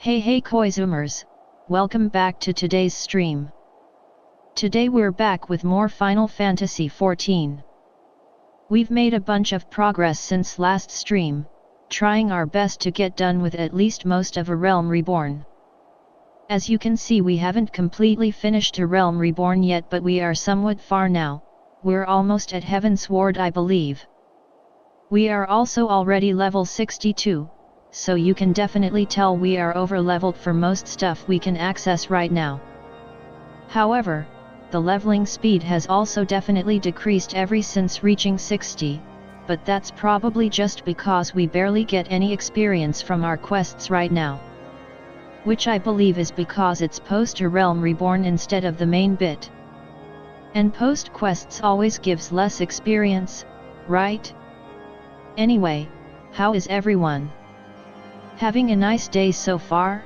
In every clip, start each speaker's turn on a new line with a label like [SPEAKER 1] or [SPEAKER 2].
[SPEAKER 1] Hey Koizumers, welcome back to today's stream. Today we're back with more Final Fantasy XIV. We've made a bunch of progress since last stream, trying our best to get done with at least most of A Realm Reborn. As you can see, we haven't completely finished A Realm Reborn yet, but we are somewhat far now. We're almost at Heavensward, I believe. We are also already level 62. So you can definitely tell we are over-leveled for most stuff we can access right now. However, the leveling speed has also definitely decreased ever since reaching 60, but that's probably just because we barely get any experience from our quests right now. Which I believe is because it's post A Realm Reborn instead of the main bit. And post quests always gives less experience, right? Anyway, how is everyone? Having a nice day so far?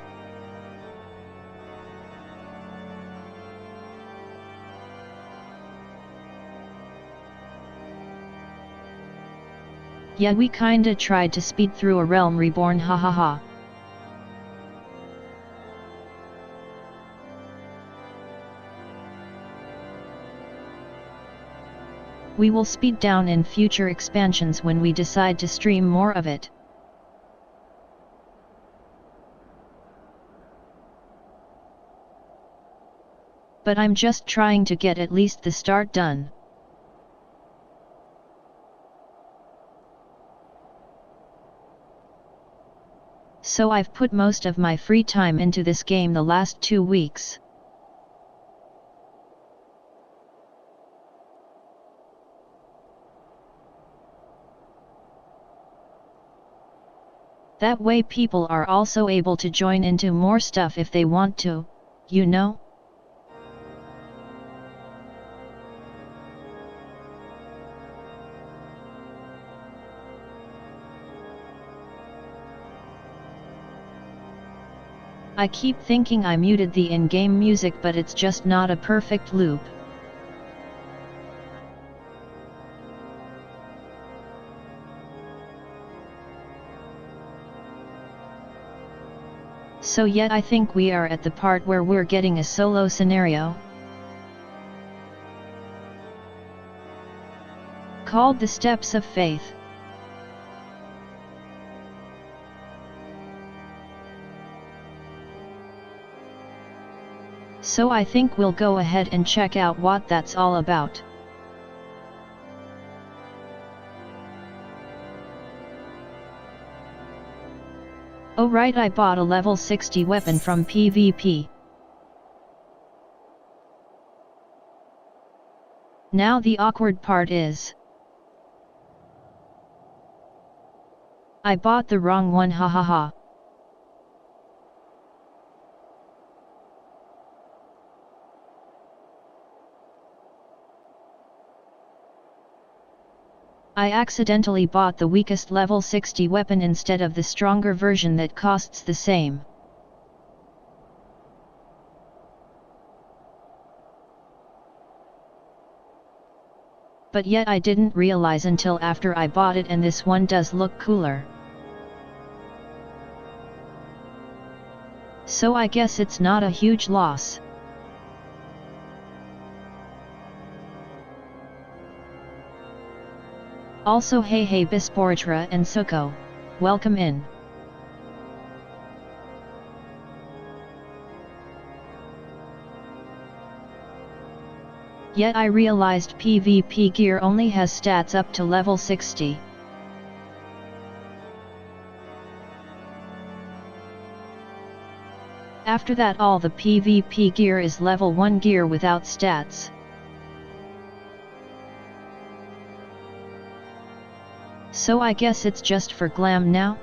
[SPEAKER 1] Yeah, we kinda tried to speed through A Realm Reborn, hahaha. We will speed down in future expansions when we decide to stream more of it. But I'm just trying to get at least the start done. So I've put most of my free time into this game the last 2 weeks. That way people are also able to join into more stuff if they want to, you know? I keep thinking I muted the in-game music, but it's just not a perfect loop. So yet I think we are at the part where we're getting a solo scenario called the Steps of Faith. So I think we'll go ahead and check out what that's all about. Oh right, I bought a level 60 weapon from PvP. Now the awkward part is I bought the wrong one, hahaha. I accidentally bought the weakest level 60 weapon instead of the stronger version that costs the same. But yet I didn't realize until after I bought it, and this one does look cooler. So I guess it's not a huge loss. Also hey Bisporitra and Suko, welcome in. Yet I realized PvP gear only has stats up to level 60. After that all the PvP gear is level 1 gear without stats. So I guess it's just for glam now?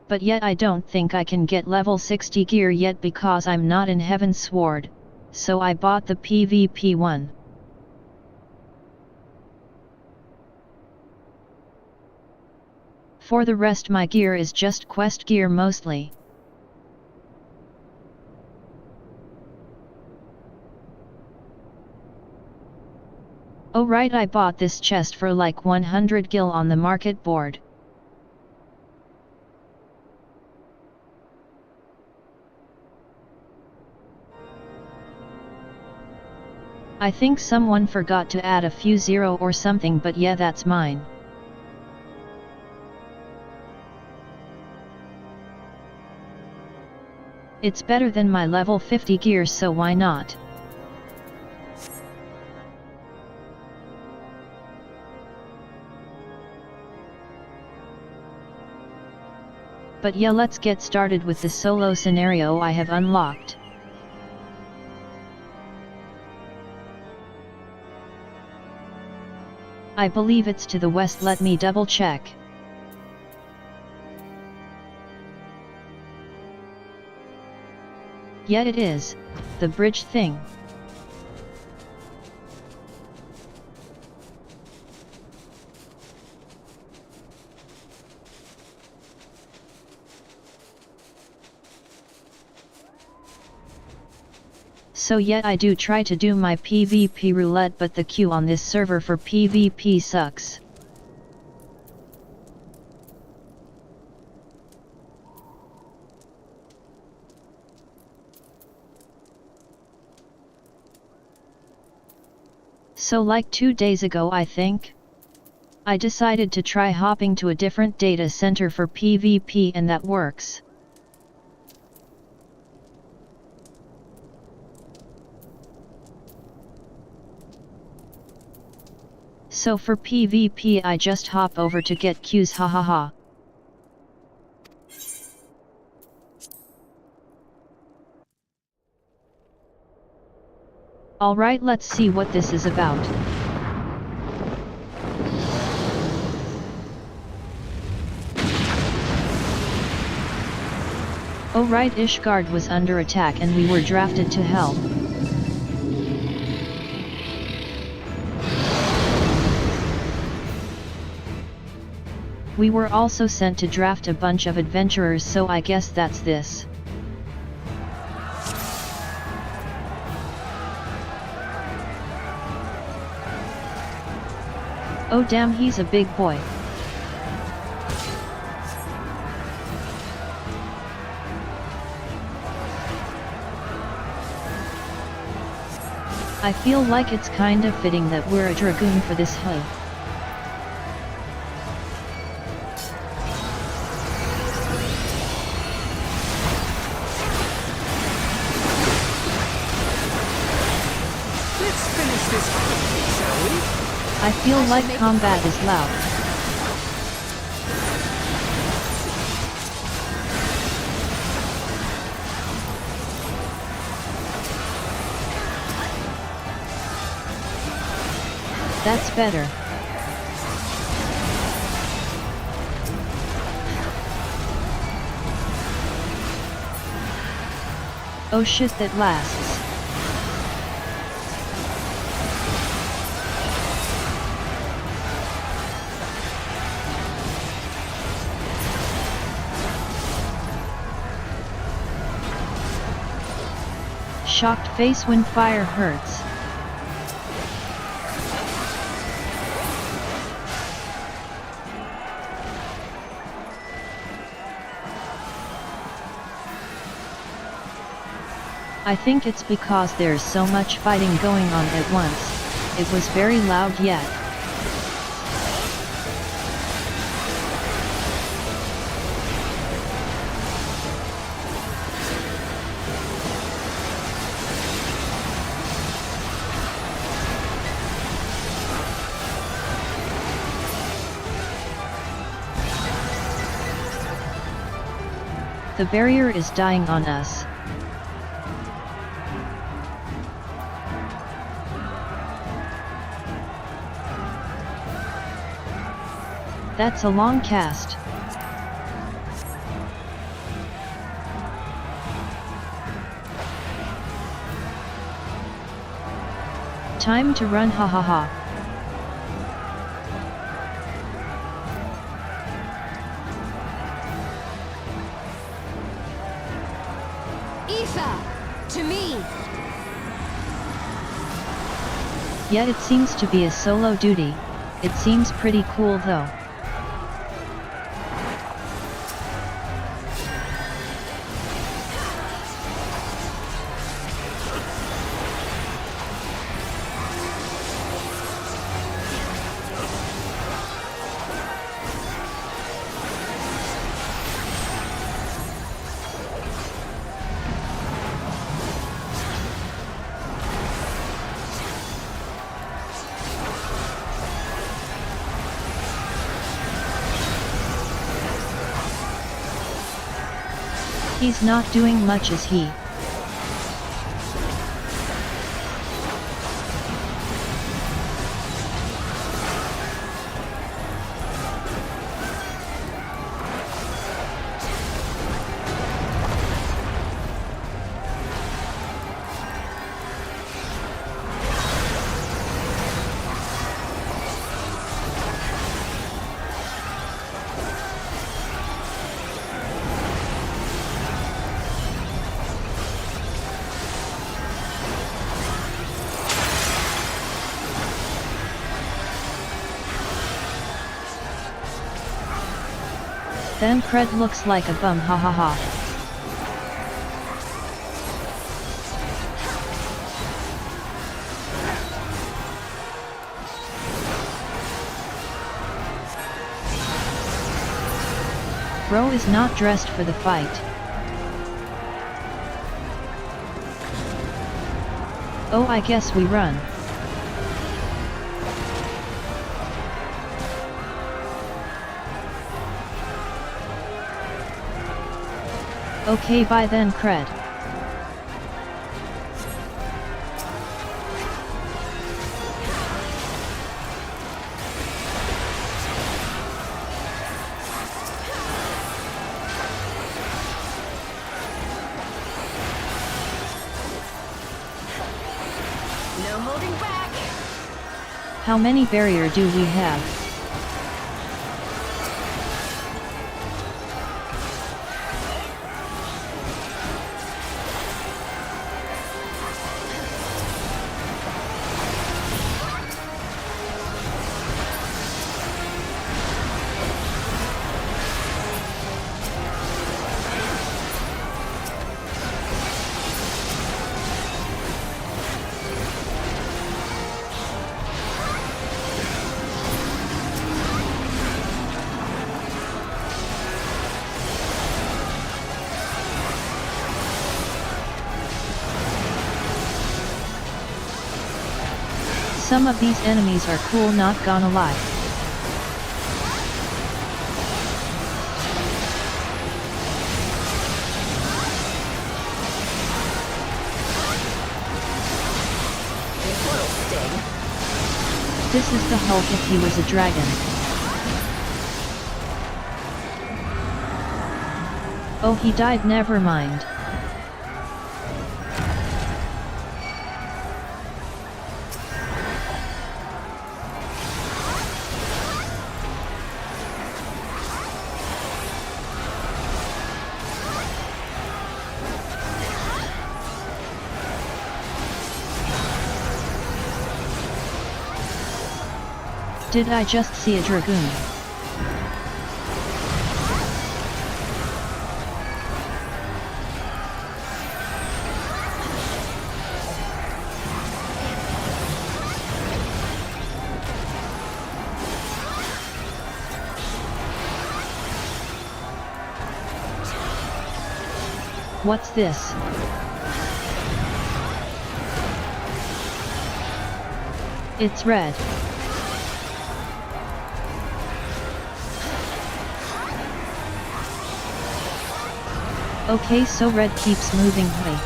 [SPEAKER 1] But yet I don't think I can get level 60 gear yet because I'm not in Heavensward, so I bought the PvP one. For the rest my gear is just quest gear mostly. Oh right, I bought this chest for like 100 gil on the market board. I think someone forgot to add a few zero or something, but yeah, that's mine. It's better than my level 50 gear, so why not? But yeah, let's get started with the solo scenario I have unlocked. I believe it's to the west, let me double check. Yeah, it is, the bridge thing. So yeah, I do try to do my PvP roulette, but the queue on this server for PvP sucks. So like 2 days ago I think, I decided to try hopping to a different data center for PvP, and that works. So for PvP I just hop over to get queues, hahaha. Alright, let's see what this is about. Oh right, Ishgard was under attack and we were drafted to help. We were also sent to draft a bunch of adventurers, so I guess that's this. Oh damn, he's a big boy. I feel like it's kinda fitting that we're a Dragoon for this hunt.
[SPEAKER 2] Let's finish this quickly, shall we?
[SPEAKER 1] I feel like combat is loud. That's better. Oh shit, that lasts. Shocked face when fire hurts. I think it's because there's so much fighting going on at once. It was very loud yet. The barrier is dying on us. That's a long cast. Time to run, hahaha.
[SPEAKER 3] To me!
[SPEAKER 1] Yet it seems to be a solo duty. It seems pretty cool though. He's not doing much, is he? Then Cred looks like a bum, ha ha ha. Bro is not dressed for the fight. Oh, I guess we run. Okay, bye then, Cred.
[SPEAKER 3] No holding back.
[SPEAKER 1] How many barrier do we have? Some of these enemies are cool, not gonna lie. This is the Hulk if he was a dragon. Oh, he died, never mind. Did I just see a Dragoon? What's this? It's red. Okay, so red keeps moving away.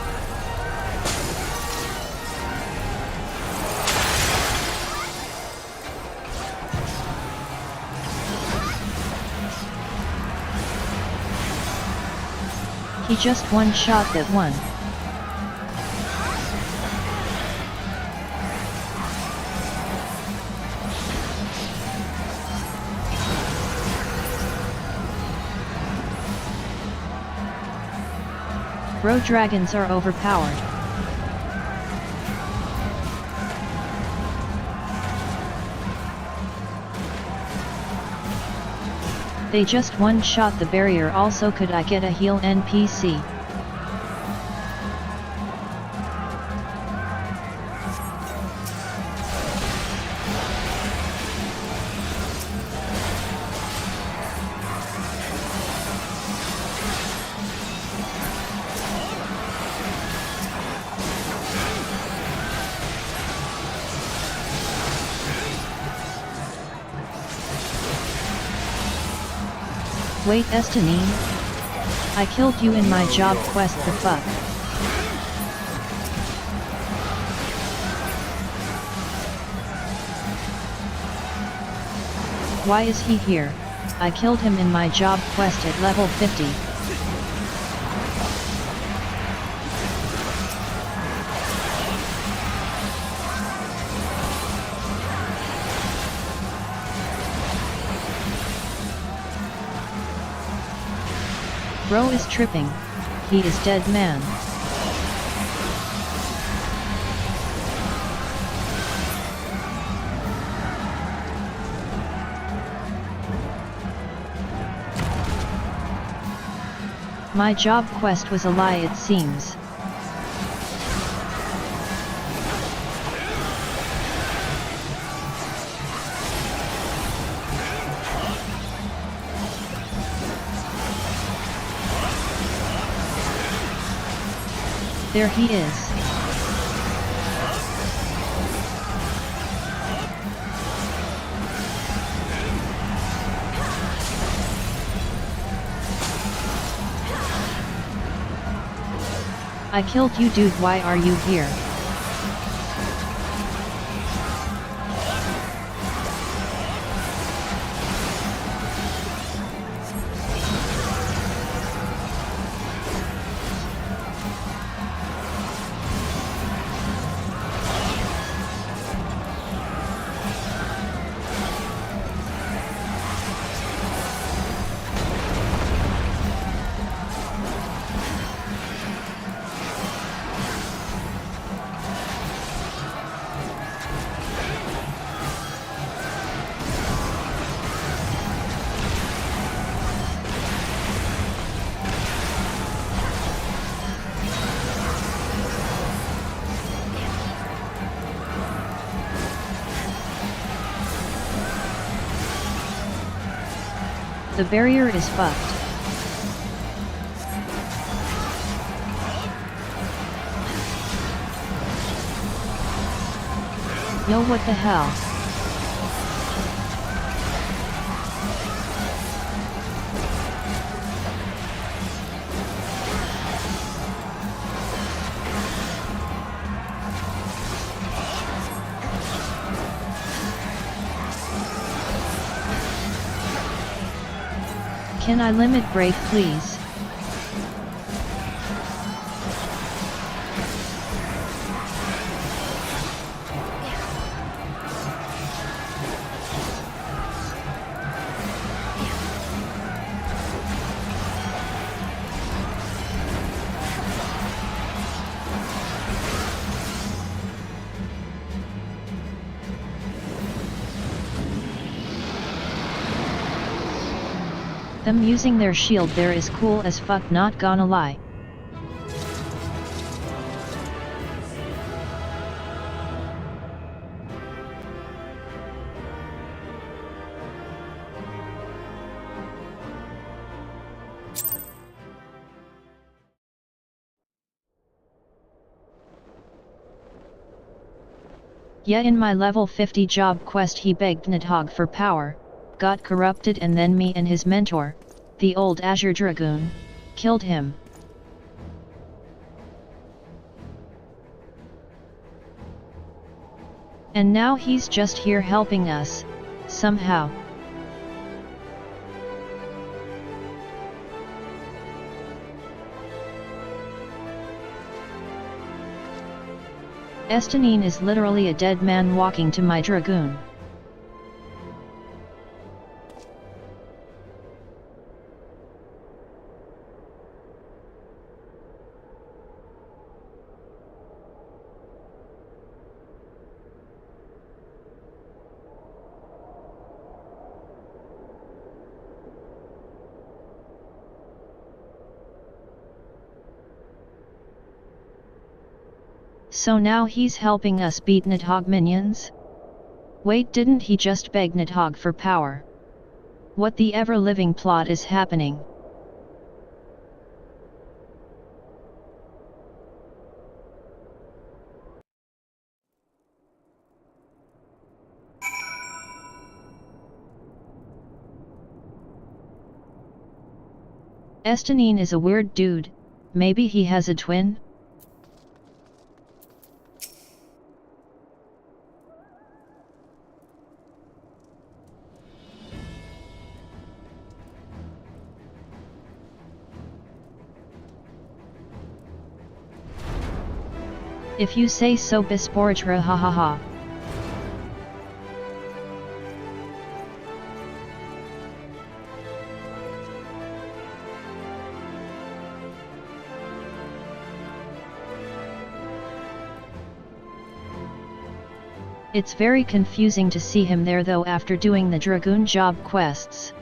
[SPEAKER 1] He just one-shot that one. Bro, dragons are overpowered. They just one-shot the barrier. Also, could I get a heal NPC? Wait, Escanine? I killed you in my job quest, the fuck? Why is he here? I killed him in my job quest at level 50. Bro is tripping. He is dead, man. My job quest was a lie, it seems. There he is. I killed you, dude. Why are you here? The barrier is fucked. Yo, what the hell? Can I limit break, please? Them using their shield there is cool as fuck, not gonna lie. Yeah, in my level 50 job quest he begged Nidhogg for power, got corrupted, and then me and his mentor, the old Azure Dragoon, killed him. And now he's just here helping us, somehow. Escanine is literally a dead man walking to my Dragoon. So now he's helping us beat Nidhogg minions? Wait, didn't he just beg Nidhogg for power? What the ever-living plot is happening? Escanine is a weird dude, maybe he has a twin? If you say so, Bisporitra, ha ha ha. It's very confusing to see him there though after doing the Dragoon job quests.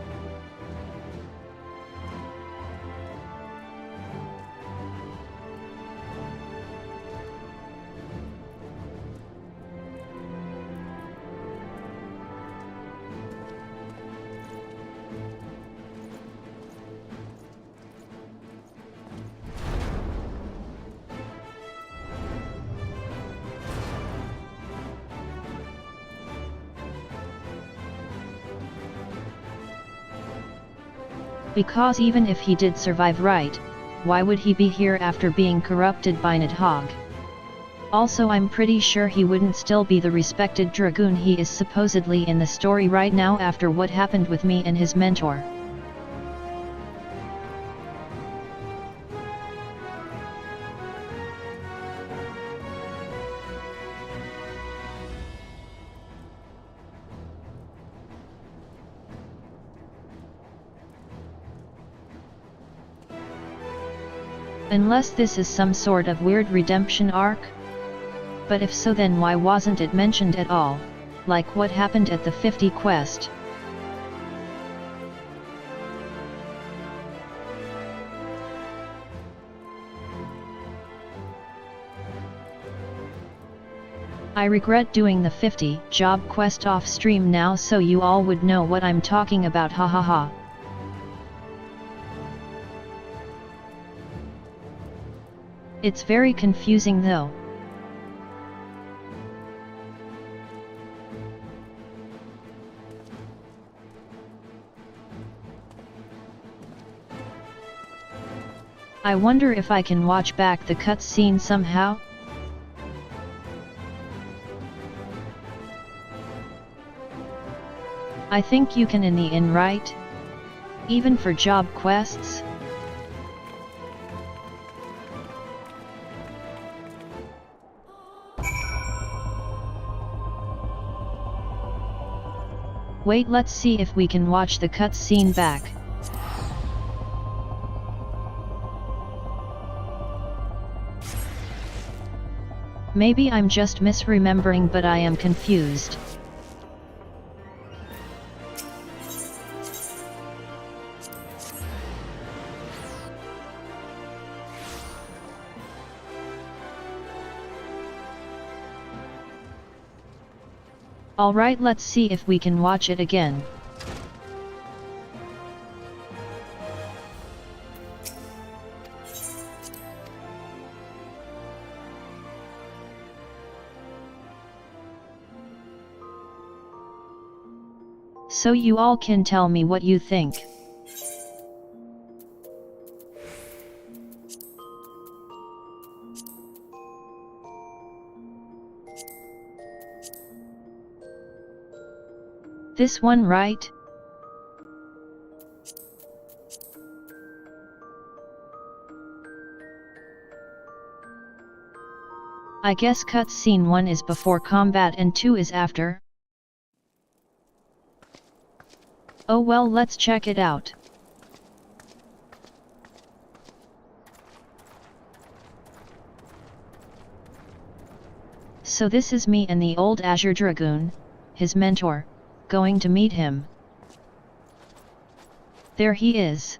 [SPEAKER 1] Because even if he did survive, right, why would he be here after being corrupted by Nidhogg? Also, I'm pretty sure he wouldn't still be the respected Dragoon he is supposedly in the story right now after what happened with me and his mentor. Unless this is some sort of weird redemption arc? But if so, then why wasn't it mentioned at all, like what happened at the 50 quest? I regret doing the 50 job quest off stream now so you all would know what I'm talking about, ha ha ha. It's very confusing though. I wonder if I can watch back the cutscene somehow? I think you can in the end, right? Even for job quests? Wait, let's see if we can watch the cutscene back. Maybe I'm just misremembering, but I am confused. Alright, let's see if we can watch it again. So you all can tell me what you think. This one, right? I guess cutscene 1 is before combat and 2 is after. Oh well, let's check it out. So this is me and the old Azure Dragoon, his mentor, going to meet him. There he is.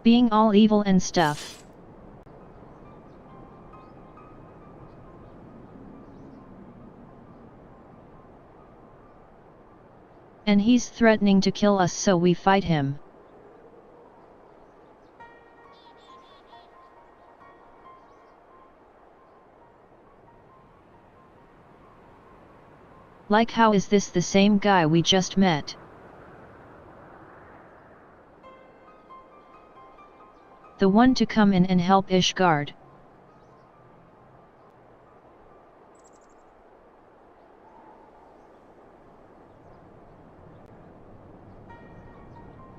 [SPEAKER 1] being all evil and stuff. And he's threatening to kill us, so we fight him. Like, how is this the same guy we just met? The one to come in and help Ishgard.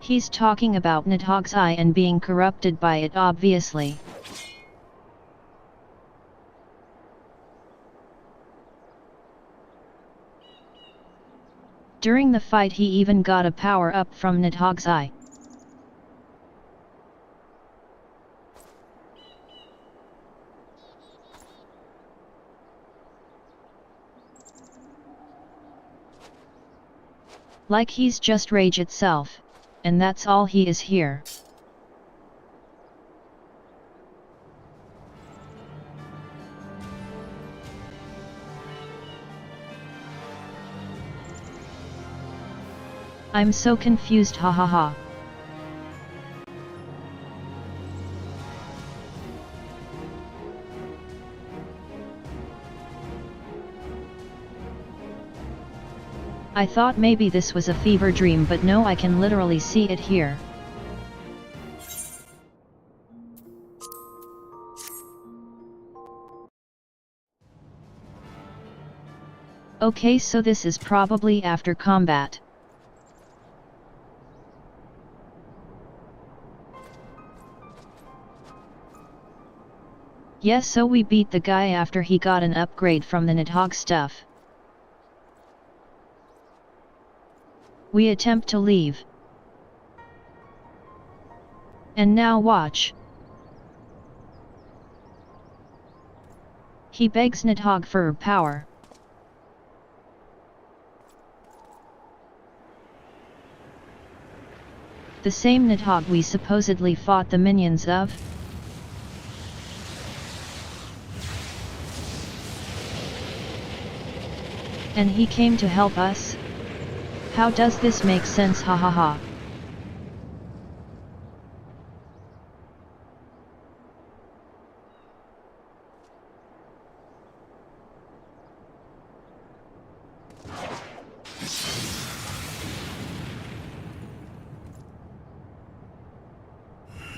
[SPEAKER 1] He's talking about Nidhogg's eye and being corrupted by it, obviously. During the fight he even got a power-up from Nidhogg's eye. Like he's just rage itself, and that's all he is here. I'm so confused, ha ha ha. I thought maybe this was a fever dream, but no, I can literally see it here. Okay, so this is probably after combat. Yes, so we beat the guy after he got an upgrade from the Nidhogg stuff. We attempt to leave. And now watch. He begs Nidhogg for her power. The same Nidhogg we supposedly fought the minions of? And he came to help us? How does this make sense, ha ha ha?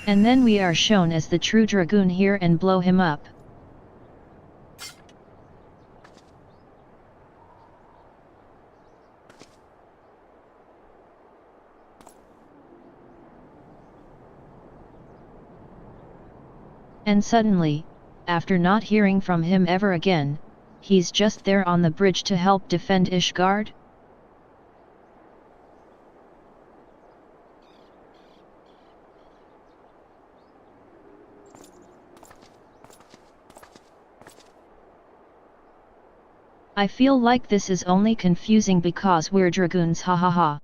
[SPEAKER 1] And then we are shown as the true Dragoon here and blow him up. And suddenly, after not hearing from him ever again, he's just there on the bridge to help defend Ishgard? I feel like this is only confusing because we're Dragoons, ha ha ha.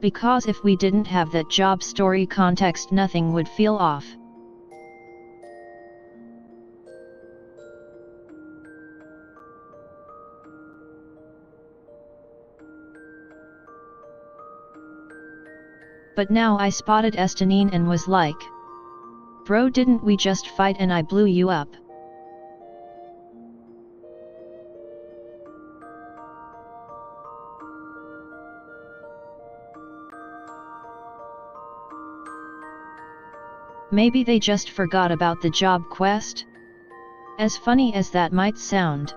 [SPEAKER 1] Because if we didn't have that job story context, nothing would feel off. But now I spotted Escalating and was like, bro, didn't we just fight and I blew you up? Maybe they just forgot about the job quest? As funny as that might sound.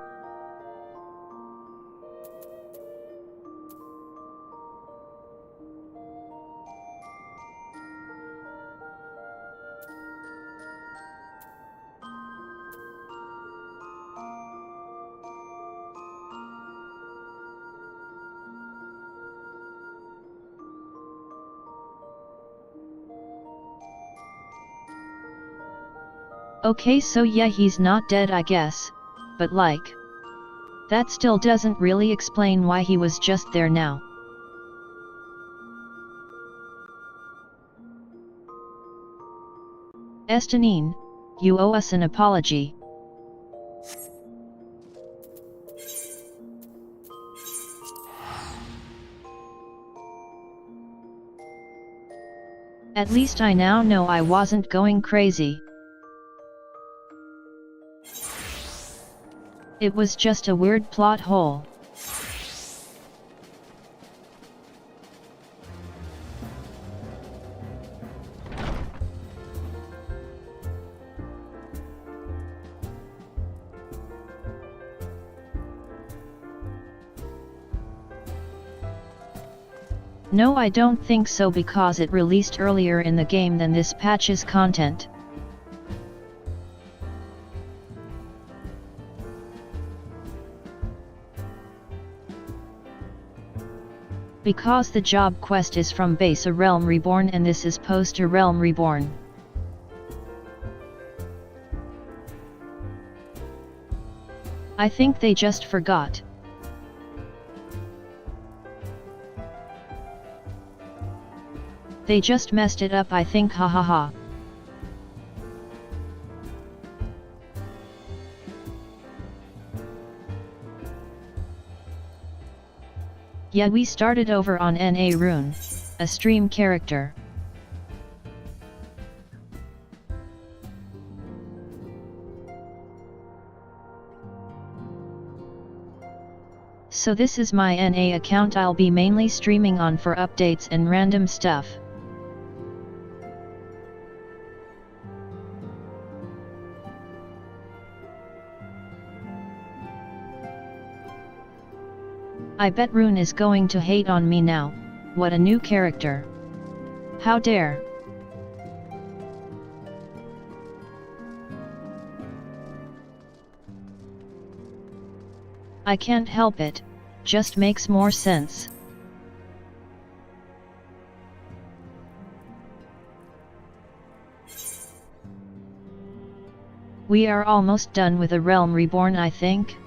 [SPEAKER 1] Okay, so yeah, he's not dead, I guess, but like, That still doesn't really explain why he was just there now. Estanine, you owe us an apology. At least I now know I wasn't going crazy. It was just a weird plot hole. No, I don't think so, because it released earlier in the game than this patch's content. Because the job quest is from base A Realm Reborn and this is post A Realm Reborn. I think they just forgot. They just messed it up, I think, hahaha. Yeah, we started over on NA Rune, a stream character. So this is my NA account I'll be mainly streaming on for updates and random stuff. I bet Rune is going to hate on me now. What a new character. How dare. I can't help it, just makes more sense. We are almost done with A Realm Reborn, I think.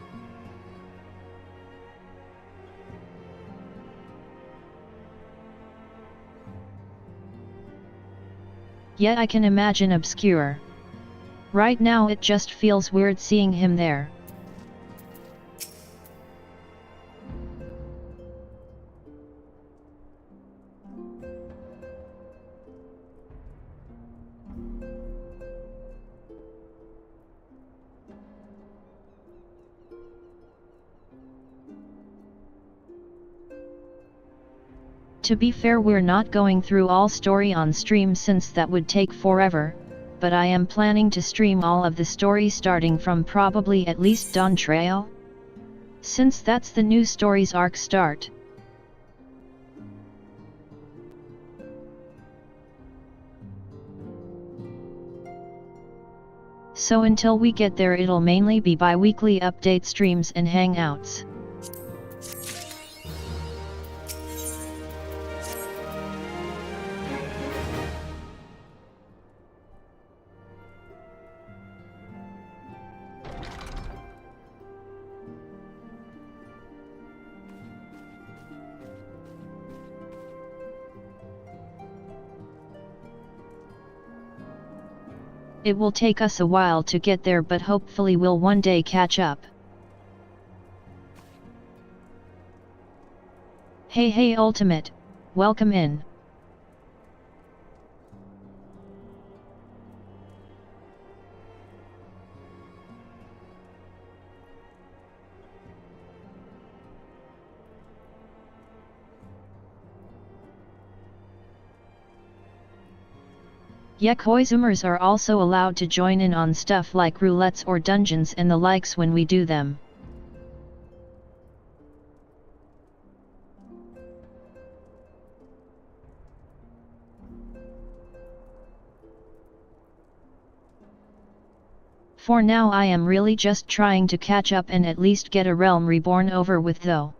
[SPEAKER 1] Yet I can imagine Obscure. Right now it just feels weird seeing him there. To be fair, we're not going through all story on stream since that would take forever, but I am planning to stream all of the story starting from probably at least Dawn Trail, since that's the new story's arc start. So until we get there, it'll mainly be bi-weekly update streams and hangouts. It will take us a while to get there, but hopefully we'll one day catch up. Hey Ultimate, welcome in. Koizumers are also allowed to join in on stuff like roulettes or dungeons and the likes when we do them. For now I am really just trying to catch up and at least get A Realm Reborn over with though.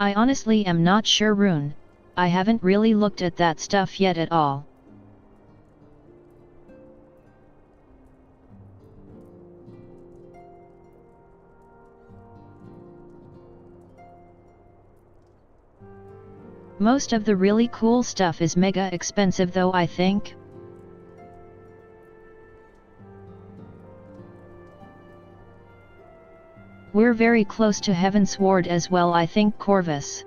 [SPEAKER 1] I honestly am not sure, Rune, I haven't really looked at that stuff yet at all. Most of the really cool stuff is mega expensive though, I think. We're very close to Heavensward as well, I think, Corvus.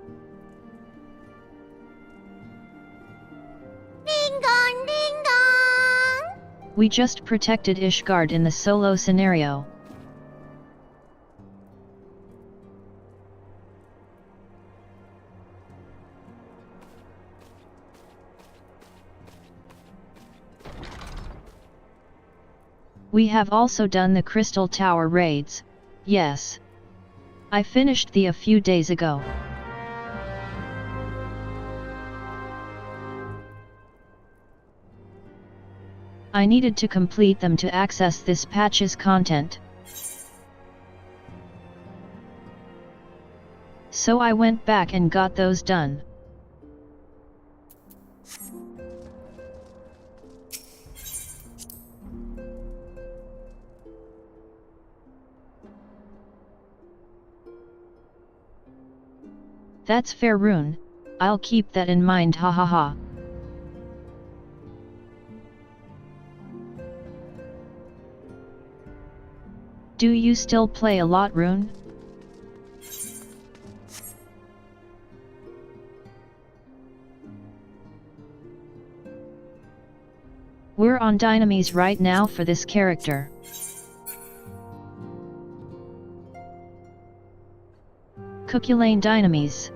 [SPEAKER 3] Ding dong, ding dong!
[SPEAKER 1] We just protected Ishgard in the solo scenario. We have also done the Crystal Tower raids, yes. I finished a few days ago. I needed to complete them to access this patch's content. So I went back and got those done. That's fair, Rune. I'll keep that in mind, hahaha. Do you still play a lot, Rune? We're on Dynamis right now for this character. Cuculane Dynamis.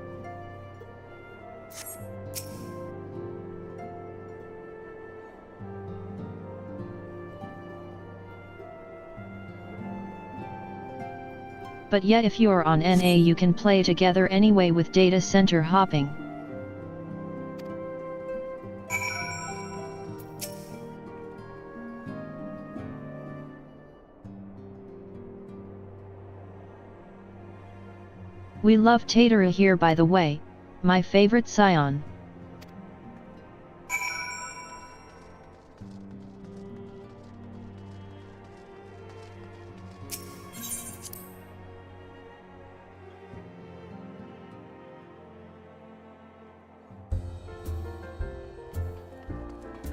[SPEAKER 1] But yet if you're on NA you can play together anyway with data center hopping. We love Tataru here, by the way, my favorite scion.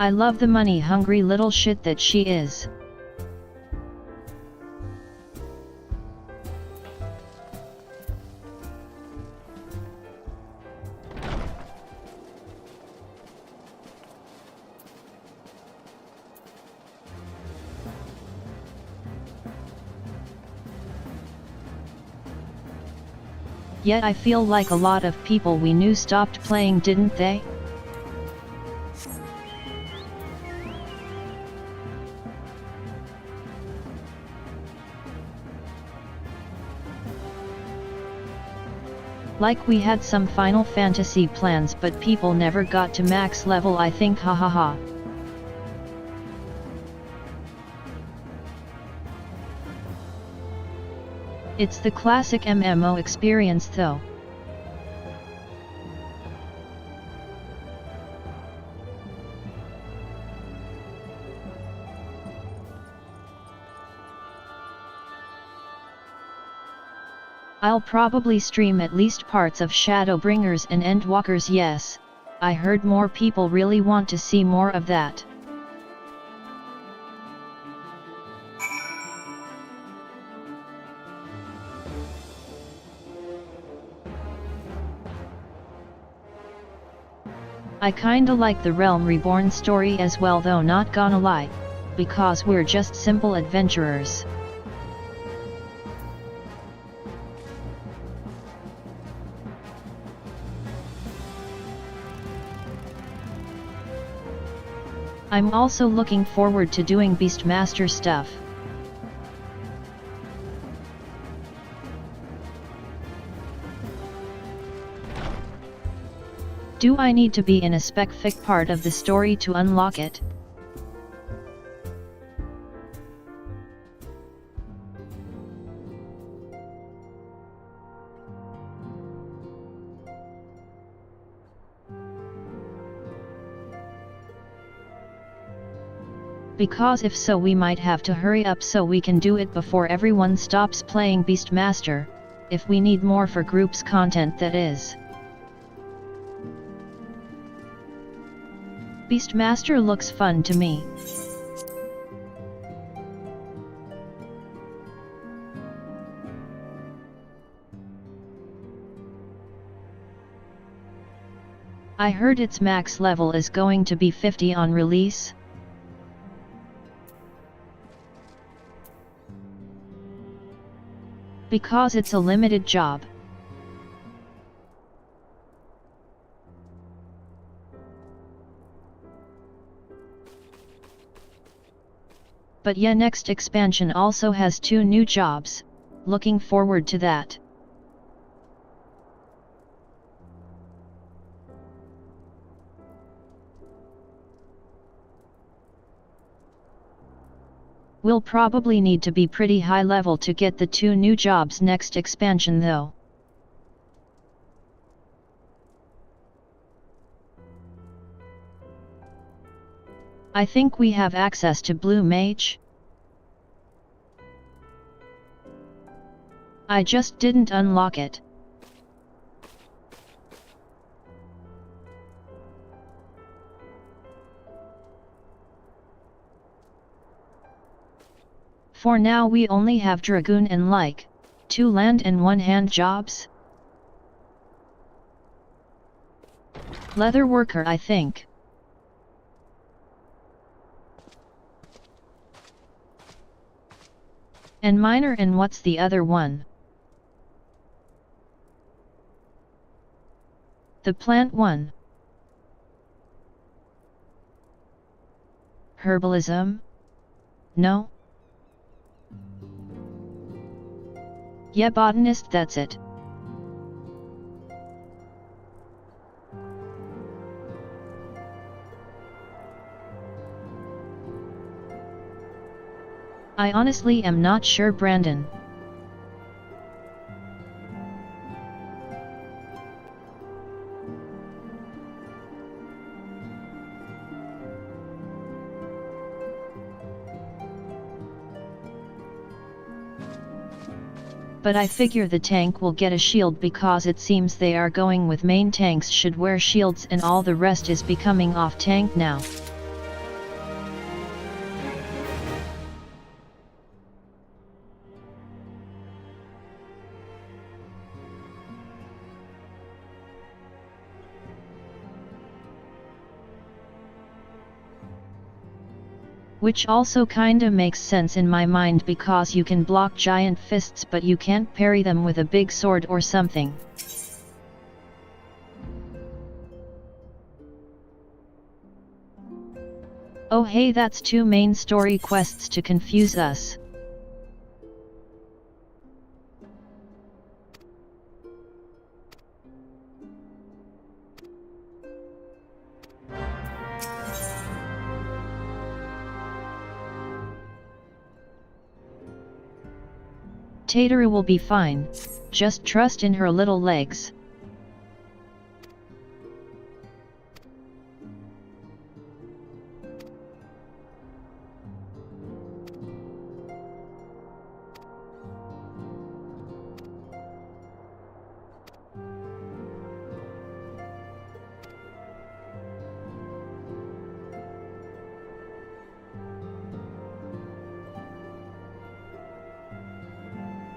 [SPEAKER 1] I love the money-hungry little shit that she is. Yet I feel like a lot of people we knew stopped playing, didn't they? Like we had some Final Fantasy plans but people never got to max level, I think, hahaha. It's the classic MMO experience though. I'll probably stream at least parts of Shadowbringers and Endwalkers. Yes, I heard more people really want to see more of that. I kinda like the Realm Reborn story as well though, not gonna lie, because we're just simple adventurers. I'm also looking forward to doing Beastmaster stuff. Do I need to be in a specific part of the story to unlock it? Because if so we might have to hurry up so we can do it before everyone stops playing Beastmaster, if we need more for group's content that is. Beastmaster looks fun to me. I heard its max level is going to be 50 on release. Because it's a limited job. But yeah, next expansion also has 2 new jobs, looking forward to that. We'll probably need to be pretty high level to get the 2 new jobs next expansion though. I think we have access to Blue Mage. I just didn't unlock it. For now we only have Dragoon and like, 2 land and 1 hand jobs. Leather worker I think. And miner, and what's the other one? The plant one. Herbalism? No? Yeah, botanist, that's it. I honestly am not sure, Brandon. But I figure the tank will get a shield because it seems they are going with main tanks should wear shields and all the rest is becoming off tank now. Which also kinda makes sense in my mind because you can block giant fists but you can't parry them with a big sword or something. Oh hey, that's 2 main story quests to confuse us. Tataru will be fine, just trust in her little legs.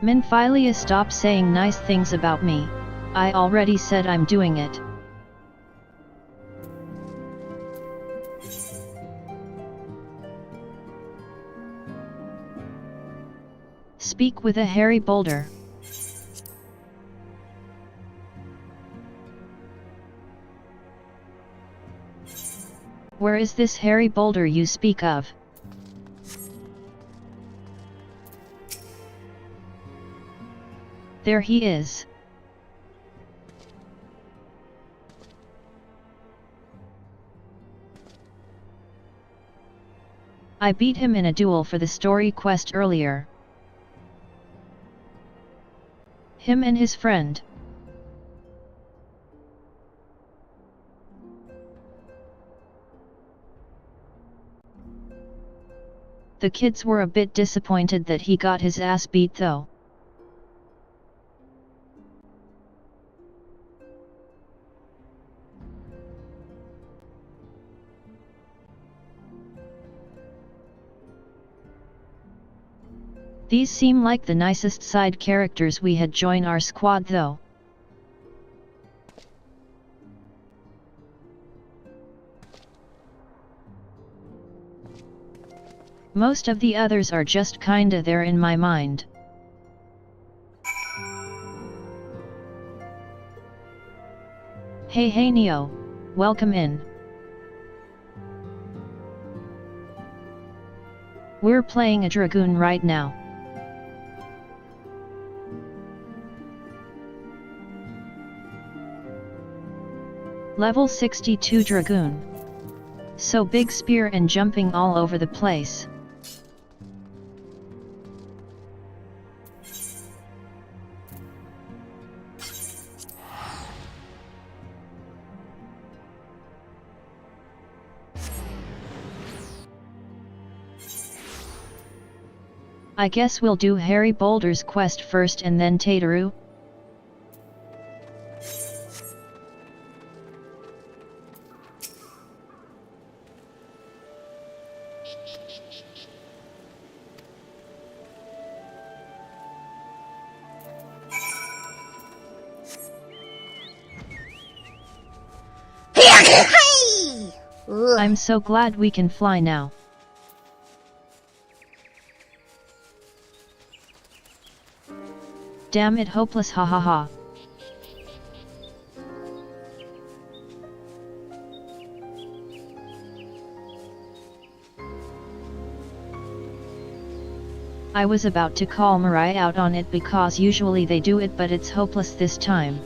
[SPEAKER 1] Minfilia, stop saying nice things about me. I already said I'm doing it. Speak with a hairy boulder. Where is this hairy boulder you speak of? There he is. I beat him in a duel for the story quest earlier. Him and his friend. The kids were a bit disappointed that he got his ass beat though. These seem like the nicest side characters we had join our squad though. Most of the others are just kinda there in my mind. Hey Neo, welcome in. We're playing a Dragoon right now. Level 62 Dragoon. So big spear and jumping all over the place. I guess we'll do Harry Boulder's quest first and then Tataru. I'm so glad we can fly now. Damn it, hopeless, ha ha ha. I was about to call Mirai out on it because usually they do it, but it's hopeless this time.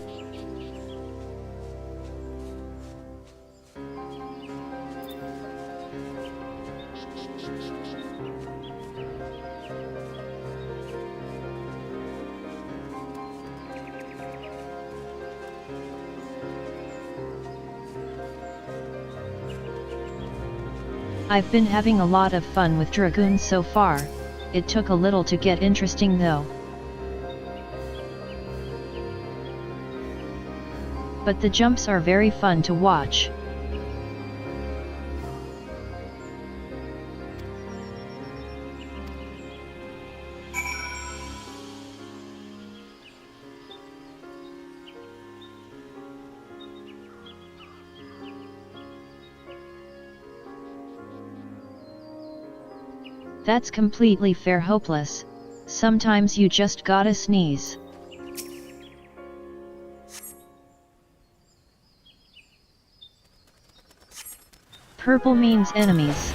[SPEAKER 1] I've been having a lot of fun with Dragoon so far. It took a little to get interesting though. But the jumps are very fun to watch. That's completely fair, hopeless. Sometimes you just gotta sneeze. Purple means enemies.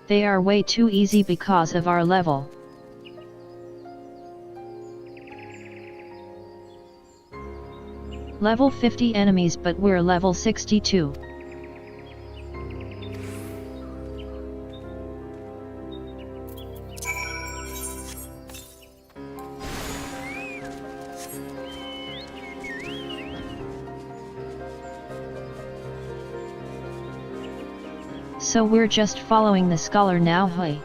[SPEAKER 1] They are way too easy because of our level. Level 50 enemies, but we're level 62. So we're just following the scholar now, hey.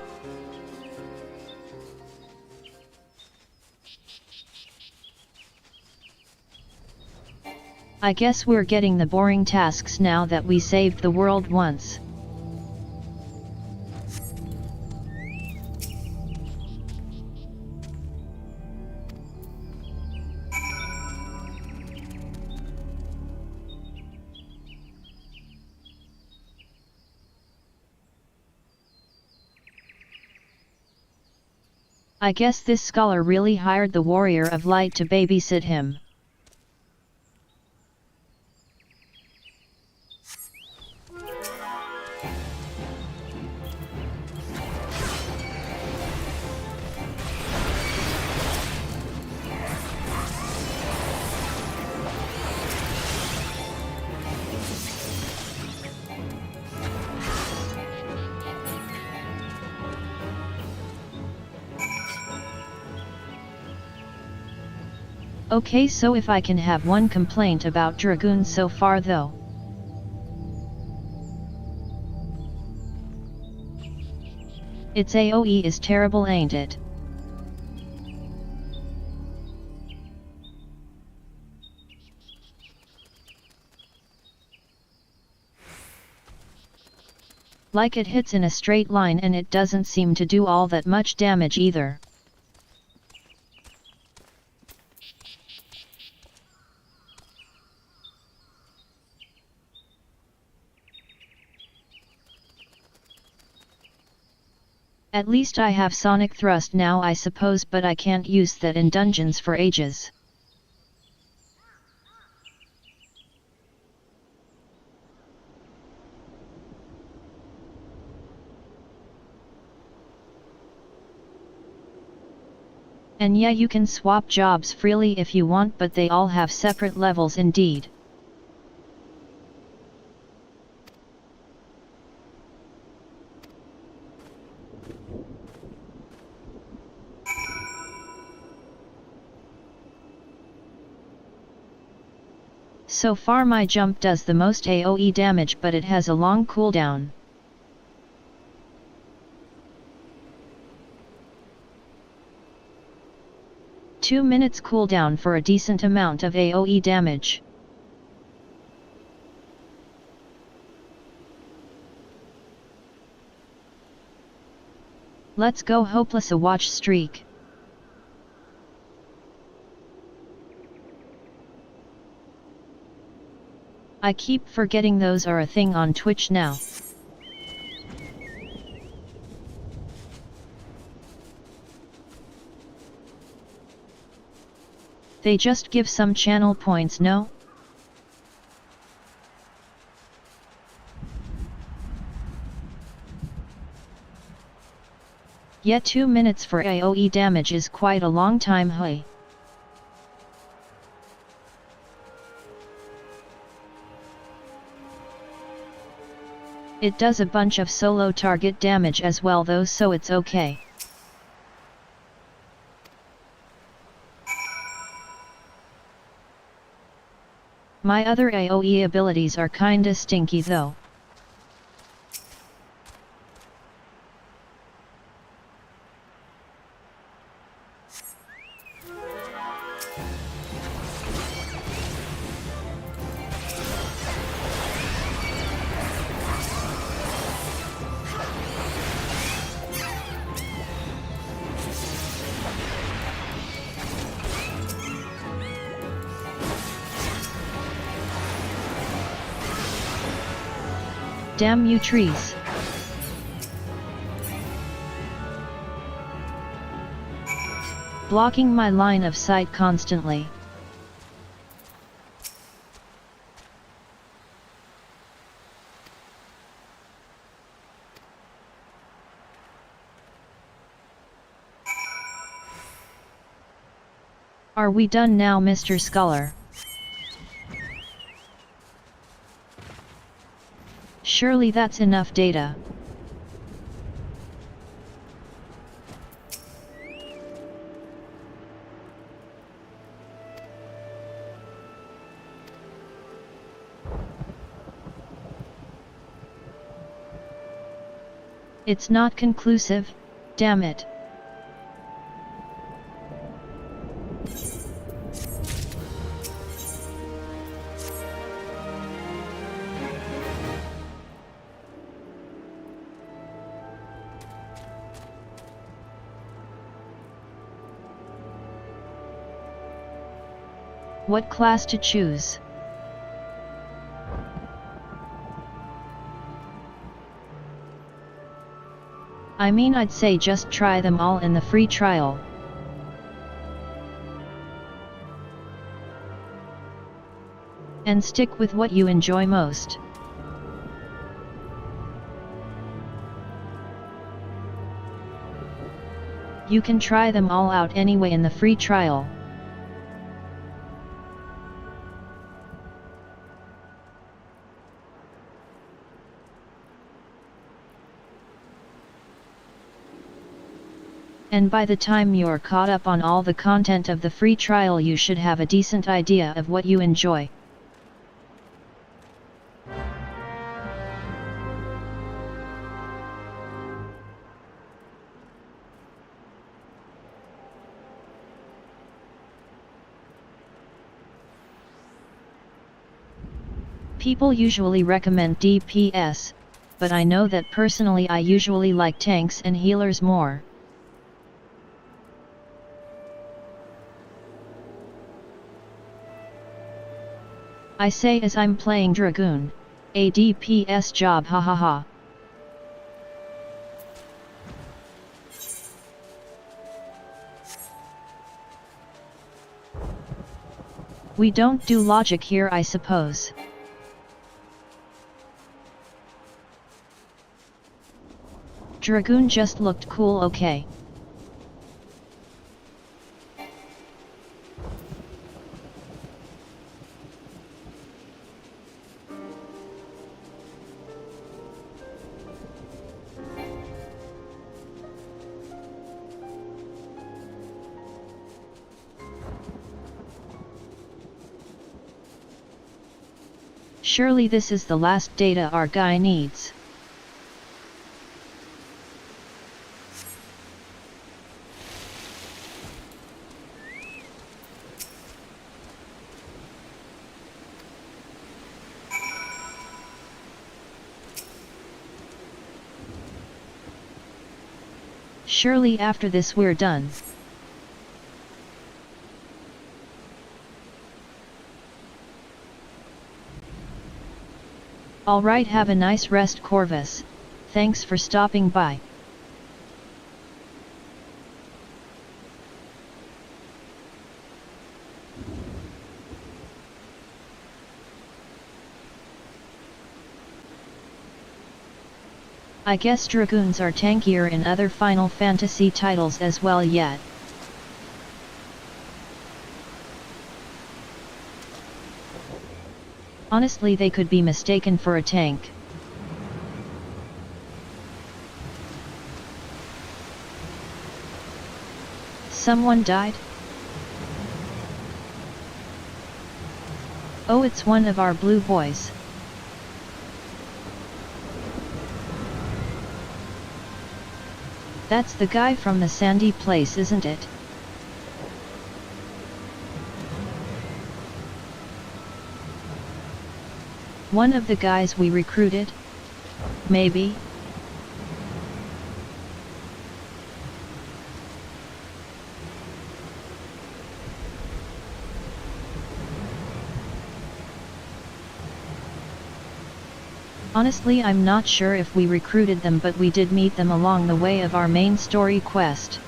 [SPEAKER 1] I guess we're getting the boring tasks now that we saved the world once. I guess this scholar really hired the warrior of light to babysit him. Okay, so if I can have one complaint about Dragoon so far though. Its AoE is terrible, ain't it? Like it hits in a straight line and it doesn't seem to do all that much damage either. At least I have Sonic Thrust now, I suppose, but I can't use that in dungeons for ages. And yeah, you can swap jobs freely if you want, but they all have separate levels indeed. So far my jump does the most AoE damage, but it has a long cooldown. Two minutes cooldown for a decent amount of AoE damage. Let's go, hopeless a watch streak. I keep forgetting those are a thing on Twitch now. They just give some channel points, no? Yet 2 minutes for AoE damage is quite a long time, hey. It does a bunch of solo target damage as well though, so it's okay. My other AoE abilities are kinda stinky though. Damn you trees. Blocking my line of sight constantly. Are we done now, Mr. Scholar? Surely that's enough data. It's not conclusive, damn it. What class to choose? I mean, I'd say just try them all in the free trial. And stick with what you enjoy most. You can try them all out anyway in the free trial. And by the time you're caught up on all the content of the free trial, you should have a decent idea of what you enjoy. People usually recommend DPS, but I know that personally I usually like tanks and healers more. I say as I'm playing Dragoon, a DPS job, hahaha. We don't do logic here, I suppose. Dragoon just looked cool, okay. Surely this is the last data our guy needs. Surely after this we're done. Alright, have a nice rest, Corvus. Thanks for stopping by. I guess Dragoons are tankier in other Final Fantasy titles as well yet. Honestly, they could be mistaken for a tank. Someone died? Oh, it's one of our blue boys. That's the guy from the sandy place, isn't it? One of the guys we recruited? Maybe? Honestly, I'm not sure if we recruited them, but we did meet them along the way of our main story quest.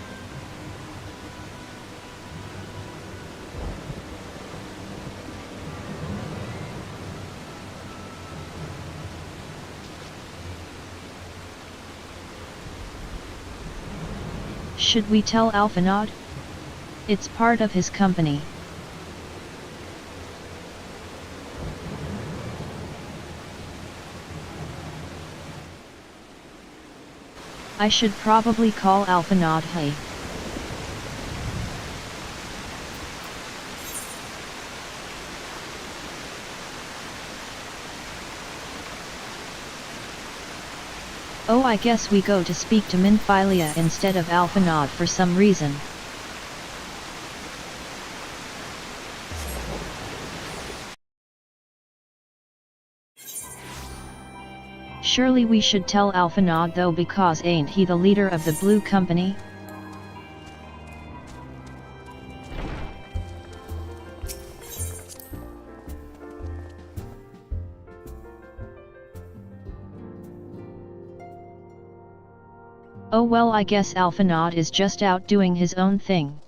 [SPEAKER 1] Should we tell Alphinaud? It's part of his company. I should probably call Alphinaud. Hey. Oh, I guess we go to speak to Minfilia instead of Alphinaud for some reason. Surely we should tell Alphinaud though, because ain't he the leader of the Blue Company? Oh well, I guess Alphinaud is just out doing his own thing.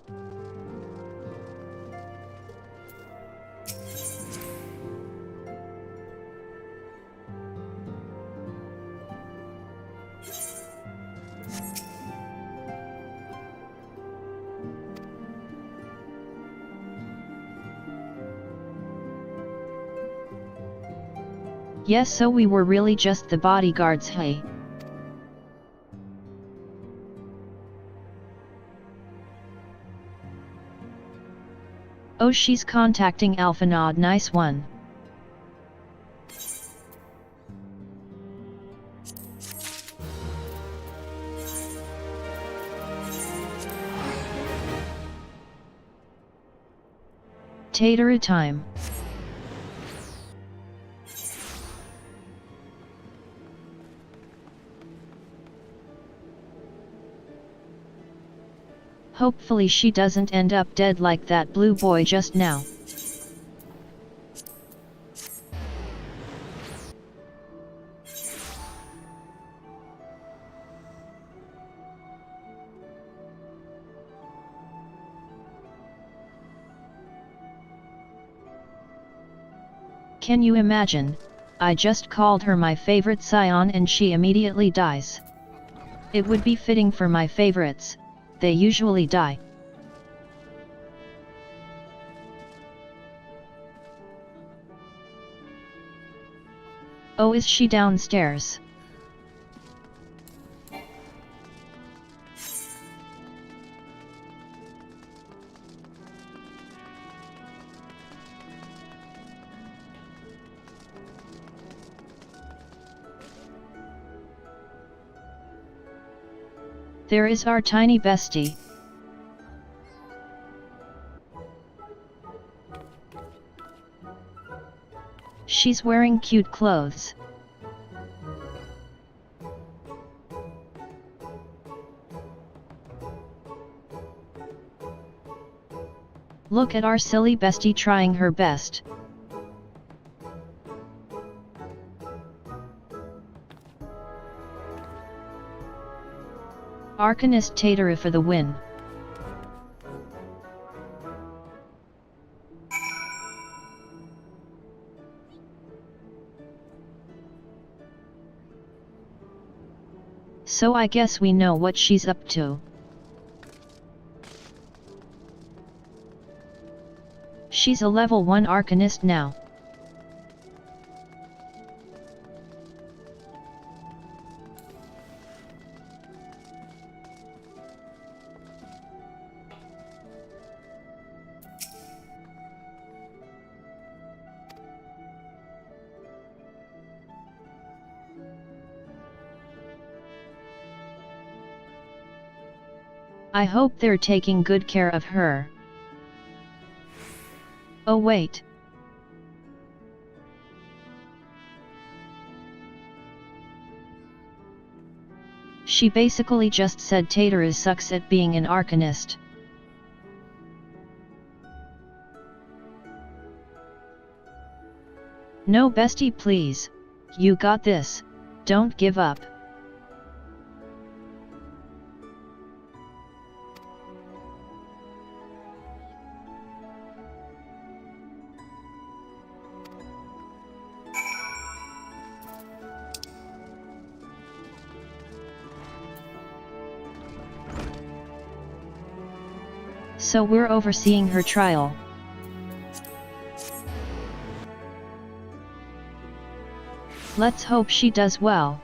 [SPEAKER 1] Yes, so we were really just the bodyguards, hey? Oh, she's contacting Alphinaud, nice one. Tataru time. Hopefully she doesn't end up dead like that blue boy just now. Can you imagine? I just called her my favorite scion and she immediately dies. It would be fitting for my favorites. They usually die. Oh, is she downstairs? There is our tiny bestie. She's wearing cute clothes. Look at our silly bestie trying her best. Arcanist Tataru for the win. So I guess we know what she's up to. She's a level 1 arcanist now. I hope they're taking good care of her. Oh wait. She basically just said Tataru sucks at being an arcanist. No bestie, please. You got this. Don't give up. So we're overseeing her trial. Let's hope she does well.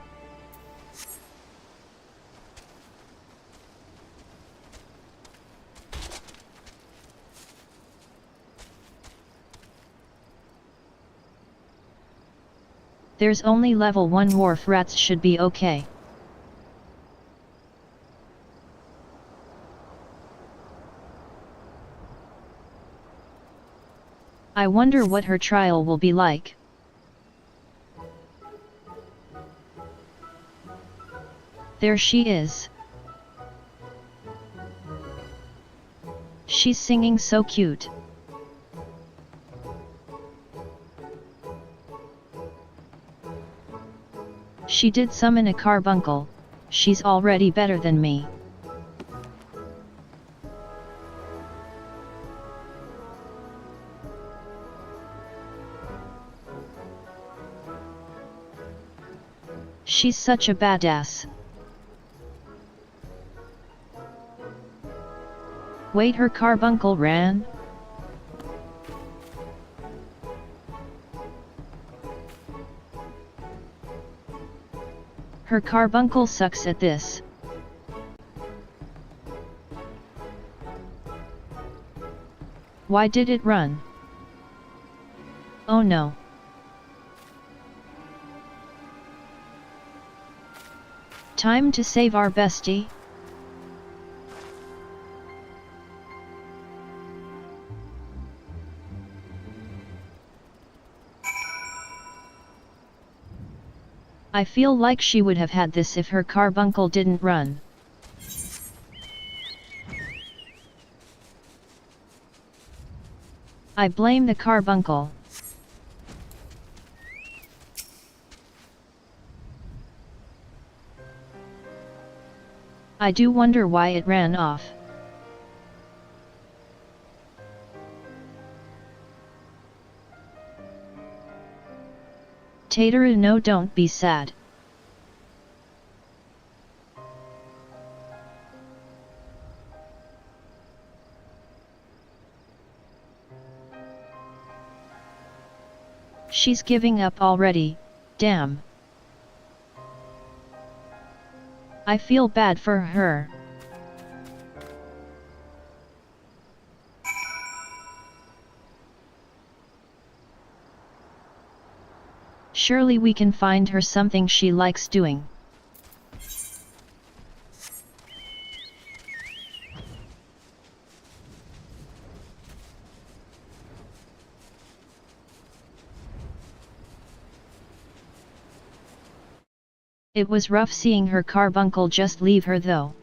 [SPEAKER 1] There's only level 1 wharf rats, should be okay. I wonder what her trial will be like. There she is. She's singing so cute. She did summon a carbuncle. She's already better than me. She's such a badass. Wait, her carbuncle ran? Her carbuncle sucks at this. Why did it run? Oh no. Time to save our bestie? I feel like she would have had this if her carbuncle didn't run. I blame the carbuncle. I do wonder why it ran off. Tataru, no, don't be sad. She's giving up already, damn. I feel bad for her. Surely we can find her something she likes doing. It was rough seeing her carbuncle just leave her though.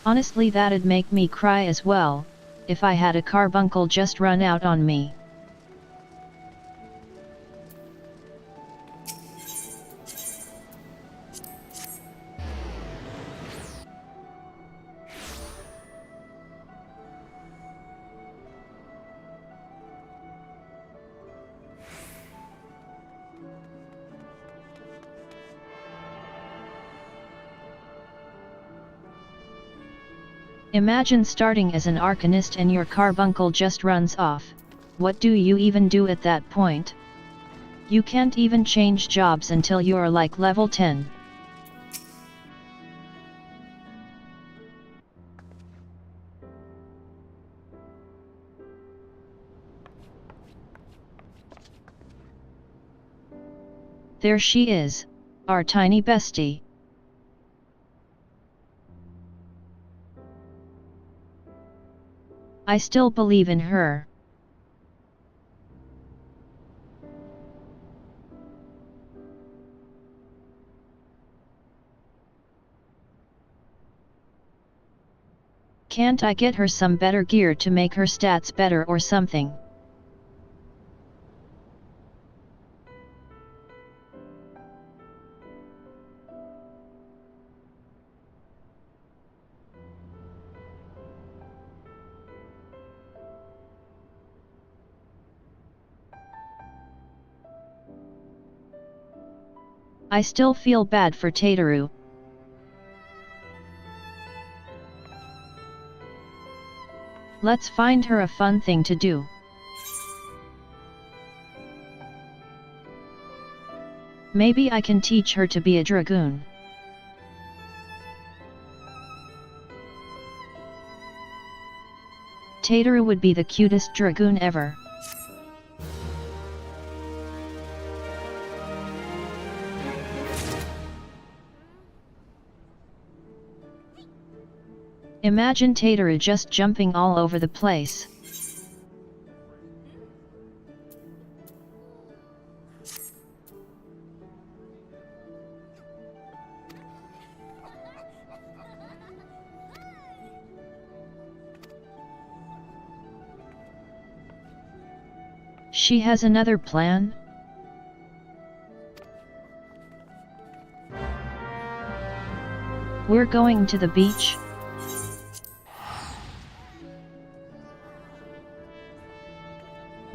[SPEAKER 1] Honestly, that'd make me cry as well, if I had a carbuncle just run out on me. Imagine starting as an arcanist and your carbuncle just runs off. What do you even do at that point? You can't even change jobs until you're like level 10. There she is, our tiny bestie. I still believe in her. Can't I get her some better gear to make her stats better or something? I still feel bad for Tataru. Let's find her a fun thing to do. Maybe I can teach her to be a dragoon. Tataru would be the cutest dragoon ever. Imagine Tataru just jumping all over the place. She has another plan? We're going to the beach?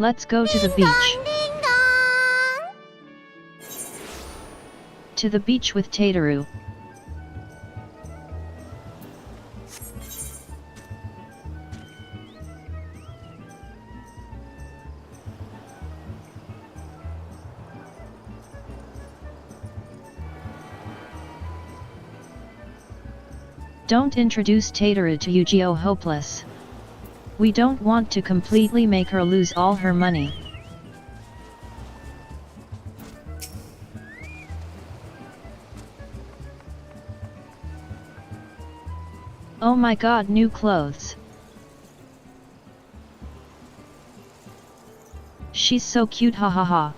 [SPEAKER 1] Let's go to the beach. To the beach with Tataru. Don't introduce Tataru to Yu-Gi-Oh! Hopeless. We don't want to completely make her lose all her money. Oh my god, new clothes. She's so cute, hahaha.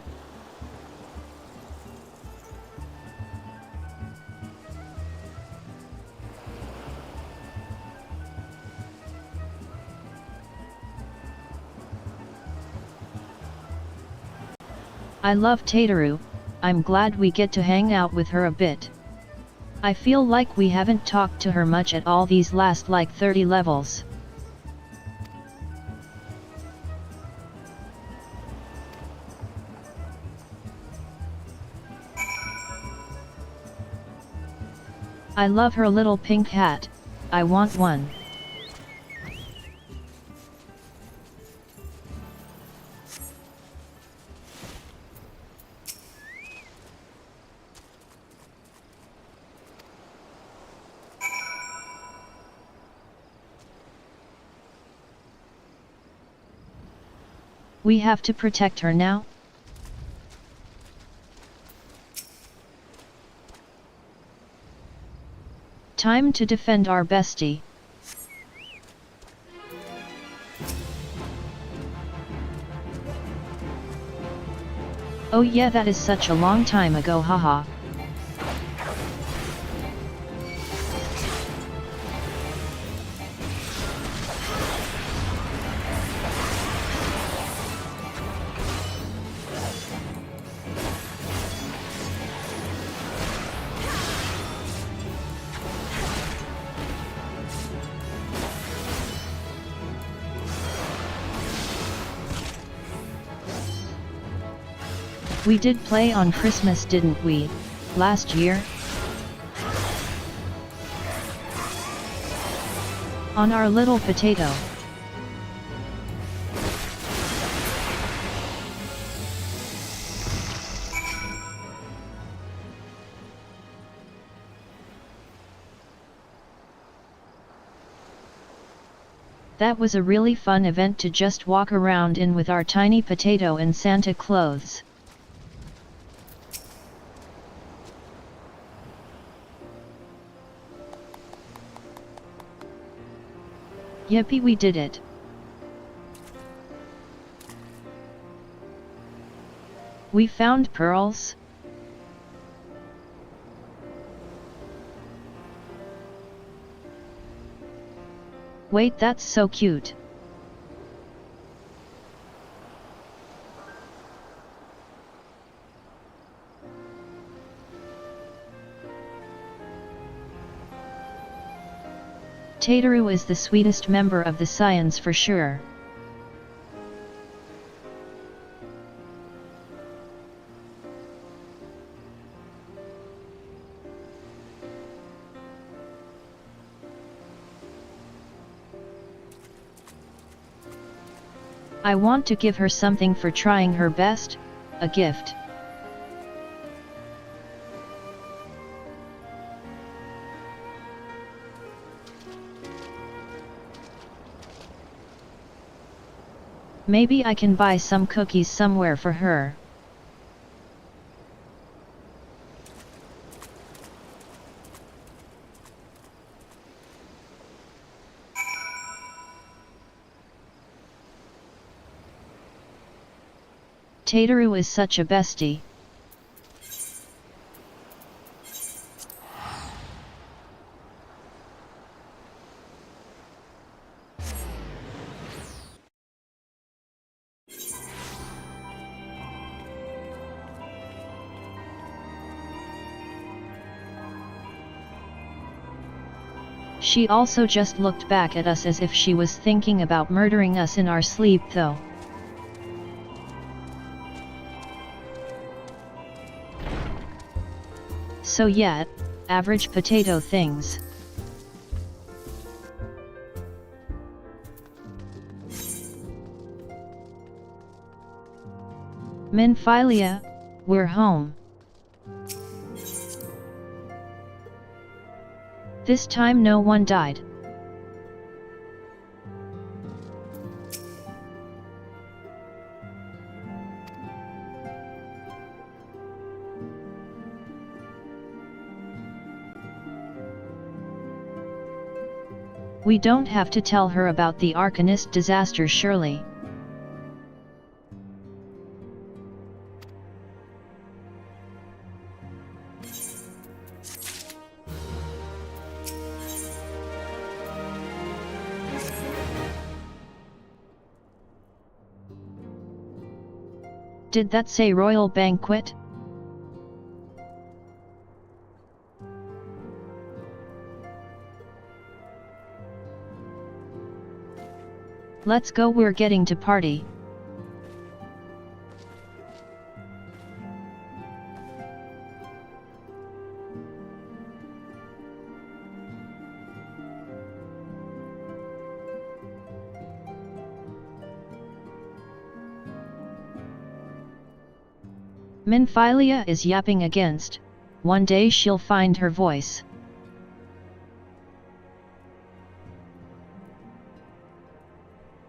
[SPEAKER 1] I love Tataru, I'm glad we get to hang out with her a bit. I feel like we haven't talked to her much at all these last like 30 levels. I love her little pink hat, I want one. We have to protect her now? Time to defend our bestie. Oh yeah, that is such a long time ago, haha. We did play on Christmas, didn't we, last year? On our little potato. That was a really fun event to just walk around in with our tiny potato and Santa clothes. Yippee, we did it! We found pearls? Wait, that's so cute! Tataru is the sweetest member of the Scions for sure. I want to give her something for trying her best, a gift. Maybe I can buy some cookies somewhere for her. Tataru is such a bestie. She also just looked back at us as if she was thinking about murdering us in our sleep though. So yeah, average potato things. Minphilia, we're home. This time no one died. We don't have to tell her about the arcanist disaster, surely. Did that say royal banquet? Let's go, we're getting to party. Minfilia is yapping against. One day she'll find her voice.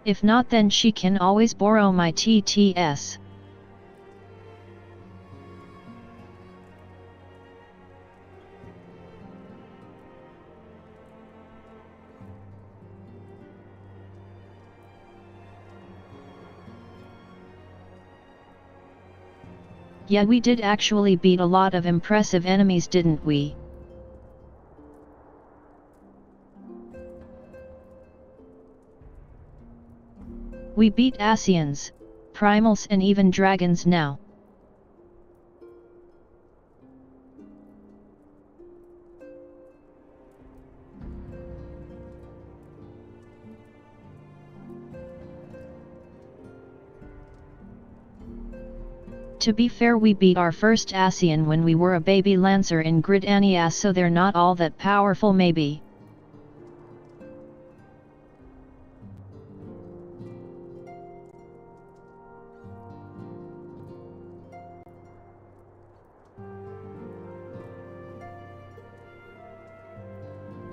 [SPEAKER 1] If not, then she can always borrow my TTS. Yeah, we did actually beat a lot of impressive enemies, didn't we? We beat Asians, Primals and even Dragons now. To be fair, we beat our first Asian when we were a baby Lancer in Gridania, so they're not all that powerful maybe.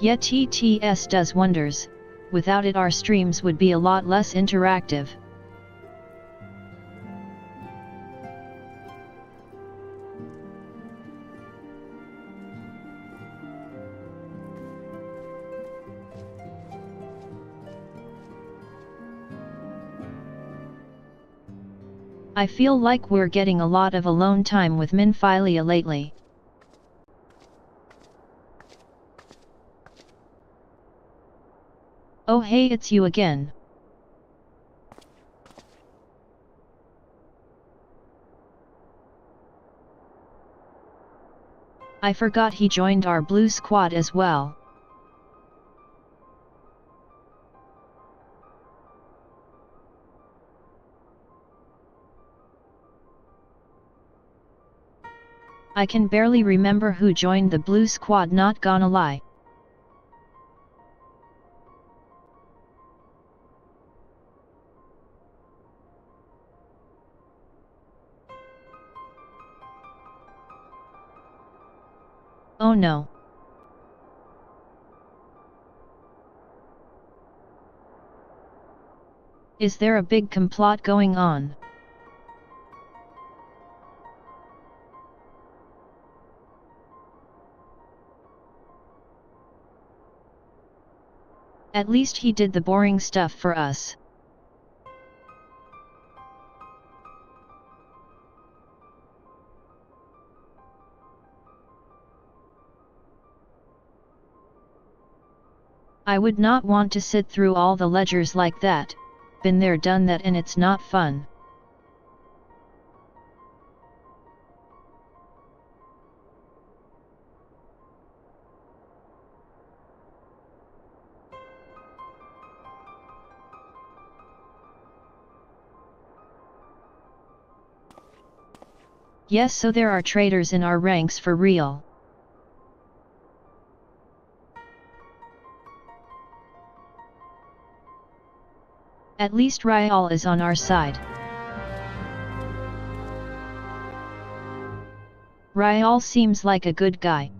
[SPEAKER 1] Yeah, TTS does wonders. Without it, our streams would be a lot less interactive. I feel like we're getting a lot of alone time with Minfilia lately. Oh hey, it's you again. I forgot he joined our blue squad as well. I can barely remember who joined the blue squad, not gonna lie. Oh no. Is there a big complot going on? At least he did the boring stuff for us. I would not want to sit through all the ledgers like that. Been there, done that, and it's not fun. Yes, so there are traitors in our ranks for real. At least Ryal is on our side. Ryal seems like a good guy.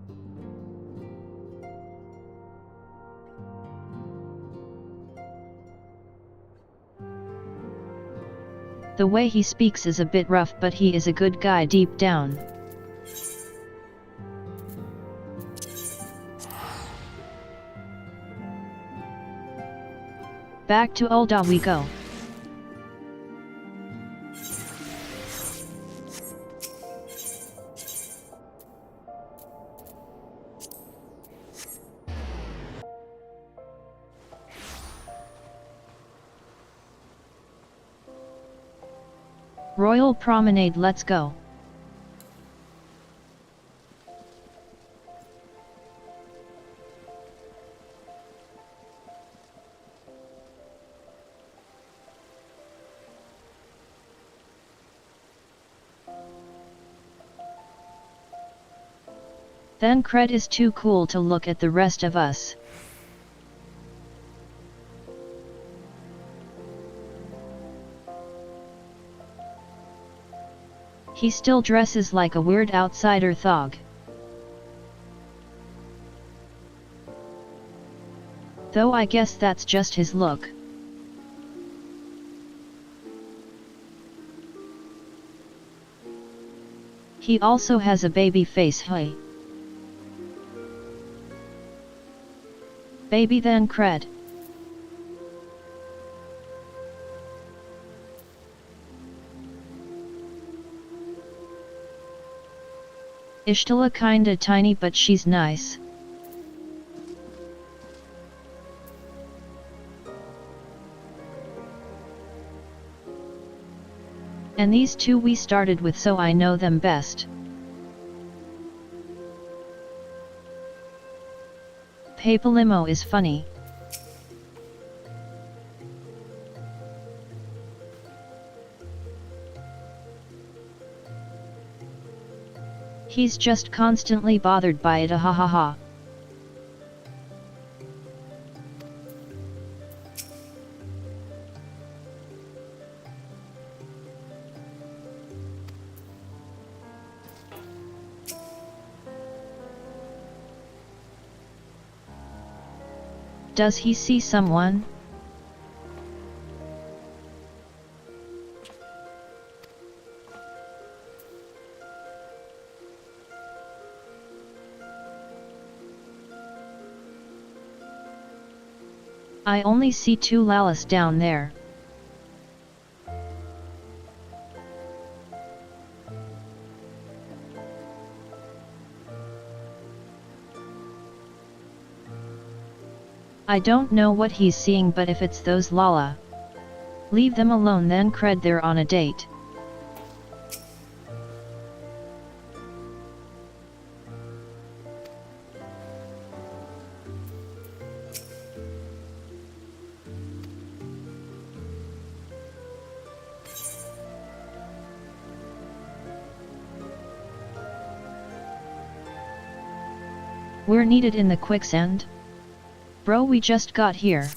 [SPEAKER 1] The way he speaks is a bit rough, but he is a good guy deep down. Back to Ul'dah we go. Royal Promenade, let's go. Thancred is too cool to look at the rest of us. He still dresses like a weird outsider thug. Though I guess that's just his look. He also has a baby face, hey. Baby Thancred. Ishgard kinda tiny, but she's nice. And these two we started with, so I know them best. Papalimo is funny. He's just constantly bothered by it, ha ha ha. Does he see someone? I only see two Lalas down there. I don't know what he's seeing, but if it's those Lala, leave them alone. Thancred, they're on a date. We're needed in the quicksand? Bro, we just got here.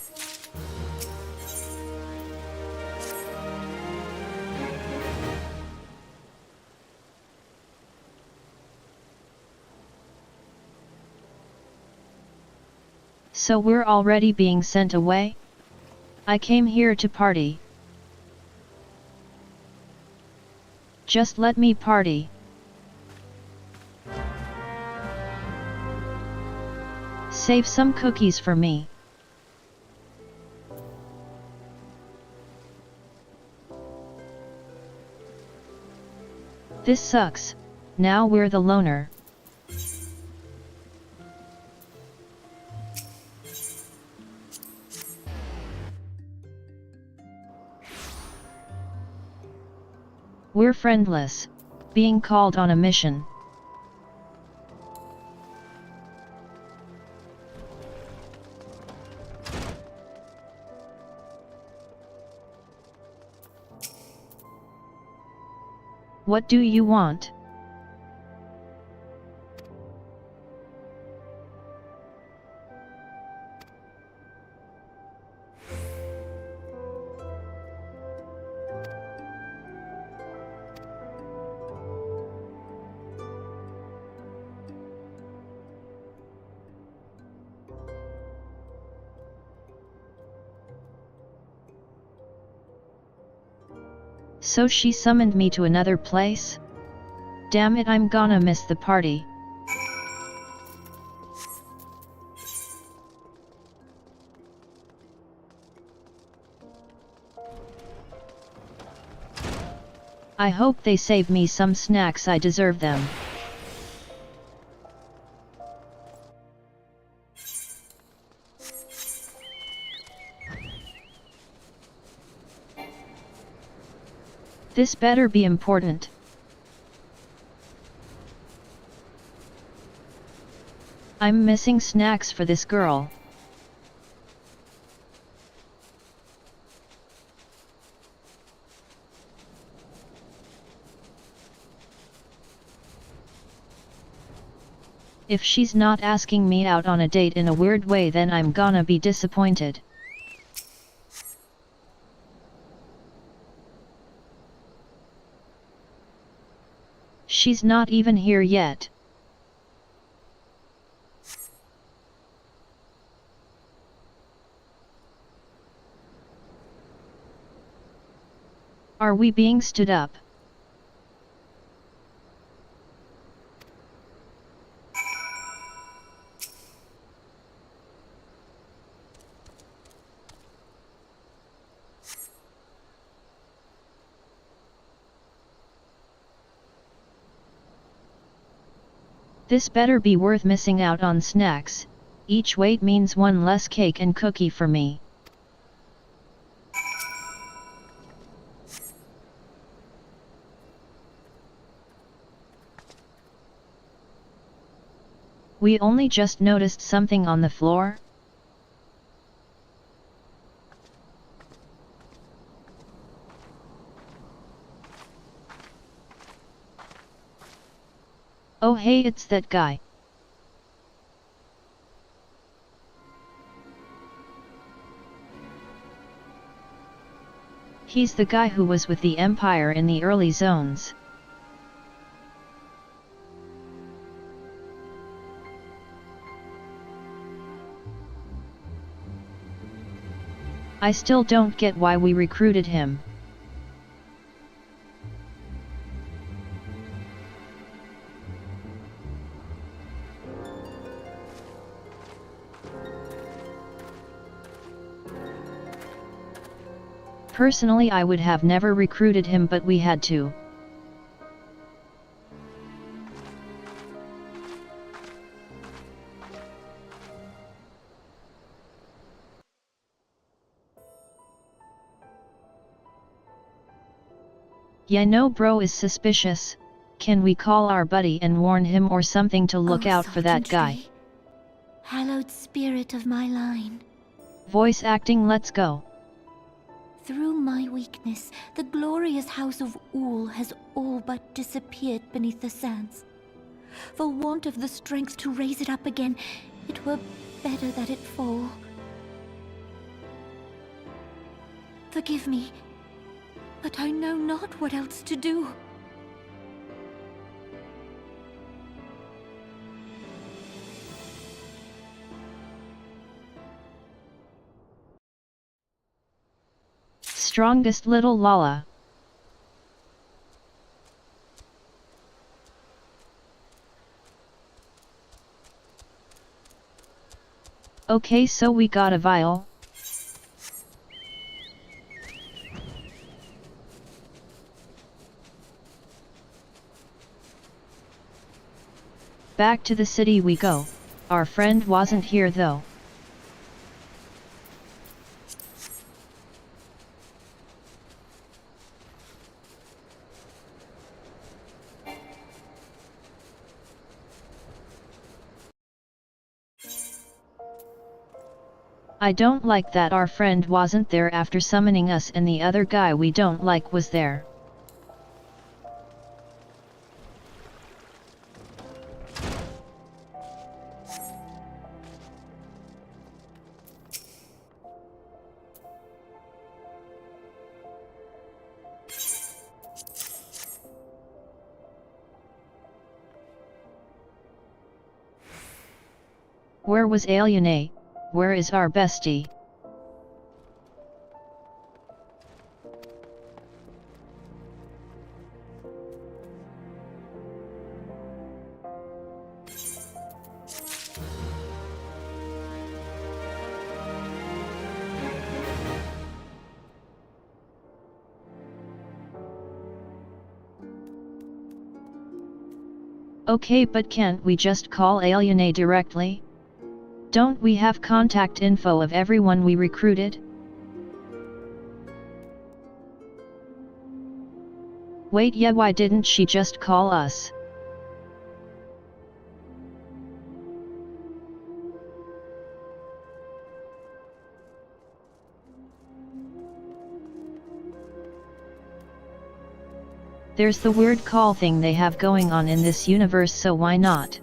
[SPEAKER 1] So we're already being sent away? I came here to party. Just let me party. Save some cookies for me. This sucks. Now we're the loner. We're friendless, being called on a mission. What do you want? So she summoned me to another place? Damn it, I'm gonna miss the party. I hope they save me some snacks, I deserve them. This better be important. I'm missing snacks for this girl. If she's not asking me out on a date in a weird way, then I'm gonna be disappointed. She's not even here yet. Are we being stood up? This better be worth missing out on snacks. Each wait means one less cake and cookie for me. We only just noticed something on the floor. Oh hey, it's that guy. He's the guy who was with the Empire in the early zones. I still don't get why we recruited him. Personally, I would have never recruited him, but we had to. Yeah, no, bro is suspicious. Can we call our buddy and warn him or something to look out for that guy?
[SPEAKER 3] Hallowed spirit of my line.
[SPEAKER 1] Voice acting, let's go.
[SPEAKER 3] Through my weakness, the glorious house of Ul has all but disappeared beneath the sands. For want of the strength to raise it up again, it were better that it fall. Forgive me, but I know not what else to do.
[SPEAKER 1] Strongest little Lala. Okay, so we got a vial. Back to the city we go. Our friend wasn't here though. I don't like that our friend wasn't there after summoning us and the other guy we don't like was there. Where was Alienate? Where is our bestie? Okay, but can't we just call Aliene directly? Don't we have contact info of everyone we recruited? Wait, yeah, why didn't she just call us? There's the weird call thing they have going on in this universe, so why not?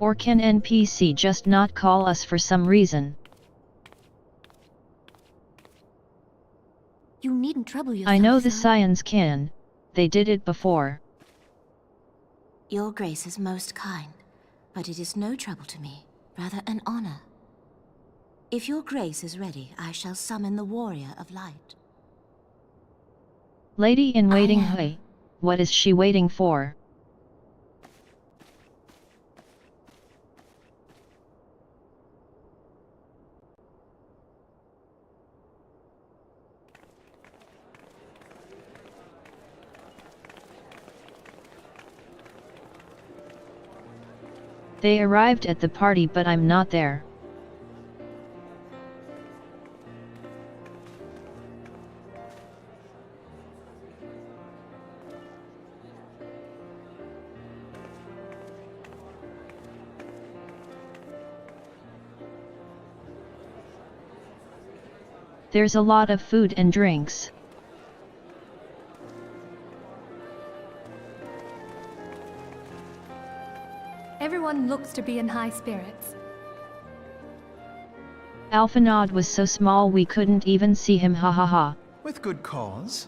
[SPEAKER 1] Or can NPC just not call us for some reason?
[SPEAKER 3] You needn't trouble yourself.
[SPEAKER 1] I know the
[SPEAKER 3] sir.
[SPEAKER 1] Scions can, they did it before.
[SPEAKER 4] Your Grace is most kind, but it is no trouble to me, rather an honor. If your Grace is ready, I shall summon the Warrior of Light.
[SPEAKER 1] Lady in waiting,
[SPEAKER 4] I am.
[SPEAKER 1] hey, what is she waiting for? They arrived at the party, but I'm not there. There's a lot of food and drinks.
[SPEAKER 5] Everyone looks to be in high spirits.
[SPEAKER 1] Alphinaud was so small we couldn't even see him, ha ha ha.
[SPEAKER 2] With good cause.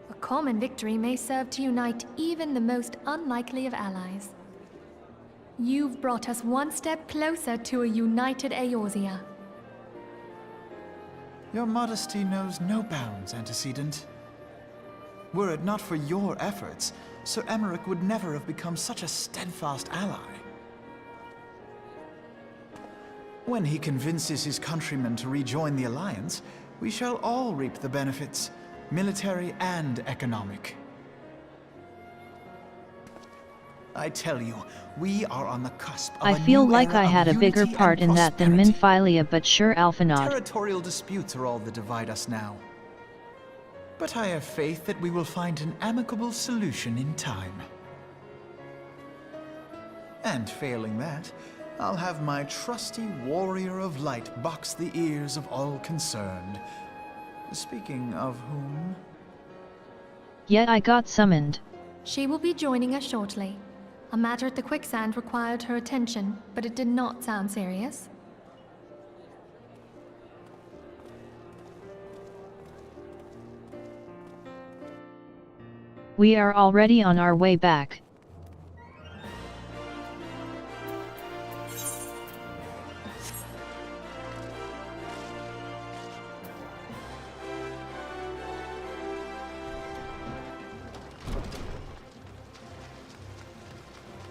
[SPEAKER 5] A common victory may serve to unite even the most unlikely of allies. You've brought us one step closer to a united Eorzea.
[SPEAKER 2] Your modesty knows no bounds, Antecedent. Were it not for your efforts, Sir Emmerich would never have become such a steadfast ally. When he convinces his countrymen to rejoin the Alliance, we shall all reap the benefits, military and economic. I tell you, we are on the cusp of
[SPEAKER 1] I
[SPEAKER 2] a
[SPEAKER 1] feel
[SPEAKER 2] new
[SPEAKER 1] like
[SPEAKER 2] era
[SPEAKER 1] I had
[SPEAKER 2] of
[SPEAKER 1] a bigger
[SPEAKER 2] unity
[SPEAKER 1] part
[SPEAKER 2] and
[SPEAKER 1] in that than
[SPEAKER 2] prosperity.
[SPEAKER 1] Minfilia, but sure, Alphinaud.
[SPEAKER 2] Territorial disputes are all that divide us now. But I have faith that we will find an amicable solution in time. And failing that, I'll have my trusty Warrior of Light box the ears of all concerned. Speaking of whom...
[SPEAKER 1] Yet I got summoned.
[SPEAKER 5] She will be joining us shortly. A matter at the quicksand required her attention, but it did not sound serious.
[SPEAKER 1] We are already on our way back.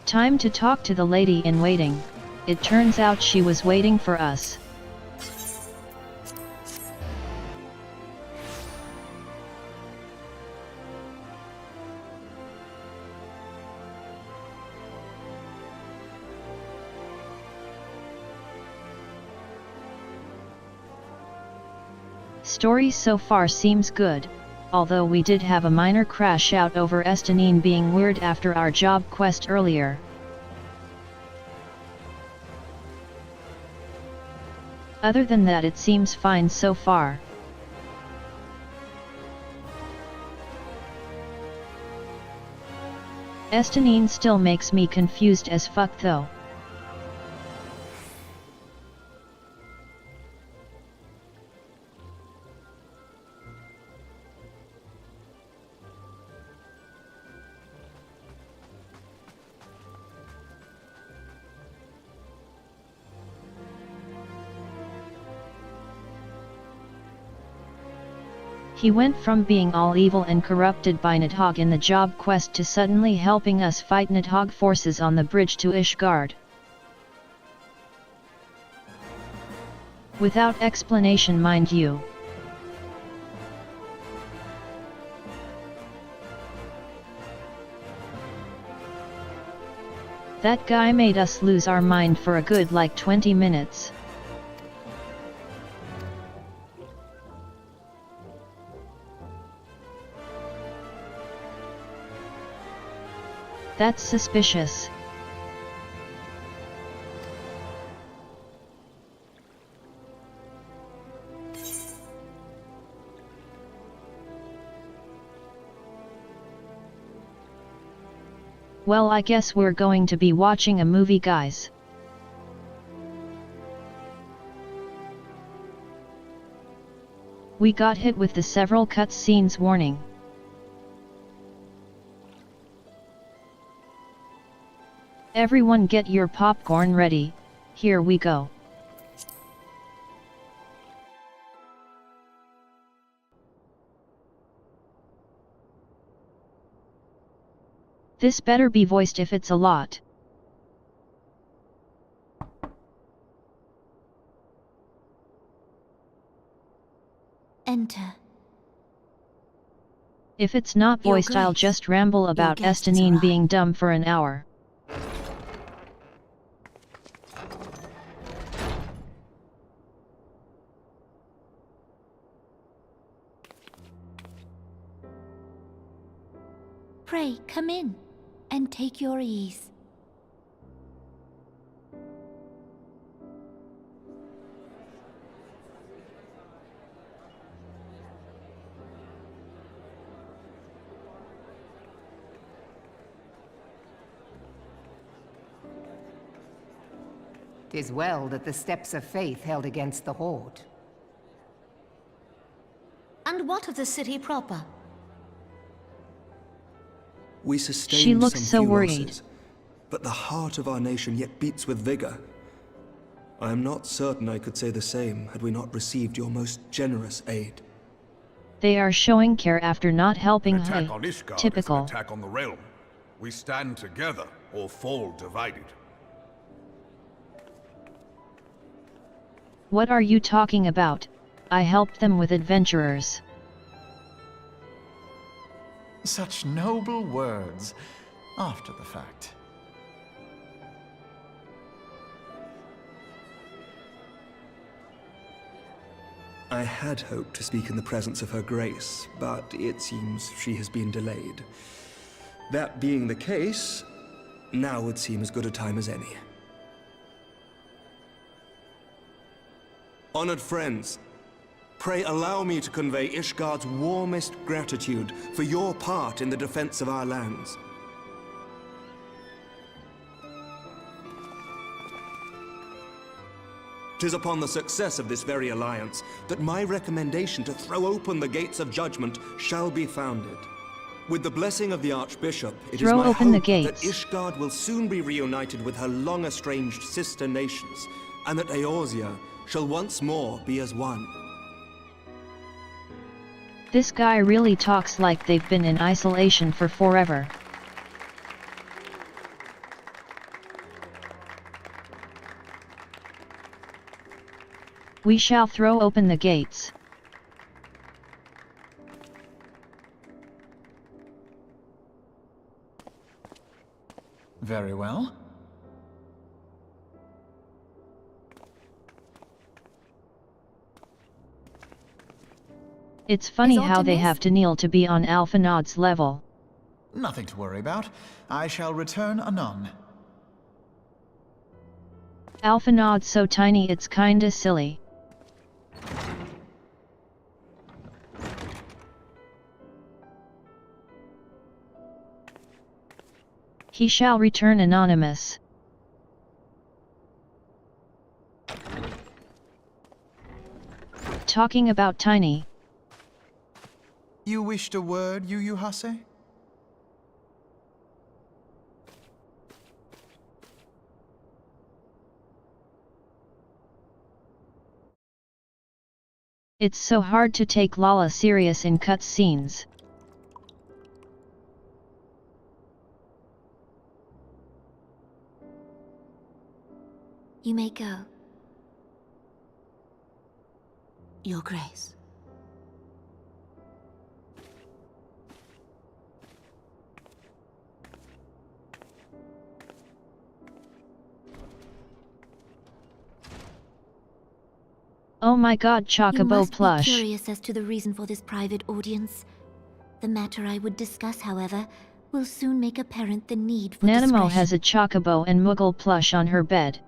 [SPEAKER 1] Time to talk to the lady in waiting. It turns out she was waiting for us. Story so far seems good, although we did have a minor crash out over Escanine being weird after our job quest earlier. Other than that, it seems fine so far. Escanine still makes me confused as fuck though. He went from being all evil and corrupted by Nidhogg in the job quest to suddenly helping us fight Nidhogg forces on the bridge to Ishgard. Without explanation, mind you. That guy made us lose our mind for a good like 20 minutes. That's suspicious. Well, I guess we're going to be watching a movie, guys. We got hit with the several cutscenes warning. Everyone get your popcorn ready, here we go. This better be voiced if it's a lot.
[SPEAKER 3] Enter.
[SPEAKER 1] If it's not voiced, I'll just ramble about Estinine being dumb for an hour.
[SPEAKER 3] Pray, come in, and take your ease.
[SPEAKER 6] "'Tis well that the steps of faith held against the Horde."
[SPEAKER 3] And what of the city proper?
[SPEAKER 7] We sustained
[SPEAKER 1] She looks
[SPEAKER 7] some
[SPEAKER 1] so
[SPEAKER 7] few
[SPEAKER 1] worried.
[SPEAKER 7] losses, but the heart of our nation yet beats with vigor. I am not certain I could say the same had we not received your most generous aid.
[SPEAKER 1] They are showing care after not helping.
[SPEAKER 8] An attack on Ishgard
[SPEAKER 1] Typical.
[SPEAKER 8] is an attack on the realm. We stand together or fall divided.
[SPEAKER 1] What are you talking about? I helped them with adventurers.
[SPEAKER 2] Such noble words, after the fact.
[SPEAKER 7] I had hoped to speak in the presence of Her Grace, but it seems she has been delayed. That being the case, now would seem as good a time as any. Honored friends, pray allow me to convey Ishgard's warmest gratitude for your part in the defense of our lands. Tis upon the success of this very alliance that my recommendation to throw open the gates of judgment shall be founded. With the blessing of the Archbishop, it is my
[SPEAKER 1] Throw open the
[SPEAKER 7] hope that
[SPEAKER 1] gates.
[SPEAKER 7] Ishgard will soon be reunited with her long-estranged sister nations, and that Eorzea shall once more be as one.
[SPEAKER 1] This guy really talks like they've been in isolation for forever. We shall throw open the gates.
[SPEAKER 2] Very well.
[SPEAKER 1] It's funny
[SPEAKER 3] Is
[SPEAKER 1] how they
[SPEAKER 3] Artemis-
[SPEAKER 1] have to kneel to be on Alphinaud's level.
[SPEAKER 2] Nothing to worry about. I shall return anon.
[SPEAKER 1] Alphinaud's so tiny it's kinda silly. He shall return anonymous. Talking about tiny.
[SPEAKER 2] You wished a word, Yu Hase?
[SPEAKER 1] It's so hard to take Lala serious in cutscenes.
[SPEAKER 3] You may go.
[SPEAKER 4] Your Grace.
[SPEAKER 1] Oh my god,
[SPEAKER 3] You
[SPEAKER 1] Chocobo
[SPEAKER 3] must
[SPEAKER 1] plush.
[SPEAKER 3] be curious as to the reason for this private audience. The matter I would discuss, however, will soon make apparent the need for
[SPEAKER 1] Nanamo
[SPEAKER 3] discretion.
[SPEAKER 1] has a Chocobo and Moogle plush on her bed.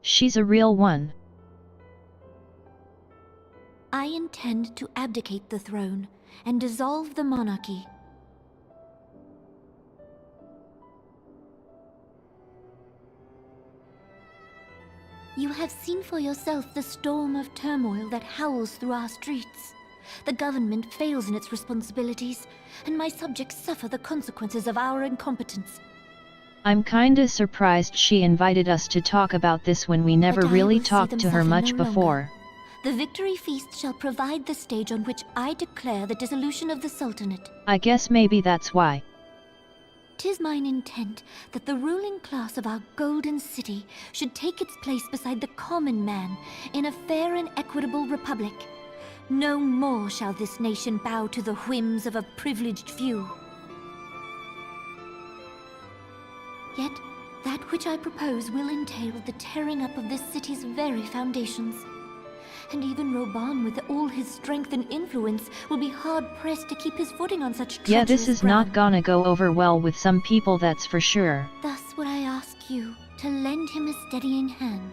[SPEAKER 1] She's a real one.
[SPEAKER 3] I intend to abdicate the throne and dissolve the monarchy. You have seen for yourself the storm of turmoil that howls through our streets. The government fails in its responsibilities, and my subjects suffer the consequences of our incompetence.
[SPEAKER 1] I'm kinda surprised she invited us to talk about this when we never
[SPEAKER 3] But I
[SPEAKER 1] really
[SPEAKER 3] will see
[SPEAKER 1] talked
[SPEAKER 3] them
[SPEAKER 1] to her
[SPEAKER 3] suffer
[SPEAKER 1] much
[SPEAKER 3] no longer.
[SPEAKER 1] before.
[SPEAKER 3] The victory feast shall provide the stage on which I declare the dissolution of the Sultanate.
[SPEAKER 1] I guess maybe that's why.
[SPEAKER 3] 'Tis mine intent that the ruling class of our golden city should take its place beside the common man in a fair and equitable republic. No more shall this nation bow to the whims of a privileged few. Yet, that which I propose will entail the tearing up of this city's very foundations. And even Roban, with all his strength and influence, will be hard-pressed to keep his footing on such treacherous
[SPEAKER 1] Yeah, this is not
[SPEAKER 3] ground.
[SPEAKER 1] gonna go over well with some people, that's for sure.
[SPEAKER 3] Thus would I ask you to lend him a steadying hand.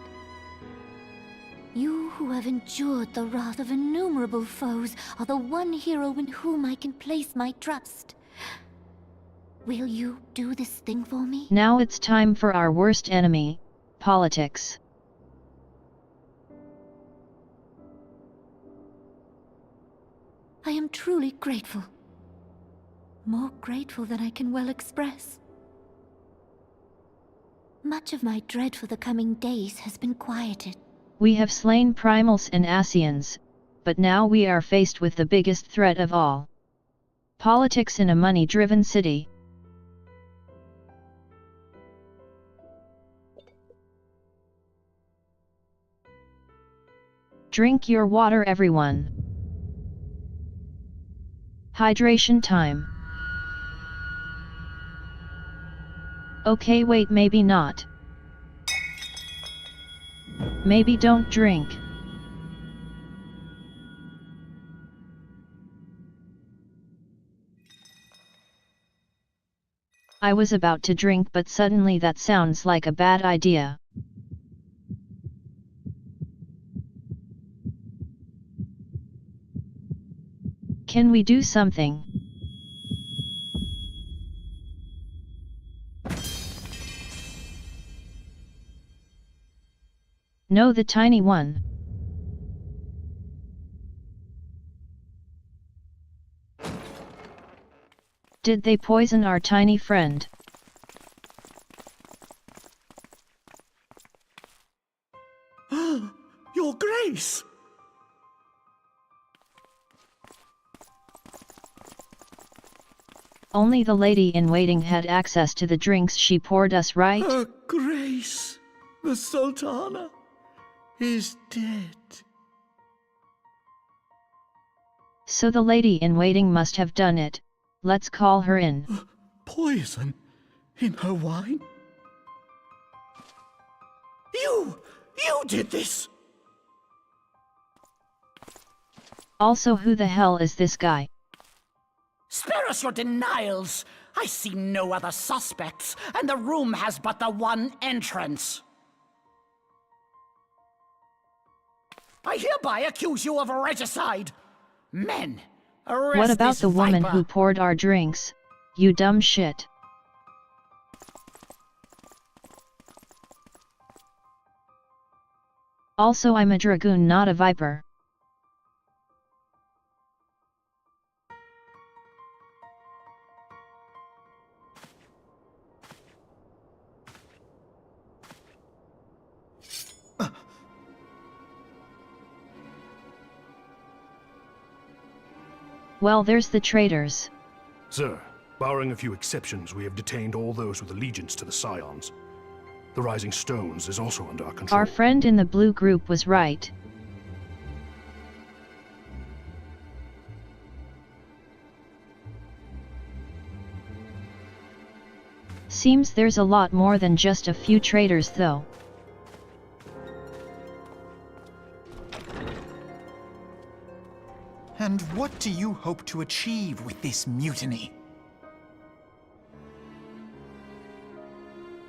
[SPEAKER 3] You who have endured the wrath of innumerable foes are the one hero in whom I can place my trust. Will you do this thing for me?
[SPEAKER 1] Now it's time for our worst enemy, politics.
[SPEAKER 3] I am truly grateful. More grateful than I can well express. Much of my dread for the coming days has been quieted.
[SPEAKER 1] We have slain primals and Asians, but now we are faced with the biggest threat of all. Politics in a money-driven city. Drink your water, everyone. Hydration time. Okay, wait, maybe not. Maybe don't drink. I was about to drink, but suddenly that sounds like a bad idea. Can we do something? No, the tiny one. Did they poison our tiny friend?
[SPEAKER 2] Your Grace!
[SPEAKER 1] Only the lady-in-waiting had access to the drinks she poured us, right?
[SPEAKER 2] Her Grace, the Sultana, is dead.
[SPEAKER 1] So the lady-in-waiting must have done it. Let's call her in.
[SPEAKER 2] Poison in her wine? You did this!
[SPEAKER 1] Also, who the hell is this guy?
[SPEAKER 9] Spare us your denials! I see no other suspects, and the room has but the one entrance. I hereby accuse you of regicide. Men, arrest
[SPEAKER 1] What about
[SPEAKER 9] this
[SPEAKER 1] the woman
[SPEAKER 9] viper.
[SPEAKER 1] who poured our drinks? You dumb shit. Also, I'm a Dragoon, not a viper. Well, there's the traitors.
[SPEAKER 10] Sir, barring a few exceptions, we have detained all those with allegiance to the Scions. The Rising Stones is also under our control.
[SPEAKER 1] Our friend in the blue group was right. Seems there's a lot more than just a few traitors though.
[SPEAKER 2] And what do you hope to achieve with this mutiny?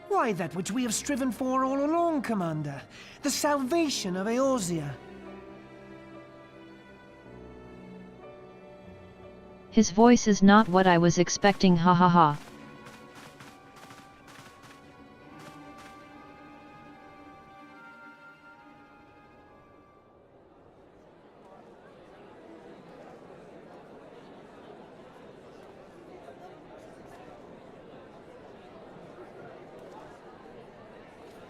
[SPEAKER 11] Why, that which we have striven for all along, Commander. The salvation of Eorzea.
[SPEAKER 1] His voice is not what I was expecting, ha ha ha.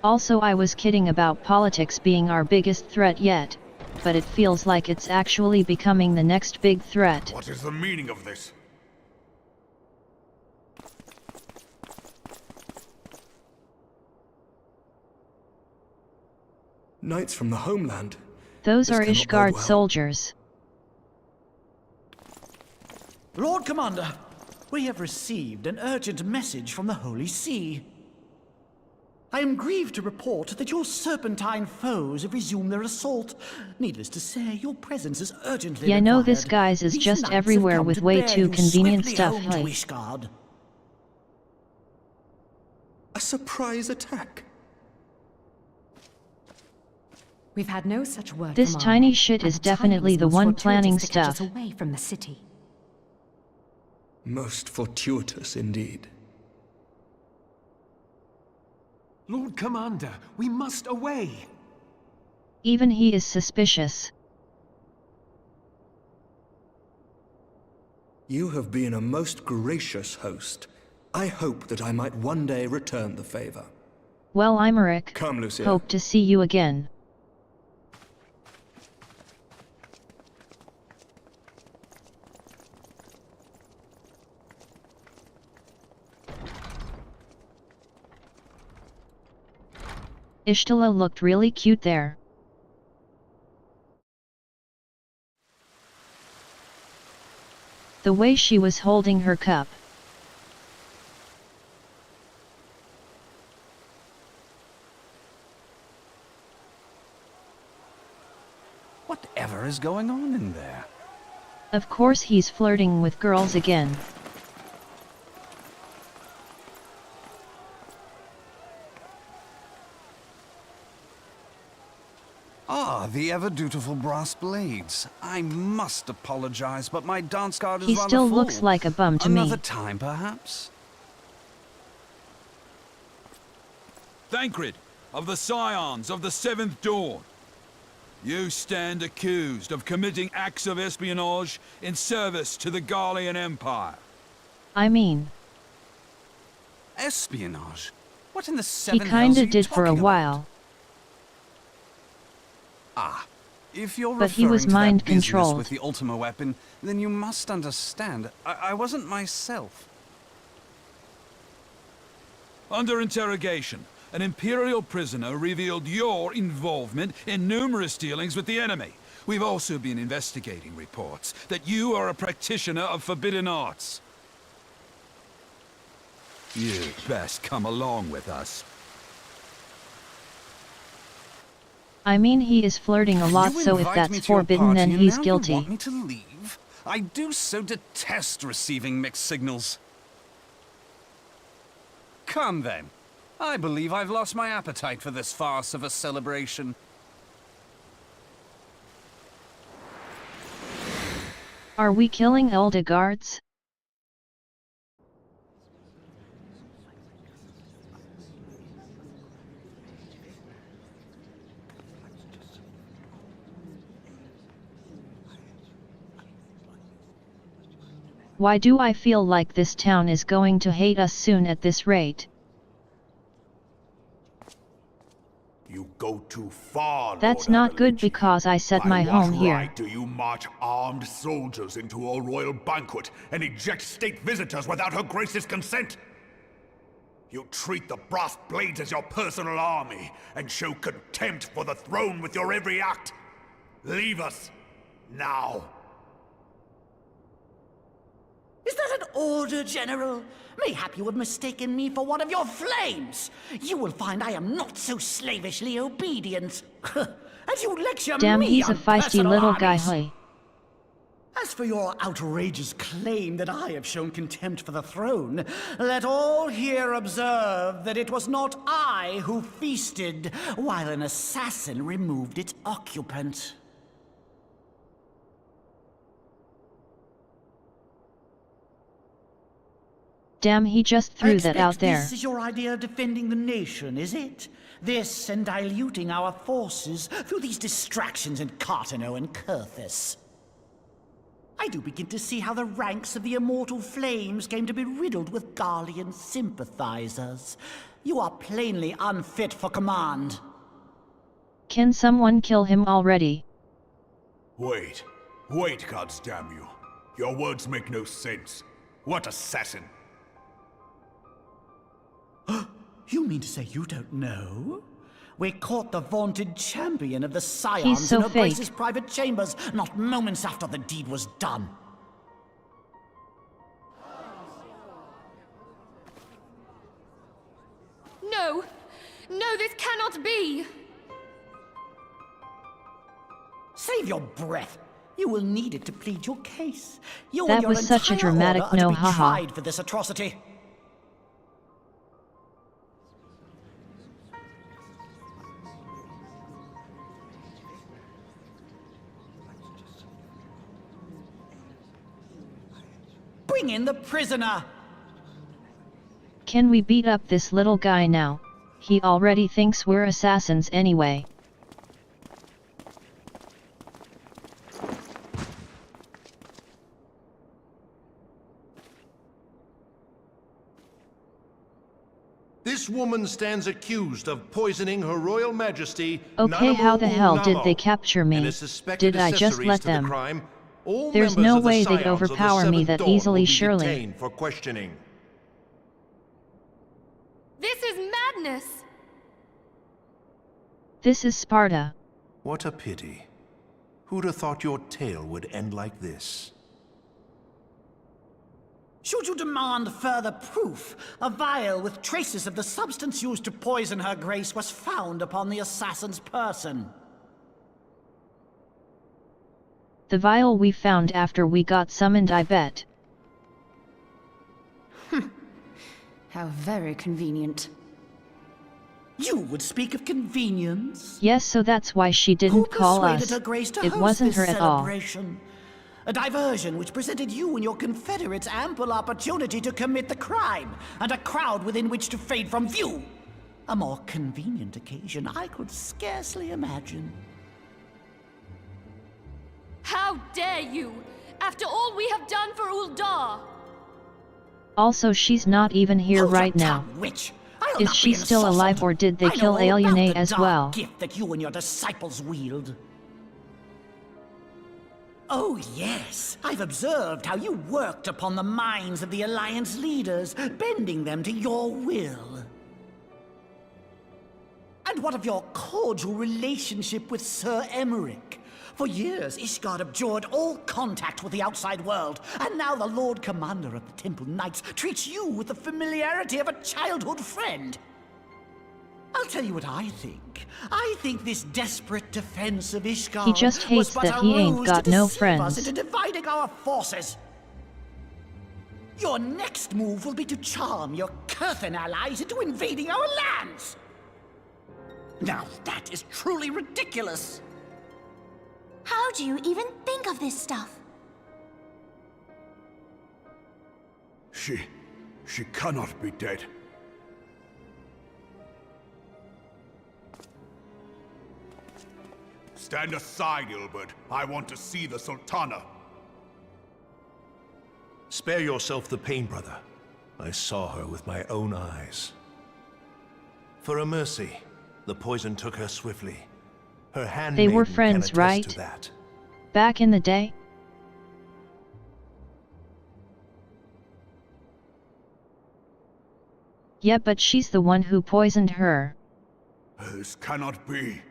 [SPEAKER 1] Also, I was kidding about politics being our biggest threat yet, but it feels like it's actually becoming the next big threat.
[SPEAKER 8] What is the meaning of this?
[SPEAKER 7] Knights from the homeland.
[SPEAKER 1] Those
[SPEAKER 7] This
[SPEAKER 1] are
[SPEAKER 7] cannot
[SPEAKER 1] Ishgard
[SPEAKER 7] bode well.
[SPEAKER 1] soldiers.
[SPEAKER 9] Lord Commander, we have received an urgent message from the Holy See. I am grieved to report that your serpentine foes have resumed their assault. Needless to say, your presence is urgently
[SPEAKER 1] Yeah, I
[SPEAKER 9] required.
[SPEAKER 1] know this guys is
[SPEAKER 9] These
[SPEAKER 1] just
[SPEAKER 9] knights have
[SPEAKER 1] everywhere
[SPEAKER 9] come
[SPEAKER 1] with
[SPEAKER 9] to
[SPEAKER 1] way
[SPEAKER 9] bear
[SPEAKER 1] too
[SPEAKER 9] you
[SPEAKER 1] convenient
[SPEAKER 9] swiftly
[SPEAKER 1] stuff,
[SPEAKER 9] home to
[SPEAKER 1] hey.
[SPEAKER 9] Ishgard.
[SPEAKER 7] A surprise attack.
[SPEAKER 12] We've had no such word
[SPEAKER 1] This
[SPEAKER 12] from
[SPEAKER 1] tiny
[SPEAKER 12] Arno,
[SPEAKER 1] shit
[SPEAKER 12] and
[SPEAKER 1] is
[SPEAKER 12] the timing
[SPEAKER 1] definitely the
[SPEAKER 12] most
[SPEAKER 1] one
[SPEAKER 12] fortuitous
[SPEAKER 1] planning
[SPEAKER 12] to catch us
[SPEAKER 1] stuff.
[SPEAKER 12] away from the city.
[SPEAKER 7] Most fortuitous indeed.
[SPEAKER 11] Lord Commander, we must away.
[SPEAKER 1] Even he is suspicious.
[SPEAKER 7] You have been a most gracious host. I hope that I might one day return the favor.
[SPEAKER 1] Well, Imeric,
[SPEAKER 7] Come, Lucia.
[SPEAKER 1] hope to see you again. Ishtala looked really cute there. The way she was holding her cup.
[SPEAKER 13] Whatever is going on in there?
[SPEAKER 1] Of course he's flirting with girls again.
[SPEAKER 13] Ah, the ever-dutiful brass blades. I must apologize, but my dance card is
[SPEAKER 1] He
[SPEAKER 13] rather
[SPEAKER 1] still
[SPEAKER 13] full.
[SPEAKER 1] looks like a bum to me.
[SPEAKER 13] Another time, perhaps?
[SPEAKER 14] Thancred, of the Scions of the Seventh Dawn. You stand accused of committing acts of espionage in service to the Garlean Empire.
[SPEAKER 1] I mean,
[SPEAKER 13] Espionage? What in the
[SPEAKER 1] he
[SPEAKER 13] seven hells are
[SPEAKER 1] kinda
[SPEAKER 13] you
[SPEAKER 1] did for a
[SPEAKER 13] talking about?
[SPEAKER 1] while.
[SPEAKER 13] Ah, if you're
[SPEAKER 1] But he
[SPEAKER 13] referring
[SPEAKER 1] was
[SPEAKER 13] to that
[SPEAKER 1] mind
[SPEAKER 13] business
[SPEAKER 1] controlled.
[SPEAKER 13] with the Ultima weapon, then you must understand. I wasn't myself.
[SPEAKER 14] Under interrogation, an Imperial prisoner revealed your involvement in numerous dealings with the enemy. We've also been investigating reports that you are a practitioner of forbidden arts. You'd best come along with us.
[SPEAKER 1] I mean, he is flirting a lot,
[SPEAKER 13] You
[SPEAKER 1] so if
[SPEAKER 13] invite me
[SPEAKER 1] that's
[SPEAKER 13] to your
[SPEAKER 1] forbidden,
[SPEAKER 13] party
[SPEAKER 1] then
[SPEAKER 13] and
[SPEAKER 1] he's
[SPEAKER 13] now
[SPEAKER 1] guilty.
[SPEAKER 13] You want me to leave? I do so detest receiving mixed signals. Come then. I believe I've lost my appetite for this farce of a celebration.
[SPEAKER 1] Are we killing Ul'dah guards? Why do I feel like this town is going to hate us soon at this rate?
[SPEAKER 8] You go too far,
[SPEAKER 1] That's
[SPEAKER 8] Lord
[SPEAKER 1] not good
[SPEAKER 8] Avalanche.
[SPEAKER 1] because I set my home
[SPEAKER 8] By
[SPEAKER 1] here.
[SPEAKER 8] what right do you march armed soldiers into a royal banquet and eject state visitors without her grace's consent? You treat the brass blades as your personal army and show contempt for the throne with your every act. Leave us now.
[SPEAKER 9] Is that an order, General? Mayhap you have mistaken me for one of your flames. You will find I am not so slavishly obedient. And you lecture
[SPEAKER 1] Damn,
[SPEAKER 9] me
[SPEAKER 1] he's a
[SPEAKER 9] on
[SPEAKER 1] feisty
[SPEAKER 9] personal
[SPEAKER 1] little
[SPEAKER 9] armies.
[SPEAKER 1] guy, hey.
[SPEAKER 9] As for your outrageous claim that I have shown contempt for the throne, let all here observe that it was not I who feasted while an assassin removed its occupant.
[SPEAKER 1] Damn, he just threw that out there.
[SPEAKER 9] This is your idea of defending the nation, is it? This and diluting our forces through these distractions in Cartano and Kurthis. I do begin to see how the ranks of the Immortal Flames came to be riddled with Garlean sympathizers. You are plainly unfit for command.
[SPEAKER 1] Can someone kill him already?
[SPEAKER 8] Wait, goddamn you. Your words make no sense. What assassin?
[SPEAKER 9] You mean to say you don't know? We caught the vaunted champion of the Scions
[SPEAKER 1] He's so
[SPEAKER 9] in her
[SPEAKER 1] fake.
[SPEAKER 9] Grace's private chambers, not moments after the deed was done.
[SPEAKER 5] No! No, this cannot be!
[SPEAKER 9] Save your breath. You will need it to plead your case. You
[SPEAKER 1] That
[SPEAKER 9] and your
[SPEAKER 1] was such a
[SPEAKER 9] entire
[SPEAKER 1] dramatic
[SPEAKER 9] order are
[SPEAKER 1] no
[SPEAKER 9] to be
[SPEAKER 1] haha.
[SPEAKER 9] tried for this atrocity. Bring in the prisoner!
[SPEAKER 1] Can we beat up this little guy now? He already thinks we're assassins anyway.
[SPEAKER 15] This woman stands accused of poisoning Her Royal Majesty.
[SPEAKER 1] Okay, how the hell did
[SPEAKER 15] Namo,
[SPEAKER 1] they capture me?
[SPEAKER 15] and is suspected
[SPEAKER 1] Did I just
[SPEAKER 15] accessories
[SPEAKER 1] let
[SPEAKER 15] to the
[SPEAKER 1] them?
[SPEAKER 15] crime. All
[SPEAKER 1] There's
[SPEAKER 15] members
[SPEAKER 1] no
[SPEAKER 15] of the
[SPEAKER 1] way they'd
[SPEAKER 15] Scions of the
[SPEAKER 1] overpower me
[SPEAKER 15] Seventh
[SPEAKER 1] that
[SPEAKER 15] Dawn
[SPEAKER 1] easily,
[SPEAKER 15] will be
[SPEAKER 1] surely.
[SPEAKER 15] detained for questioning.
[SPEAKER 5] This is madness!
[SPEAKER 1] This is Sparta.
[SPEAKER 15] What a pity. Who'd have thought your tale would end like this?
[SPEAKER 9] Should you demand further proof, a vial with traces of the substance used to poison Her Grace was found upon the assassin's person.
[SPEAKER 1] The vial we found after we got summoned, I bet.
[SPEAKER 12] How very convenient.
[SPEAKER 9] You would speak of convenience?
[SPEAKER 1] Yes, so that's why she
[SPEAKER 9] Who
[SPEAKER 1] didn't call
[SPEAKER 9] persuaded
[SPEAKER 1] us.
[SPEAKER 9] Her Grace to
[SPEAKER 1] It
[SPEAKER 9] host
[SPEAKER 1] wasn't
[SPEAKER 9] this
[SPEAKER 1] her at all.
[SPEAKER 9] celebration? A diversion which presented you and your confederates ample opportunity to commit the crime, and a crowd within which to fade from view. A more convenient occasion I could scarcely imagine.
[SPEAKER 5] How dare you! After all we have done for Ul'dah!
[SPEAKER 1] Also, she's not even here
[SPEAKER 9] Hold your
[SPEAKER 1] right now.
[SPEAKER 9] tongue, witch. I'll
[SPEAKER 1] Is
[SPEAKER 9] not
[SPEAKER 1] she
[SPEAKER 9] be
[SPEAKER 1] still
[SPEAKER 9] insulted.
[SPEAKER 1] alive, or did they
[SPEAKER 9] I know
[SPEAKER 1] kill
[SPEAKER 9] all about
[SPEAKER 1] Alienate
[SPEAKER 9] the
[SPEAKER 1] as
[SPEAKER 9] dark
[SPEAKER 1] well?
[SPEAKER 9] gift that you and your disciples wield. Oh yes, I've observed how you worked upon the minds of the Alliance leaders, bending them to your will. And what of your cordial relationship with Sir Emmerich? For years, Ishgard abjured all contact with the outside world, and now the Lord Commander of the Temple Knights treats you with the familiarity of a childhood friend. I'll tell you what I think. I think this desperate defense of Ishgard
[SPEAKER 1] He just hates
[SPEAKER 9] was but
[SPEAKER 1] that
[SPEAKER 9] a
[SPEAKER 1] he ain't
[SPEAKER 9] ruse
[SPEAKER 1] got
[SPEAKER 9] to
[SPEAKER 1] no
[SPEAKER 9] deceive
[SPEAKER 1] friends.
[SPEAKER 9] us into dividing our forces. Your next move will be to charm your Kurthan allies into invading our lands. Now that is truly ridiculous.
[SPEAKER 4] How do you even think of this stuff?
[SPEAKER 8] She cannot be dead. Stand aside, Ilbert. I want to see the Sultana.
[SPEAKER 15] Spare yourself the pain, brother. I saw her with my own eyes. For a mercy, The poison took her swiftly. Her handmaiden
[SPEAKER 1] They were
[SPEAKER 15] can
[SPEAKER 1] friends,
[SPEAKER 15] attest
[SPEAKER 1] right?
[SPEAKER 15] to that.
[SPEAKER 1] Back in the day? Yeah, but she's the one who poisoned her.
[SPEAKER 8] This cannot be.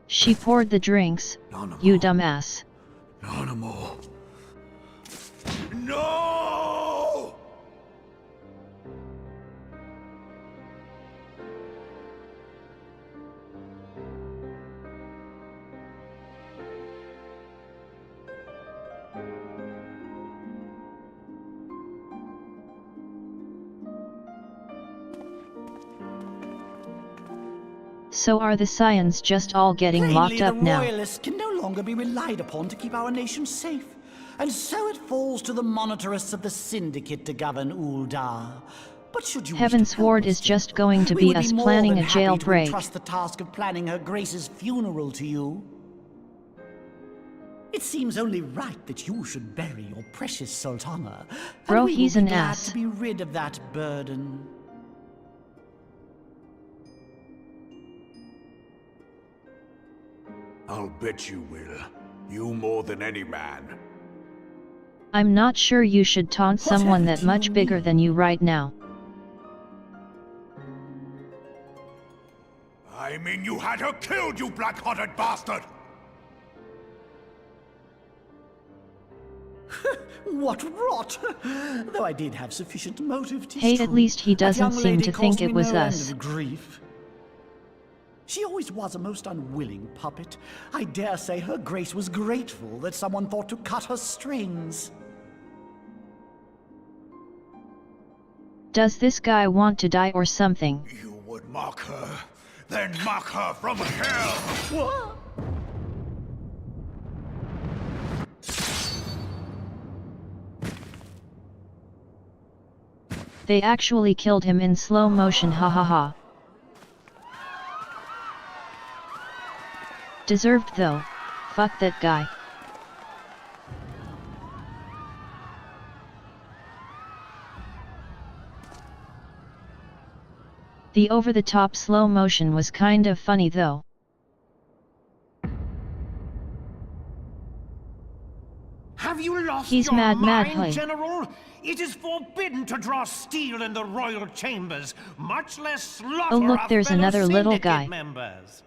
[SPEAKER 1] She poured the drinks, you dumbass.
[SPEAKER 8] None more. No!
[SPEAKER 1] So are the Scions just all getting locked up
[SPEAKER 9] the
[SPEAKER 1] now?
[SPEAKER 9] Royalists can no longer be relied upon to keep our nation safe. And so it falls to the monitorists of the Syndicate to govern Ul'dah. But should you
[SPEAKER 1] Heavensward is just going to be us planning a jailbreak.
[SPEAKER 9] Trust the task of planning Her Grace's funeral to you. It seems only right that you should bury your precious Sultana.
[SPEAKER 1] Bro,
[SPEAKER 9] and we
[SPEAKER 1] he's
[SPEAKER 9] will
[SPEAKER 1] an
[SPEAKER 9] be glad
[SPEAKER 1] ass.
[SPEAKER 9] to be rid of that burden.
[SPEAKER 8] I'll bet you will. You more than any man.
[SPEAKER 1] I'm not sure you should taunt someone that much bigger than you right now.
[SPEAKER 8] I mean you had her killed, you black-hearted bastard!
[SPEAKER 9] What rot! Though I did have sufficient motive to.
[SPEAKER 1] Hey, at least he doesn't seem to think it was us.
[SPEAKER 9] Grief. She always was a most unwilling puppet. I dare say Her Grace was grateful that someone thought to cut her strings.
[SPEAKER 1] Does this guy want to die or something?
[SPEAKER 8] You would mock her, then mock her from hell!
[SPEAKER 9] What?
[SPEAKER 1] They actually killed him in slow motion, ha ha ha. Deserved though. Fuck that guy. The over-the-top slow motion was kind of funny though.
[SPEAKER 11] Have you lost
[SPEAKER 1] He's
[SPEAKER 11] your
[SPEAKER 1] mad,
[SPEAKER 11] mind, General? It is forbidden to draw steel in the royal chambers, much less slaughter
[SPEAKER 1] Oh look,
[SPEAKER 11] our
[SPEAKER 1] there's
[SPEAKER 11] fellow
[SPEAKER 1] another little
[SPEAKER 11] syndicate
[SPEAKER 1] guy.
[SPEAKER 11] members.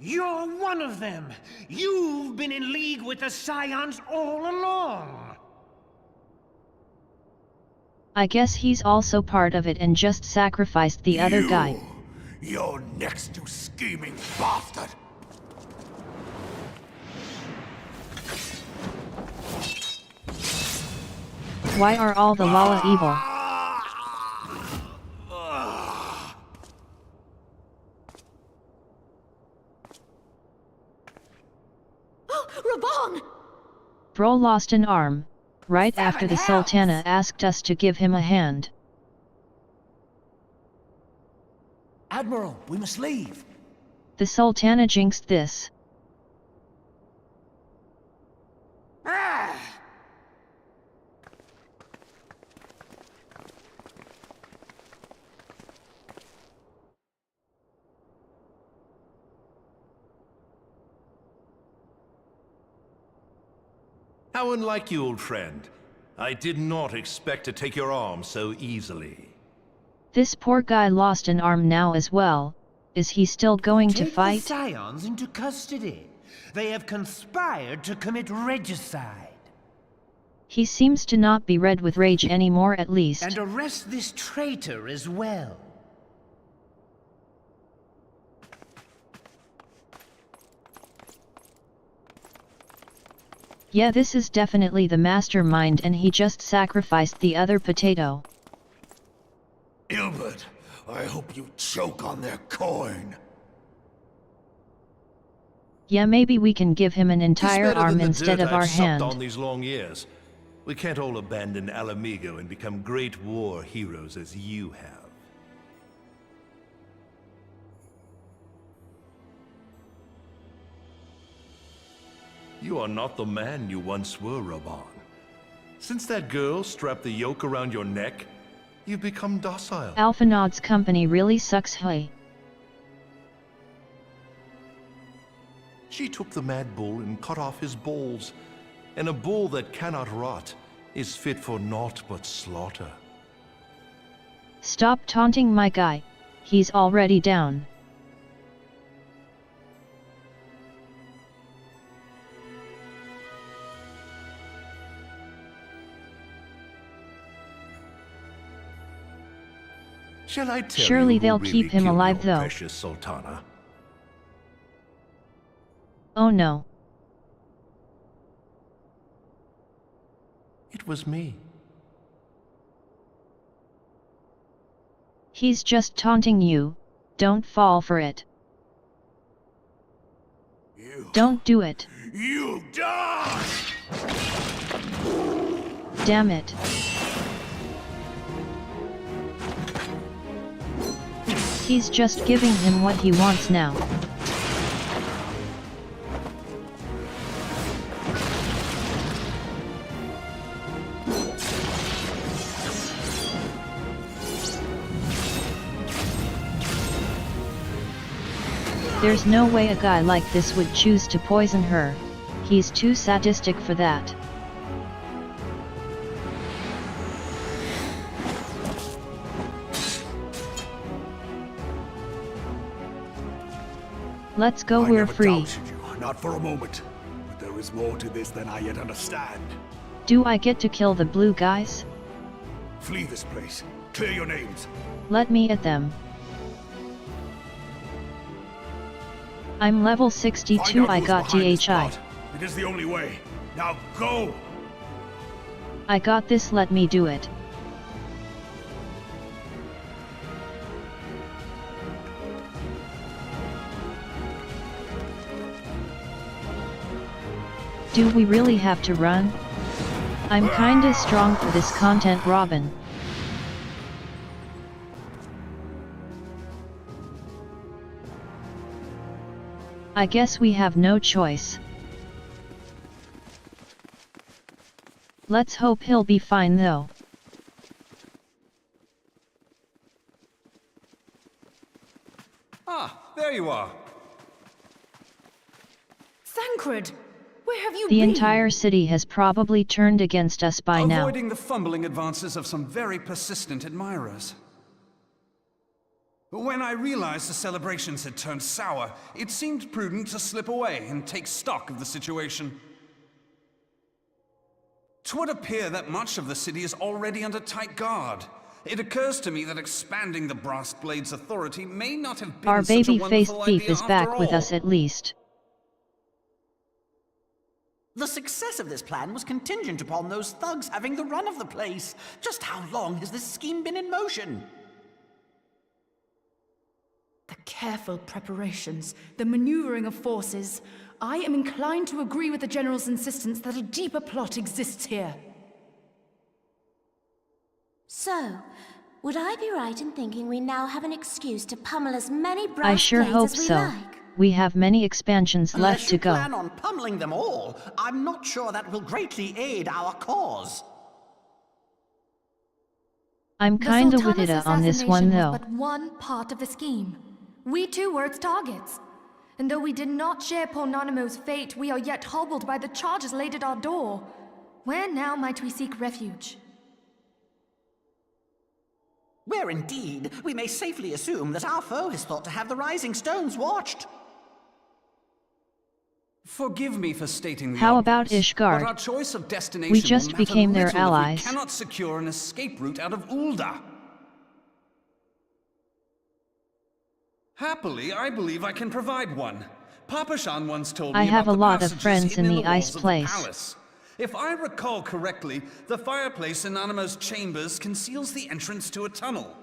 [SPEAKER 11] You're one of them. You've been in league with the Scions all along.
[SPEAKER 1] I guess he's also part of it and just sacrificed the other guy.
[SPEAKER 8] You're next, you scheming bastard!
[SPEAKER 1] Why are all the Lala evil?
[SPEAKER 3] Raban!
[SPEAKER 1] Bro lost an arm, right after the Sultana asked us to give him a hand.
[SPEAKER 9] Admiral, we must leave.
[SPEAKER 1] The Sultana jinxed this.
[SPEAKER 15] How unlike you, old friend. I did not expect to take your arm so easily.
[SPEAKER 1] This poor guy lost an arm now as well. Is he still going to fight?
[SPEAKER 11] Take the Scions into custody. They have conspired to commit regicide.
[SPEAKER 1] He seems to not be red with rage anymore at least.
[SPEAKER 11] And arrest this traitor as well.
[SPEAKER 1] Yeah, this is definitely the mastermind and he just sacrificed the other potato.
[SPEAKER 8] Ilbert, I hope you choke on their coin.
[SPEAKER 1] Yeah, maybe we can give him an entire
[SPEAKER 15] It's better
[SPEAKER 1] arm
[SPEAKER 15] than the
[SPEAKER 1] instead
[SPEAKER 15] dirt
[SPEAKER 1] of our
[SPEAKER 15] I've supped
[SPEAKER 1] hand.
[SPEAKER 15] on these long years. We can't all abandon Alamigo and become great war heroes as you have. You are not the man you once were, Raban. Since that girl strapped the yoke around your neck, you've become docile.
[SPEAKER 1] Alphinaud's company really sucks, hey.
[SPEAKER 15] She took the mad bull and cut off his balls, and a bull that cannot rot is fit for naught but slaughter.
[SPEAKER 1] Stop taunting my guy, he's already down.
[SPEAKER 15] Shall I tell
[SPEAKER 1] Surely
[SPEAKER 15] you who
[SPEAKER 1] they'll
[SPEAKER 15] really
[SPEAKER 1] keep him
[SPEAKER 15] killed
[SPEAKER 1] alive
[SPEAKER 15] your
[SPEAKER 1] though.
[SPEAKER 15] precious Sultana?
[SPEAKER 1] Oh no.
[SPEAKER 15] It was me.
[SPEAKER 1] He's just taunting you, don't fall for it. Don't do it.
[SPEAKER 8] You die!
[SPEAKER 1] Damn it. He's just giving him what he wants now. There's no way a guy like this would choose to poison her. He's too sadistic for that. Let's go, we're free.
[SPEAKER 8] I never doubted you, not for a moment. But there is more to this than I yet understand.
[SPEAKER 1] Do I get to kill the blue guys?
[SPEAKER 8] Flee this place. Clear your names.
[SPEAKER 1] Let me at them. I'm level 62, I got DHI.
[SPEAKER 8] It is the only way. Now go!
[SPEAKER 1] I got this, let me do it. Do we really have to run? I'm kinda strong for this content, Robin. I guess we have no choice. Let's hope he'll be fine though.
[SPEAKER 13] Ah, there you are.
[SPEAKER 12] Thancred! Where have you
[SPEAKER 1] The
[SPEAKER 12] been?
[SPEAKER 1] entire city has probably turned against us by now.
[SPEAKER 13] Avoiding the fumbling advances of some very persistent admirers. But when I realized the celebrations had turned sour, it seemed prudent to slip away and take stock of the situation. 'Twould appear that much of the city is already under tight guard. It occurs to me that expanding the Brass Blade's authority may not have been
[SPEAKER 1] Our
[SPEAKER 13] such a
[SPEAKER 1] baby-faced
[SPEAKER 13] wonderful
[SPEAKER 1] thief
[SPEAKER 13] idea
[SPEAKER 1] is back
[SPEAKER 13] after
[SPEAKER 1] with
[SPEAKER 13] all.
[SPEAKER 1] us at least.
[SPEAKER 9] The success of this plan was contingent upon those thugs having the run of the place. Just how long has this scheme been in motion?
[SPEAKER 12] The careful preparations, the maneuvering of forces. I am inclined to agree with the General's insistence that a deeper plot exists here.
[SPEAKER 4] So, would I be right in thinking we now have an excuse to pummel as many brass
[SPEAKER 1] I sure
[SPEAKER 4] blades
[SPEAKER 1] hope
[SPEAKER 4] as we
[SPEAKER 1] so.
[SPEAKER 4] like?
[SPEAKER 1] We have many expansions left
[SPEAKER 9] Unless
[SPEAKER 1] to
[SPEAKER 9] you
[SPEAKER 1] go.
[SPEAKER 9] plan on pummeling them all, I'm not sure that will greatly aid our cause.
[SPEAKER 1] I'm kinda with
[SPEAKER 5] Sultana's
[SPEAKER 1] Ul'dah on this one
[SPEAKER 5] assassination
[SPEAKER 1] though.
[SPEAKER 5] was but one part of the scheme. We too were its targets. And though we did not share Pornonimo's fate, we are yet hobbled by the charges laid at our door. Where now might we seek refuge?
[SPEAKER 9] Where indeed, we may safely assume that our foe is thought to have the Rising Stones watched.
[SPEAKER 13] Forgive me for stating the
[SPEAKER 1] How about
[SPEAKER 13] obvious,
[SPEAKER 1] Ishgard?
[SPEAKER 13] but our choice of destination
[SPEAKER 1] We just
[SPEAKER 13] will matter
[SPEAKER 1] became their
[SPEAKER 13] little
[SPEAKER 1] allies.
[SPEAKER 13] if we cannot secure an escape route out of Ul'dah. Happily, I believe I can provide one. Papa Shan once told me
[SPEAKER 1] I have
[SPEAKER 13] about
[SPEAKER 1] a
[SPEAKER 13] the
[SPEAKER 1] lot of
[SPEAKER 13] passages
[SPEAKER 1] friends
[SPEAKER 13] hidden
[SPEAKER 1] in
[SPEAKER 13] the
[SPEAKER 1] the ice
[SPEAKER 13] walls of
[SPEAKER 1] place.
[SPEAKER 13] palace. If I recall correctly, the fireplace in Animo's chambers conceals the entrance to a tunnel.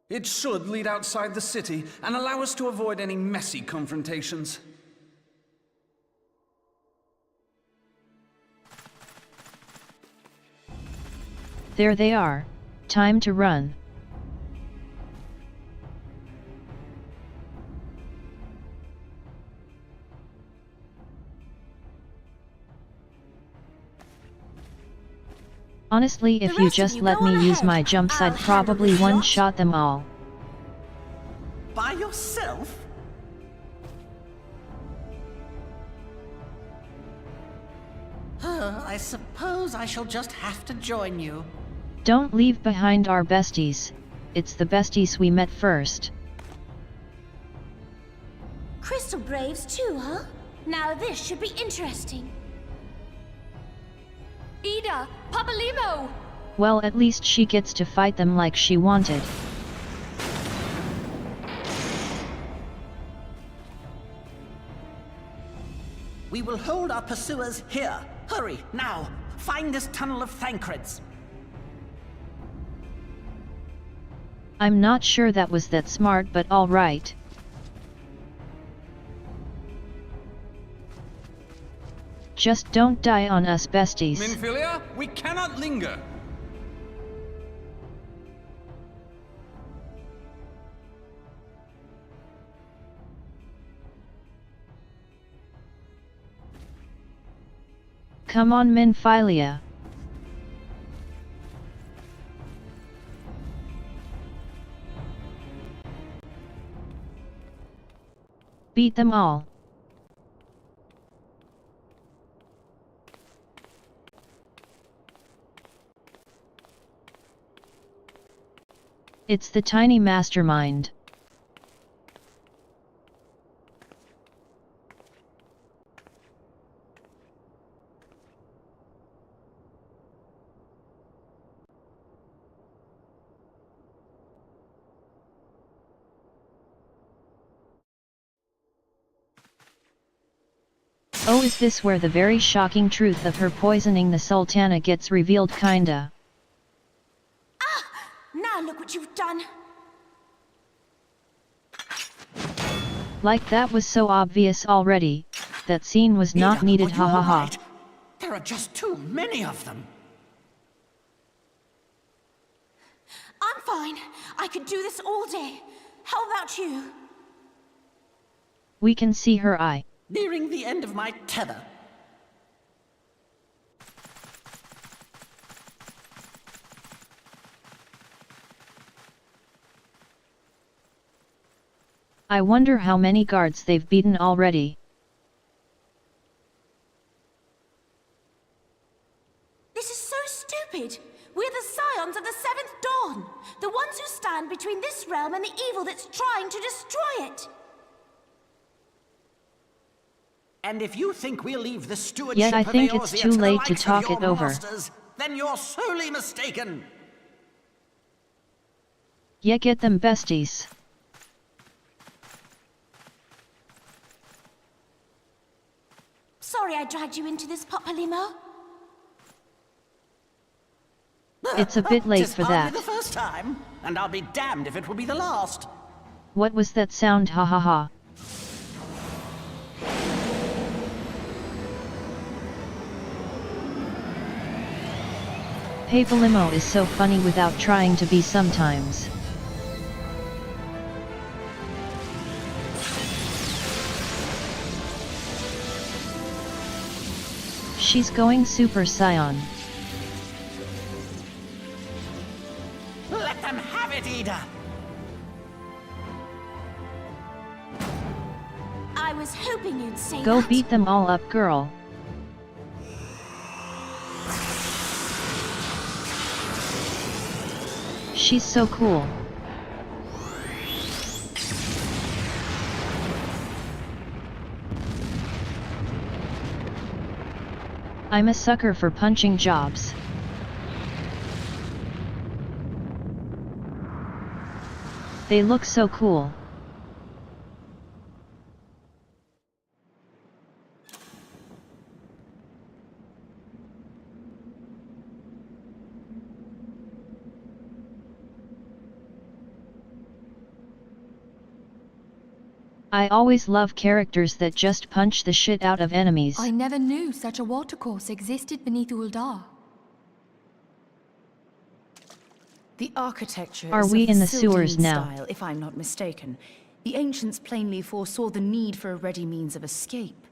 [SPEAKER 13] It should lead outside the city and allow us to avoid any messy confrontations.
[SPEAKER 1] There they are. Time to run. Honestly, if you just let me use my jumps, I'd probably one-shot them all.
[SPEAKER 9] By yourself? I suppose I shall just have to join you.
[SPEAKER 1] Don't leave behind our besties. It's the besties we met first.
[SPEAKER 4] Crystal Braves too, huh? Now this should be interesting.
[SPEAKER 5] Ida! Papalimo!
[SPEAKER 1] Well, at least she gets to fight them like she wanted.
[SPEAKER 9] We will hold our pursuers here. Hurry, now! Find this tunnel of Thancreds.
[SPEAKER 1] I'm not sure that was that smart, but alright. Just don't die on us, besties.
[SPEAKER 13] Minfilia, we cannot linger.
[SPEAKER 1] Come on, Minfilia. Beat them all. It's the tiny mastermind. Oh, is this where the very shocking truth of her poisoning the Sultana gets revealed, kinda?
[SPEAKER 4] Now look what you've done.
[SPEAKER 1] Like that was so obvious already. That scene was not needed, ha ha ha.
[SPEAKER 9] There are just too many of them.
[SPEAKER 4] I'm fine. I could do this all day. How about you?
[SPEAKER 1] We can see her eye.
[SPEAKER 9] Nearing the end of my tether.
[SPEAKER 1] I wonder how many guards they've beaten already.
[SPEAKER 4] This is so stupid. We're the scions of the Seventh Dawn. The ones who stand between this realm and the evil that's trying to destroy it.
[SPEAKER 9] And if you think we'll leave the stewardship
[SPEAKER 1] Yet I think
[SPEAKER 9] of
[SPEAKER 1] it's
[SPEAKER 9] Eorzea
[SPEAKER 1] too
[SPEAKER 9] to the
[SPEAKER 1] late to
[SPEAKER 9] likes of
[SPEAKER 1] talk
[SPEAKER 9] your
[SPEAKER 1] it over.
[SPEAKER 9] masters, then you're sorely mistaken.
[SPEAKER 1] Yeah, get them, besties.
[SPEAKER 4] Sorry I dragged you into this, Papalimo.
[SPEAKER 1] It's a bit late for that.
[SPEAKER 9] It's hardly the first time, and I'll be damned if it will be the last.
[SPEAKER 1] What was that sound, ha ha ha? Papalimo is so funny without trying to be sometimes. She's going Super Saiyan.
[SPEAKER 9] Let them have it, Ida!
[SPEAKER 4] I was hoping you'd say
[SPEAKER 1] Go
[SPEAKER 4] that.
[SPEAKER 1] beat them all up, girl. She's so cool. I'm a sucker for punching jobs. They look so cool. I always love characters that just punch the shit out of enemies.
[SPEAKER 5] I never knew such a watercourse existed beneath Ul'dah.
[SPEAKER 12] The architecture
[SPEAKER 1] Are
[SPEAKER 12] is
[SPEAKER 1] we
[SPEAKER 12] of
[SPEAKER 1] in the
[SPEAKER 12] Sylvan
[SPEAKER 1] sewers now?
[SPEAKER 12] style, if I'm not mistaken. The ancients plainly foresaw the need for a ready means of escape.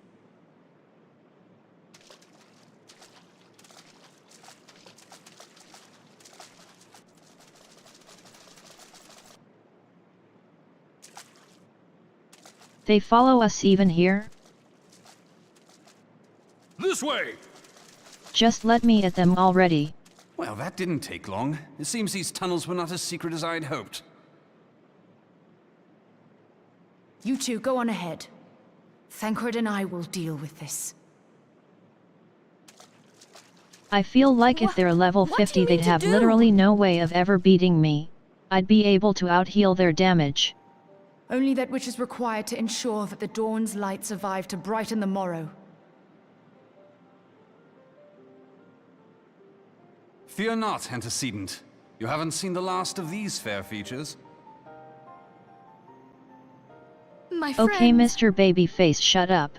[SPEAKER 1] They follow us even here?
[SPEAKER 10] This way!
[SPEAKER 1] Just let me at them already.
[SPEAKER 13] Well, that didn't take long. It seems these tunnels were not as secret as I'd hoped.
[SPEAKER 12] You two go on ahead. Thancred and I will deal with this.
[SPEAKER 1] I feel like if they're level 50 they'd have literally no way of ever beating me. I'd be able to out-heal their damage.
[SPEAKER 12] Only that which is required to ensure that the dawn's light survive to brighten the morrow.
[SPEAKER 13] Fear not, antecedent. You haven't seen the last of these fair features.
[SPEAKER 5] My friends.
[SPEAKER 1] Okay, Mr. Babyface, shut up.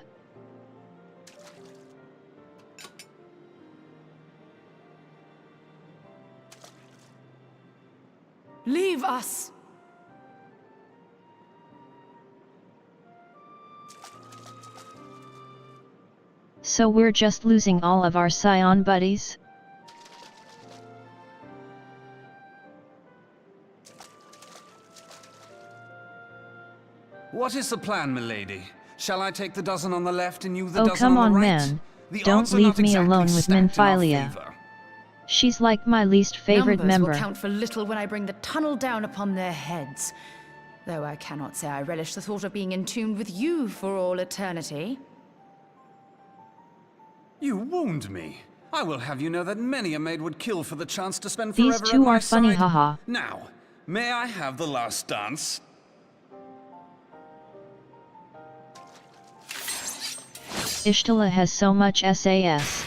[SPEAKER 12] Leave us!
[SPEAKER 1] So we're just losing all of our Scion buddies?
[SPEAKER 13] What is the plan, milady? Shall I take the dozen on the left and you the
[SPEAKER 1] Oh,
[SPEAKER 13] dozen
[SPEAKER 1] come
[SPEAKER 13] on the
[SPEAKER 1] on,
[SPEAKER 13] right?
[SPEAKER 1] man.
[SPEAKER 13] The
[SPEAKER 1] Don't
[SPEAKER 13] odds are
[SPEAKER 1] leave
[SPEAKER 13] not
[SPEAKER 1] me
[SPEAKER 13] exactly
[SPEAKER 1] alone with
[SPEAKER 13] stacked in our
[SPEAKER 1] Minfilia.
[SPEAKER 13] favor.
[SPEAKER 1] She's like my least favorite
[SPEAKER 12] Numbers
[SPEAKER 1] member.
[SPEAKER 12] will count for little when I bring the tunnel down upon their heads. Though I cannot say I relish the thought of being entombed with you for all eternity.
[SPEAKER 13] You wound me. I will have you know that many a maid would kill for the chance to spend forever
[SPEAKER 1] These
[SPEAKER 13] at
[SPEAKER 1] two
[SPEAKER 13] my
[SPEAKER 1] are funny,
[SPEAKER 13] side.
[SPEAKER 1] haha.
[SPEAKER 13] Now, may I have the last dance?
[SPEAKER 1] Ishgard has so much SAS.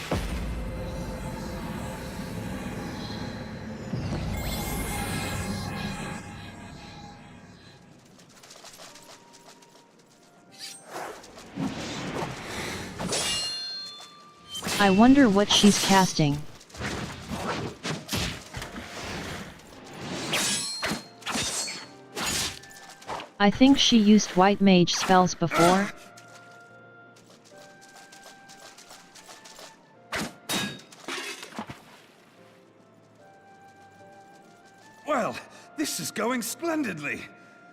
[SPEAKER 1] I wonder what she's casting. I think she used white mage spells before.
[SPEAKER 13] Well, this is going splendidly.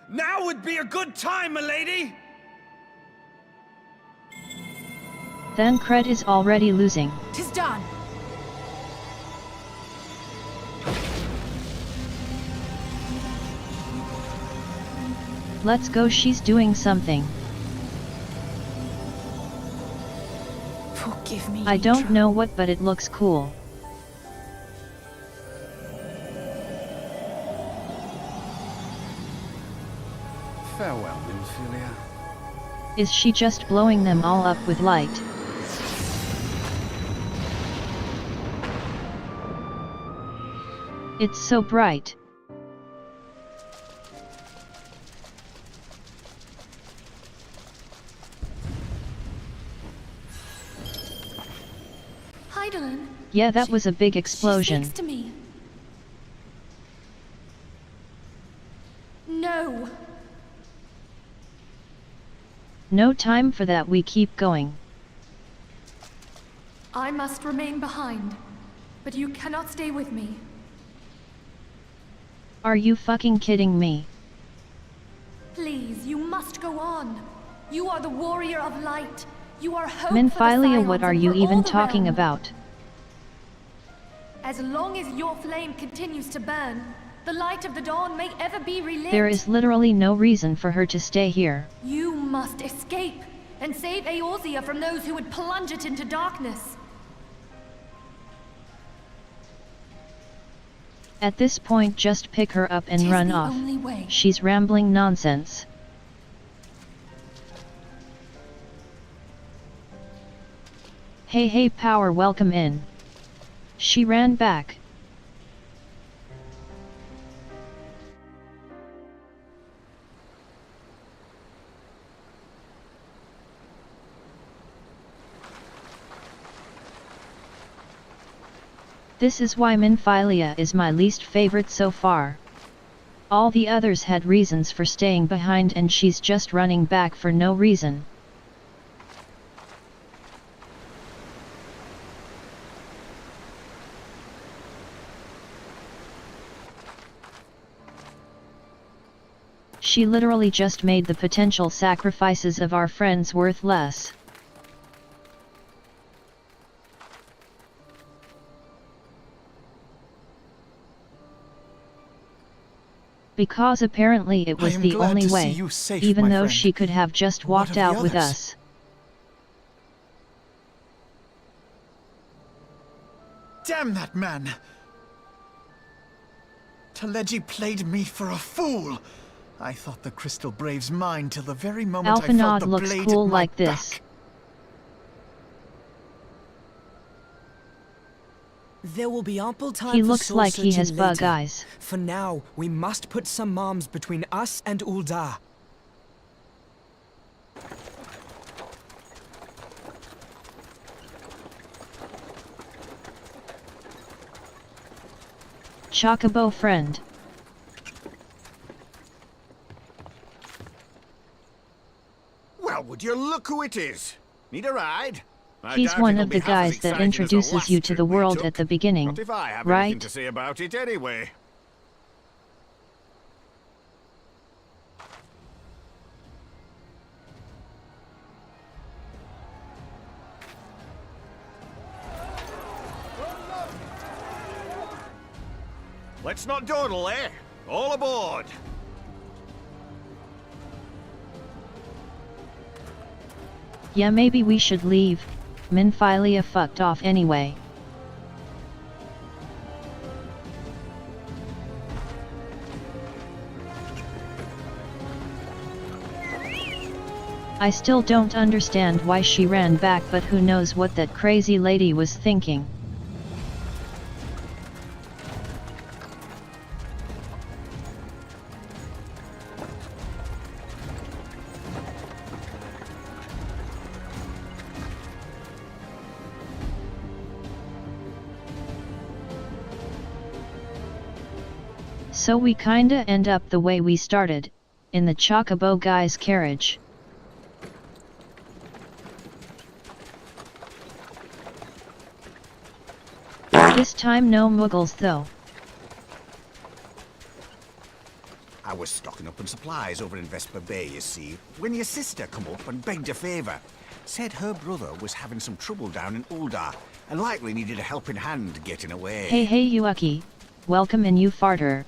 [SPEAKER 13] Now would be a good time, milady!
[SPEAKER 1] Thancred is already losing.
[SPEAKER 12] 'Tis done!
[SPEAKER 1] Let's go, she's doing something.
[SPEAKER 12] Forgive me.
[SPEAKER 1] I don't know what, but it looks cool.
[SPEAKER 13] Farewell, Minfilia.
[SPEAKER 1] Is she just blowing them all up with light? It's so bright.
[SPEAKER 5] Heidelin.
[SPEAKER 1] Yeah, that was a big explosion.
[SPEAKER 5] She speaks to me. No.
[SPEAKER 1] No time for that, we keep going.
[SPEAKER 5] I must remain behind, but you cannot stay with me.
[SPEAKER 1] Are you fucking kidding me?
[SPEAKER 5] Please, you must go on. You are the warrior of light. You are hope
[SPEAKER 1] Minfilia,
[SPEAKER 5] for the
[SPEAKER 1] what
[SPEAKER 5] Scions
[SPEAKER 1] are
[SPEAKER 5] and
[SPEAKER 1] you
[SPEAKER 5] for
[SPEAKER 1] even
[SPEAKER 5] all the
[SPEAKER 1] talking
[SPEAKER 5] realm.
[SPEAKER 1] about?
[SPEAKER 5] As long as your flame continues to burn, the light of the dawn may ever be relit.
[SPEAKER 1] There is literally no reason for her to stay here.
[SPEAKER 5] You must escape and save Eorzea from those who would plunge it into darkness.
[SPEAKER 1] At this point, just pick her up and
[SPEAKER 5] 'Tis
[SPEAKER 1] run
[SPEAKER 5] the
[SPEAKER 1] off.
[SPEAKER 5] only way.
[SPEAKER 1] She's rambling nonsense. Hey, power, welcome in. She ran back. This is why Minfilia is my least favorite so far. All the others had reasons for staying behind and she's just running back for no reason. She literally just made the potential sacrifices of our friends worth less. Because apparently it was the only way, even though she could have just walked out with us.
[SPEAKER 2] Damn that man! Taleji played me for a fool! I thought the Crystal Brave's mine till the very moment I felt the
[SPEAKER 1] looks
[SPEAKER 2] blade
[SPEAKER 1] cool
[SPEAKER 2] at my
[SPEAKER 1] like this.
[SPEAKER 2] back.
[SPEAKER 16] There will be ample time
[SPEAKER 1] He
[SPEAKER 16] for
[SPEAKER 1] looks like he has
[SPEAKER 16] soul-searching
[SPEAKER 1] bug
[SPEAKER 16] later.
[SPEAKER 1] eyes.
[SPEAKER 16] For now, we must put some arms between us and Ul'dah.
[SPEAKER 1] Chocobo friend.
[SPEAKER 8] Well, would you look who it is? Need a ride?
[SPEAKER 1] He's one of the guys that introduces you to the world at the beginning,
[SPEAKER 8] Not if I have
[SPEAKER 1] right?
[SPEAKER 8] anything to say about it anyway. Let's not dawdle, eh? All aboard!
[SPEAKER 1] Yeah, maybe we should leave. Minfilia fucked off anyway. I still don't understand why she ran back, but who knows what that crazy lady was thinking. So we kinda end up the way we started, in the Chocobo guy's carriage. This time no muggles though.
[SPEAKER 8] I was stocking up on supplies over in Vesper Bay, you see, when your sister come up and begged a favour. Said her brother was having some trouble down in Ul'dah, and likely needed a helping hand getting away.
[SPEAKER 1] Hey Yuaki, welcome in you farter.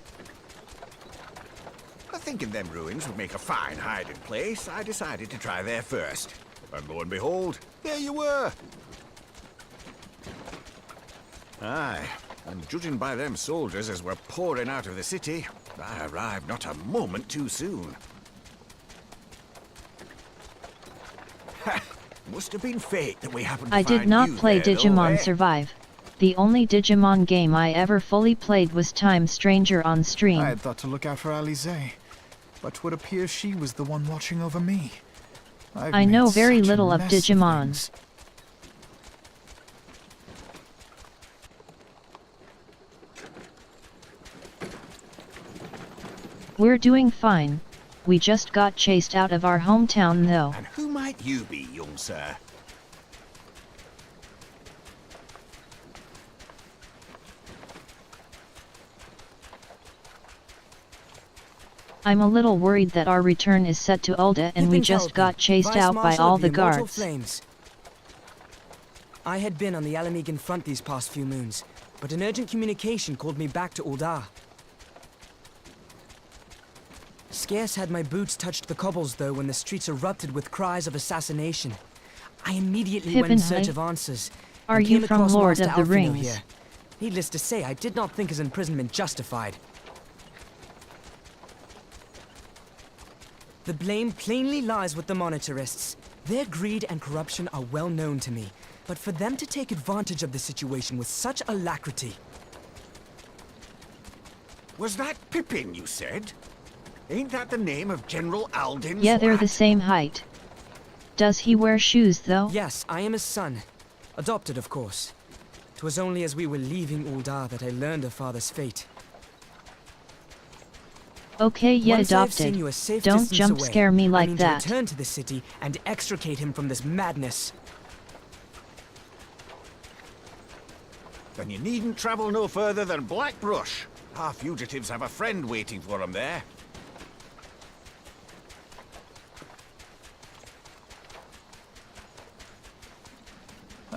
[SPEAKER 8] Thinking them ruins would make a fine hiding place, I decided to try there first. And lo and behold, there you were! Aye, and judging by them soldiers as were pouring out of the city, I arrived not a moment too soon. Must have been fate that we happened to
[SPEAKER 1] I did not play Digimon Survive. The only Digimon game I ever fully played was Time Stranger on stream.
[SPEAKER 2] I had thought to look out for Alize, but would appear she was the one watching over me.
[SPEAKER 1] I know very little of Digimon. We're doing fine. We just got chased out of our hometown though.
[SPEAKER 8] And who might you be, young sir?
[SPEAKER 16] I'm a little worried that our return is set to Ul'dah and we just got chased out by all the guards. Flames. I had been on the Alamegan front these past few moons, but an urgent communication called me back to Ul'dah. Scarce had my boots touched the cobbles though when the streets erupted with cries of assassination. I immediately went in search of answers.
[SPEAKER 1] Are you from Lord of the Rings?
[SPEAKER 16] Here. Needless to say, I did not think his imprisonment justified. The blame plainly lies with the monetarists. Their greed and corruption are well known to me, but for them to take advantage of the situation with such alacrity...
[SPEAKER 8] Was that Pippin, you said? Ain't that the name of General Alden's
[SPEAKER 1] Yeah, they're
[SPEAKER 8] lad?
[SPEAKER 1] the same height. Does he wear shoes though?
[SPEAKER 16] Yes, I am his son. Adopted, of course. 'Twas only as we were leaving Ul'dah that I learned of father's fate.
[SPEAKER 1] Okay, yeah, adopted. Don't jump scare me like that.
[SPEAKER 16] To return to the city and extricate him from this madness.
[SPEAKER 8] Then you needn't travel no further than Blackbrush. Our fugitives have a friend waiting for them there.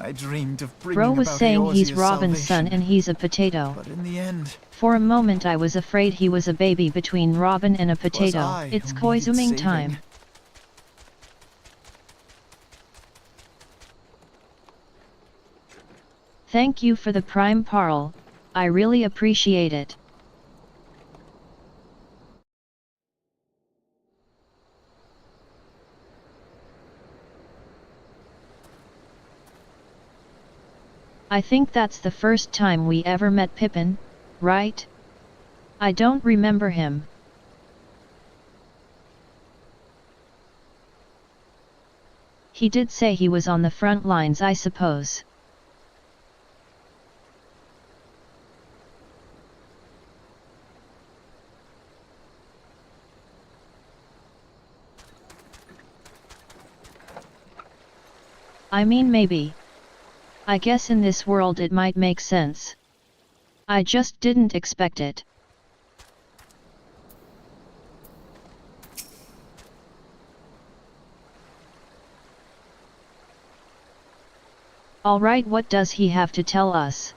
[SPEAKER 2] I dreamed of bringing
[SPEAKER 1] Bro was
[SPEAKER 2] about
[SPEAKER 1] saying he's
[SPEAKER 2] Eorzea's
[SPEAKER 1] Robin's son
[SPEAKER 2] salvation,
[SPEAKER 1] and he's a potato.
[SPEAKER 2] but in the end,
[SPEAKER 1] For a moment I was afraid he was a baby between Robin and a potato.
[SPEAKER 2] I
[SPEAKER 1] It's
[SPEAKER 2] who needed
[SPEAKER 1] Koizuming
[SPEAKER 2] saving.
[SPEAKER 1] time. Thank you for the prime parle, I really appreciate it. I think that's the first time we ever met Pippin, right? I don't remember him. He did say he was on the front lines, I suppose. I mean, maybe. I guess in this world it might make sense. I just didn't expect it. Alright, what does he have to tell us?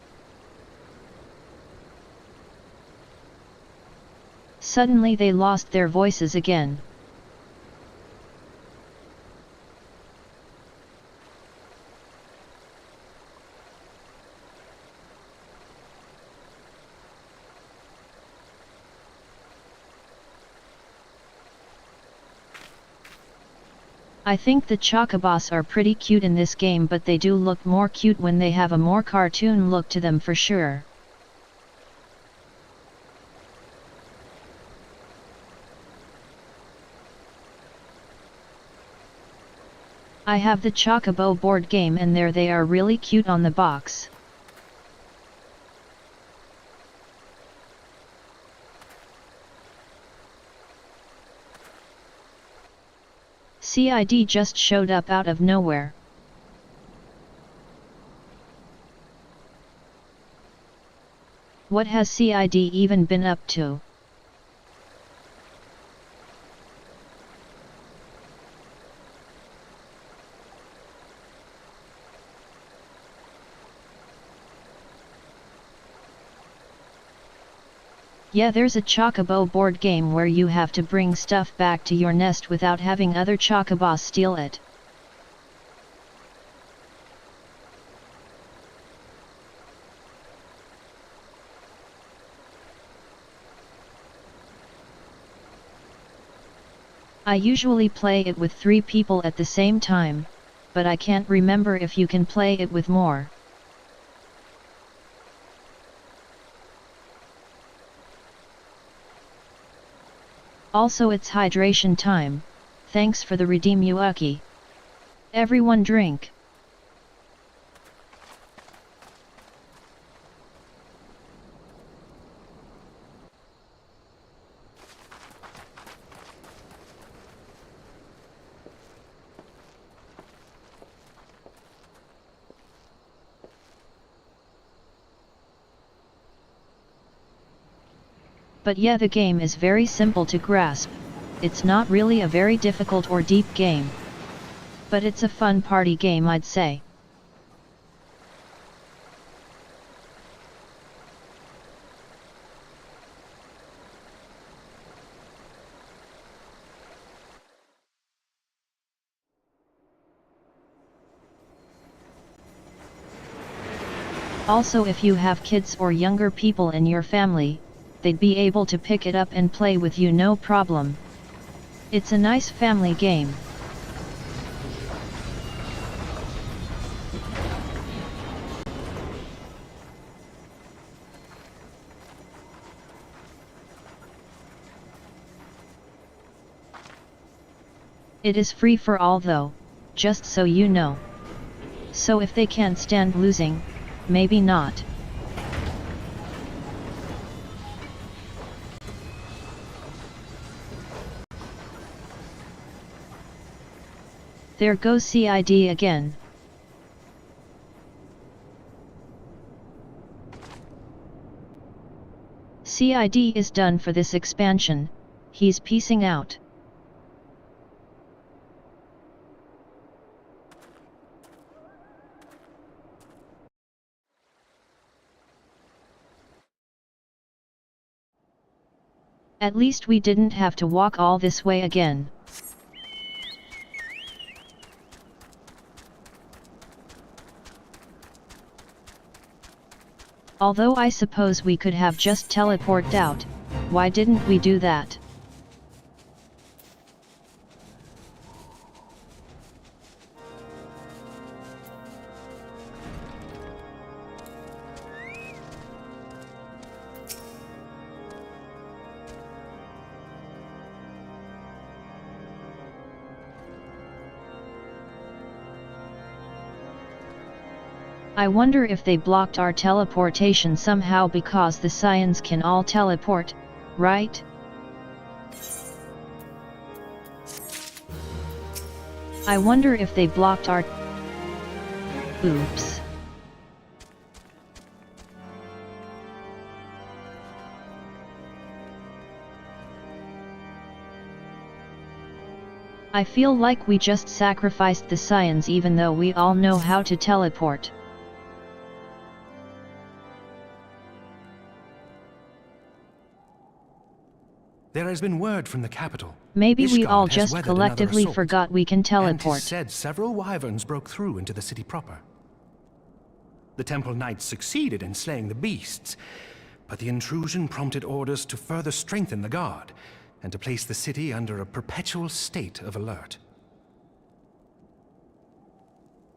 [SPEAKER 1] Suddenly they lost their voices again. I think the chocobos are pretty cute in this game, but they do look more cute when they have a more cartoon look to them for sure. I have the Chocobo board game and there they are really cute on the box. CID just showed up out of nowhere. What has CID even been up to? Yeah, there's a Chocobo board game where you have to bring stuff back to your nest without having other Chocobos steal it. I usually play it with 3 people at the same time, but I can't remember if you can play it with more. Also, it's hydration time. Thanks for the redeem, Yuaki. Everyone drink. But yeah, the game is very simple to grasp. It's not really a very difficult or deep game. But it's a fun party game, I'd say. Also, if you have kids or younger people in your family, they'd be able to pick it up and play with you no problem. It's a nice family game. It is free for all though, just so you know. So if they can't stand losing, maybe not. There goes CID again. CID is done for this expansion, he's peacing out. At least we didn't have to walk all this way again. Although I suppose we could have just teleported out, why didn't we do that? I wonder if they blocked our teleportation somehow because the Scions can all teleport, right? I wonder if they blocked our... Oops. I feel like we just sacrificed the Scions even though we all know how to teleport.
[SPEAKER 17] There has been word from the capital.
[SPEAKER 1] Maybe we
[SPEAKER 17] Ishgard
[SPEAKER 1] all
[SPEAKER 17] has
[SPEAKER 1] just
[SPEAKER 17] weathered
[SPEAKER 1] collectively
[SPEAKER 17] another assault,
[SPEAKER 1] forgot we can
[SPEAKER 17] and
[SPEAKER 1] teleport.
[SPEAKER 17] 'tis said several wyverns broke through into the city proper. The temple knights succeeded in slaying the beasts, but the intrusion prompted orders to further strengthen the guard, and to place the city under a perpetual state of alert.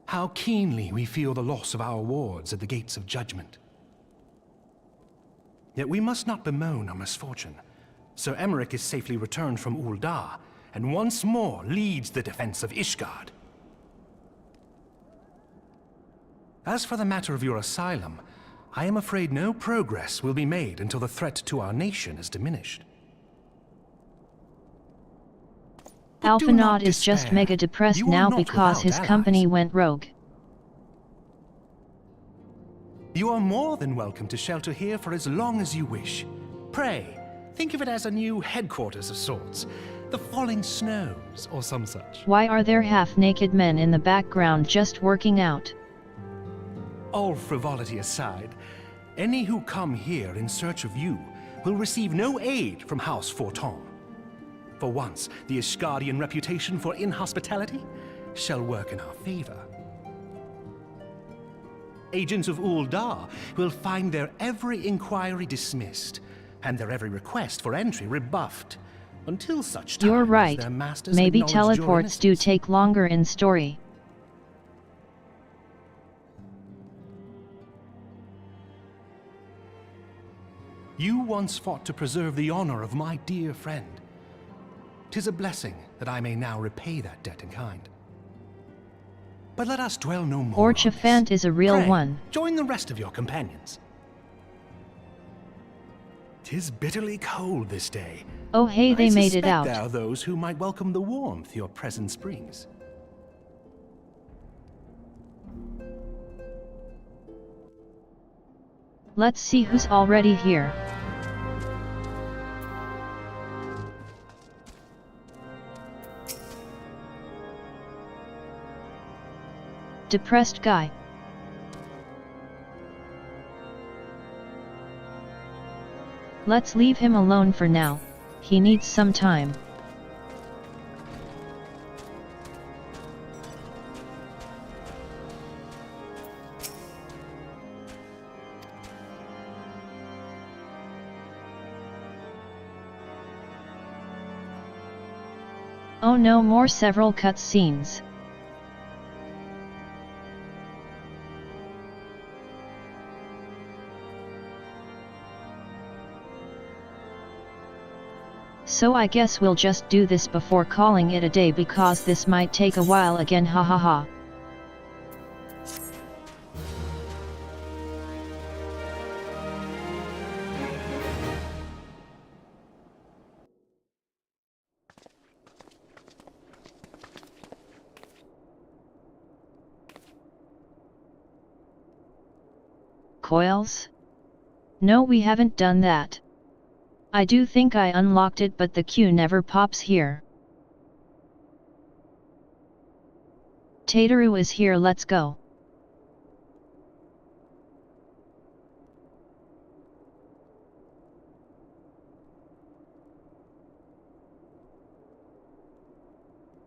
[SPEAKER 17] How keenly we feel the loss of our wards at the gates of judgment. Yet we must not bemoan our misfortune. Sir Emmerich is safely returned from Ul'dah, and once more leads the defense of Ishgard. As for the matter of your asylum, I am afraid no progress will be made until the threat to our nation is diminished.
[SPEAKER 1] Alphinaud is just mega depressed now because his company went rogue.
[SPEAKER 17] You are more than welcome to shelter here for as long as you wish. Pray, think of it as a new headquarters of sorts. The falling snows, or some such.
[SPEAKER 1] Why are there half-naked men in the background just working out?
[SPEAKER 17] All frivolity aside, any who come here in search of you will receive no aid from House Forton. For once, the Ishgardian reputation for inhospitality shall work in our favor. Agents of Ul'dah will find their every inquiry dismissed, and their every request for entry rebuffed, until such time
[SPEAKER 1] You're right,
[SPEAKER 17] as their masters
[SPEAKER 1] maybe
[SPEAKER 17] acknowledge your
[SPEAKER 1] teleports do take longer in story.
[SPEAKER 17] You once fought to preserve the honor of my dear friend. 'Tis a blessing that I may now repay that debt in kind. But let us dwell no more on this.
[SPEAKER 1] Orchifant is a real
[SPEAKER 17] Pray,
[SPEAKER 1] one.
[SPEAKER 17] join the rest of your companions. 'Tis bitterly cold this day.
[SPEAKER 1] Oh hey, they made it out.
[SPEAKER 17] I suspect there are those who might welcome the warmth your presence brings.
[SPEAKER 1] Let's see who's already here. Depressed guy. Let's leave him alone for now, he needs some time. Oh no, more several cutscenes. So I guess we'll just do this before calling it a day because this might take a while again, hahaha. Coils? No, we haven't done that. I do think I unlocked it, but the queue never pops here. Tataru is here, let's go.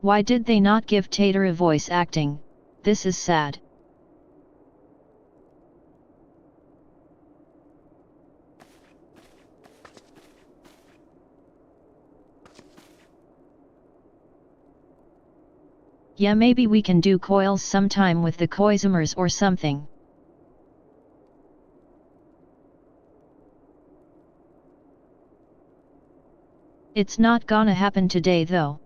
[SPEAKER 1] Why did they not give Tataru voice acting? This is sad. Yeah, maybe we can do coils sometime with the Koizumers or something. It's not gonna happen today though.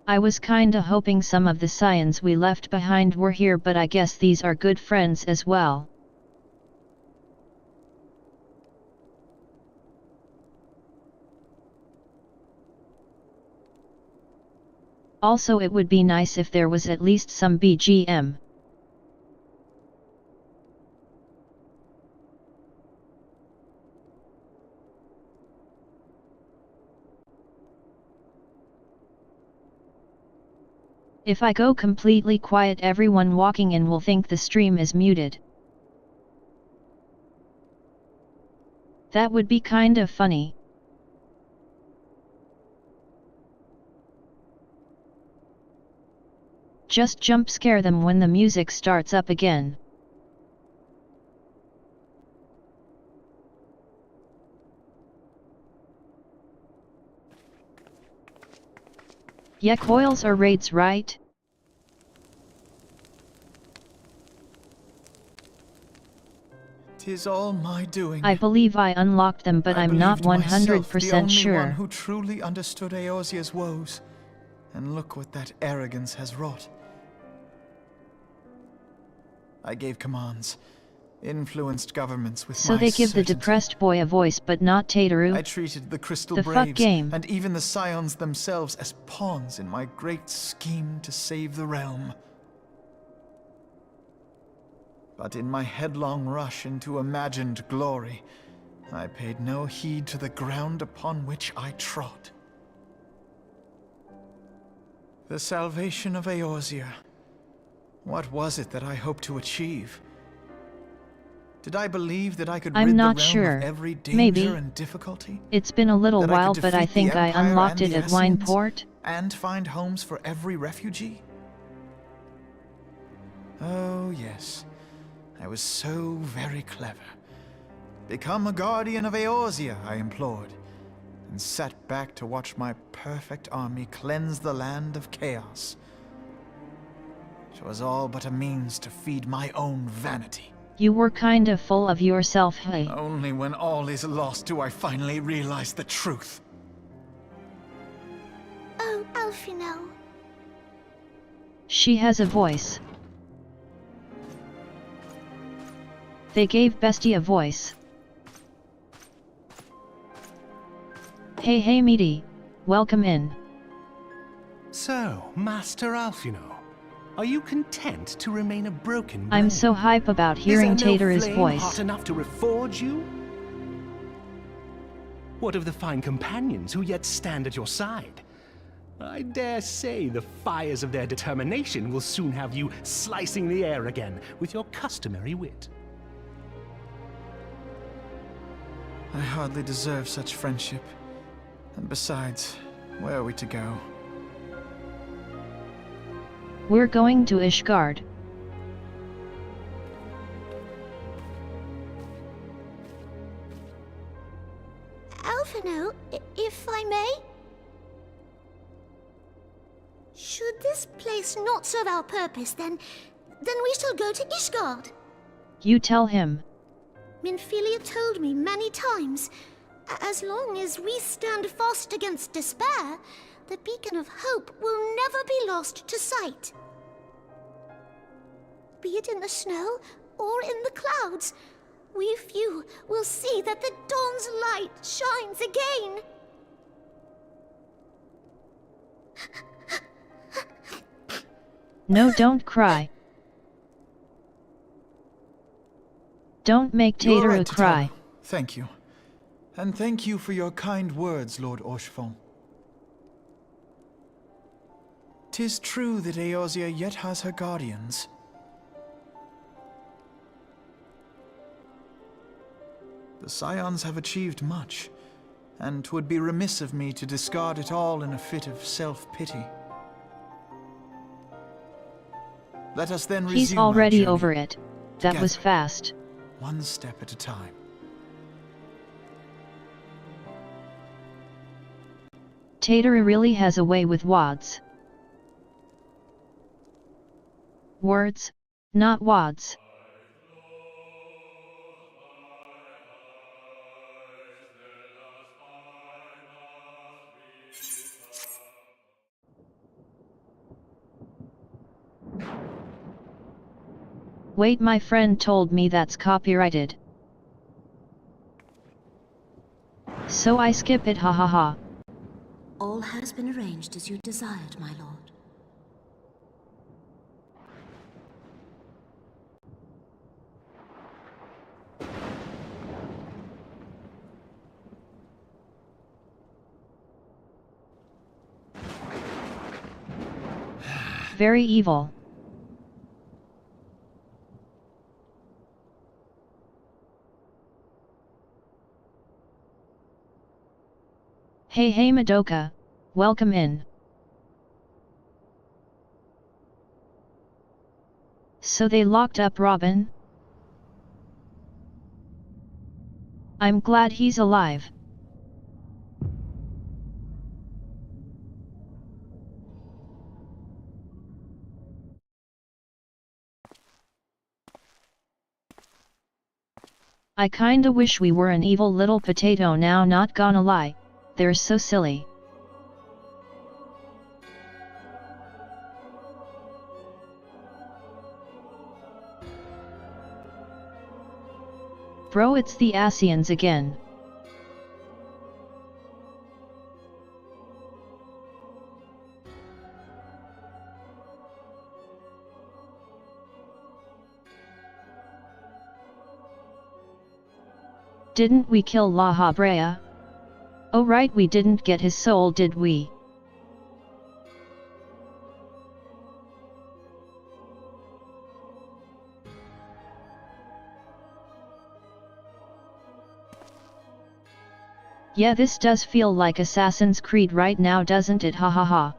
[SPEAKER 1] I was kinda hoping some of the scions we left behind were here, but I guess these are good friends as well. Also, it would be nice if there was at least some BGM. If I go completely quiet, everyone walking in will think the stream is muted. That would be kind of funny. Just jump scare them when the music starts up again. Yeah, coils are raids, right?
[SPEAKER 2] "'Tis all my doing."
[SPEAKER 1] I believe I unlocked them, but I'm not 100% sure.
[SPEAKER 2] The only one who truly understood Eosia's woes. And look what that arrogance has wrought. I gave commands, influenced governments with
[SPEAKER 1] so
[SPEAKER 2] my
[SPEAKER 1] they give
[SPEAKER 2] certainty.
[SPEAKER 1] The depressed boy a voice, but not Tataru.
[SPEAKER 2] I treated the Crystal
[SPEAKER 1] the
[SPEAKER 2] Braves
[SPEAKER 1] fuck game.
[SPEAKER 2] and even the Scions themselves as pawns in my great scheme to save the realm. But in my headlong rush into imagined glory, I paid no heed to the ground upon which I trod. The salvation of Eorzea. What was it that I hoped to achieve? Did I believe that I could rid the realm of every danger and difficulty?
[SPEAKER 1] It's been a little while, but I think I unlocked it at Wineport.
[SPEAKER 2] And find homes for every refugee? Oh yes, I was so very clever. Become a guardian of Eorzea, I implored, and sat back to watch my perfect army cleanse the land of chaos. It was all but a means to feed my own vanity.
[SPEAKER 1] You were kinda full of yourself, hey?
[SPEAKER 2] Only when all is lost do I finally realize the truth.
[SPEAKER 3] Oh, Alphinaud.
[SPEAKER 1] She has a voice. They gave Bestie a voice. Hey meaty, welcome in.
[SPEAKER 17] So, Master Alphinaud, are you content to remain a broken blade?
[SPEAKER 1] I'm so hype about hearing Tataru's voice.
[SPEAKER 17] Hot enough to reforge you? What of the fine companions who yet stand at your side? I dare say the fires of their determination will soon have you slicing the air again with your customary wit.
[SPEAKER 2] I hardly deserve such friendship. And besides, where are we to go?
[SPEAKER 1] We're going to Ishgard.
[SPEAKER 3] Alphinaud, if I may? Should this place not serve our purpose, then we shall go to Ishgard.
[SPEAKER 1] You tell him.
[SPEAKER 3] Minfilia told me many times, as long as we stand fast against despair, the beacon of hope will never be lost to sight. Be it in the snow or in the clouds, we few will see that the dawn's light shines again.
[SPEAKER 1] No, don't cry. Don't make Tataru
[SPEAKER 2] right,
[SPEAKER 1] cry.
[SPEAKER 2] Thank you. And thank you for your kind words, Lord Orchefon. 'Tis true that Eorzea yet has her guardians, The Scions have achieved much, and 'twould be remiss of me to discard it all in a fit of self-pity. Let us then resume
[SPEAKER 1] He's already
[SPEAKER 2] our
[SPEAKER 1] over
[SPEAKER 2] journey
[SPEAKER 1] it. That was
[SPEAKER 2] together,
[SPEAKER 1] fast.
[SPEAKER 2] one step at a time.
[SPEAKER 1] Tataru really has a way with wads. Words, not wads. Wait, my friend told me that's copyrighted. So I skip it, ha ha ha.
[SPEAKER 4] All has been arranged as you desired, my lord.
[SPEAKER 1] Very evil. Hey hey Madoka, welcome in. So they locked up Robin? I'm glad he's alive. I kinda wish we were an evil little potato now, not gonna lie, they're so silly. Bro, it's the Asians again. Didn't we kill La Habrea? Oh right, we didn't get his soul, did we? Yeah, this does feel like Assassin's Creed right now, doesn't it? Ha ha ha.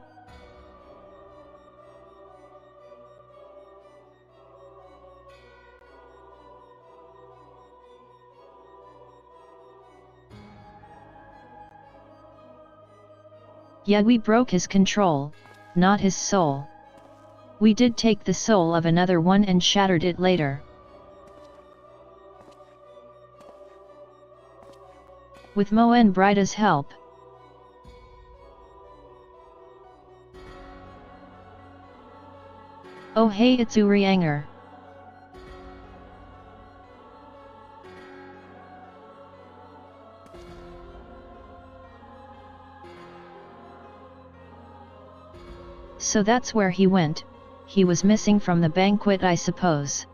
[SPEAKER 1] Yeah, we broke his control, not his soul. We did take the soul of another one and shattered it later. With Mo and Brida's help. Oh hey, it's Urianger. So that's where he went. He was missing from the banquet, I suppose.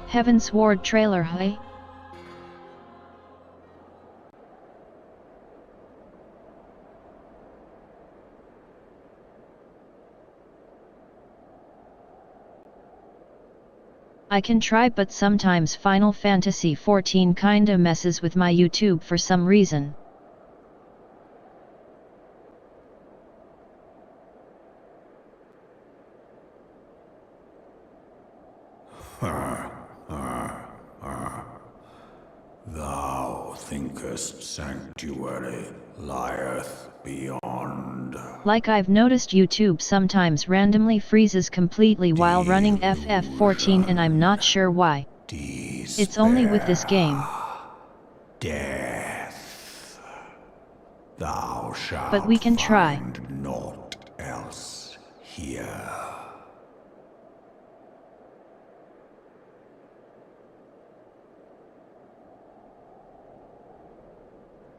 [SPEAKER 1] Heavensward trailer, hey? I can try, but sometimes Final Fantasy XIV kinda messes with my YouTube for some reason.
[SPEAKER 8] Thou thinkest sanctuary lieth beyond.
[SPEAKER 1] Like I've noticed YouTube sometimes randomly freezes completely while running FF14 and I'm not sure why. It's only with this game.
[SPEAKER 8] Death. Thou shalt
[SPEAKER 1] But we can try.
[SPEAKER 8] find naught else here.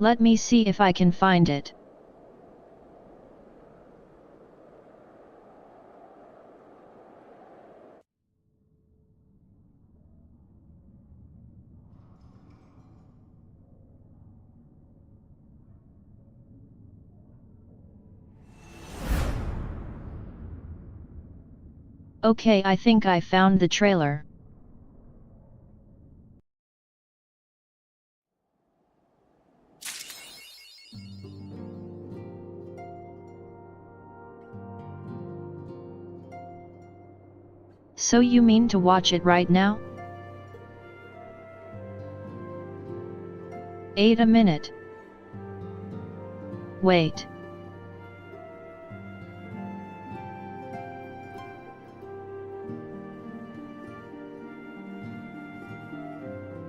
[SPEAKER 1] Let me see if I can find it. Okay, I think I found the trailer. So you mean to watch it right now? Wait a minute. Wait.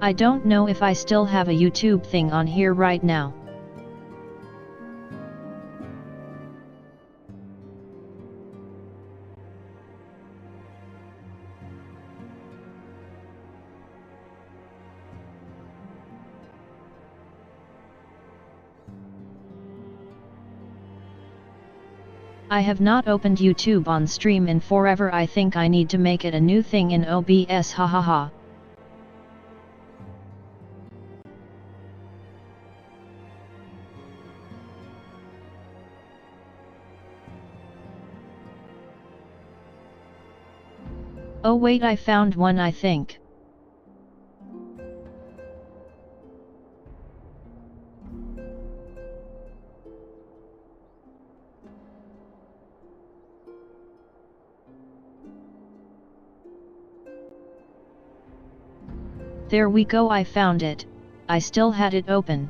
[SPEAKER 1] I don't know if I still have a YouTube thing on here right now. I have not opened YouTube on stream in forever. I think I need to make it a new thing in OBS, hahaha. Oh wait, I found one, I think. There we go, I found it. I still had it open.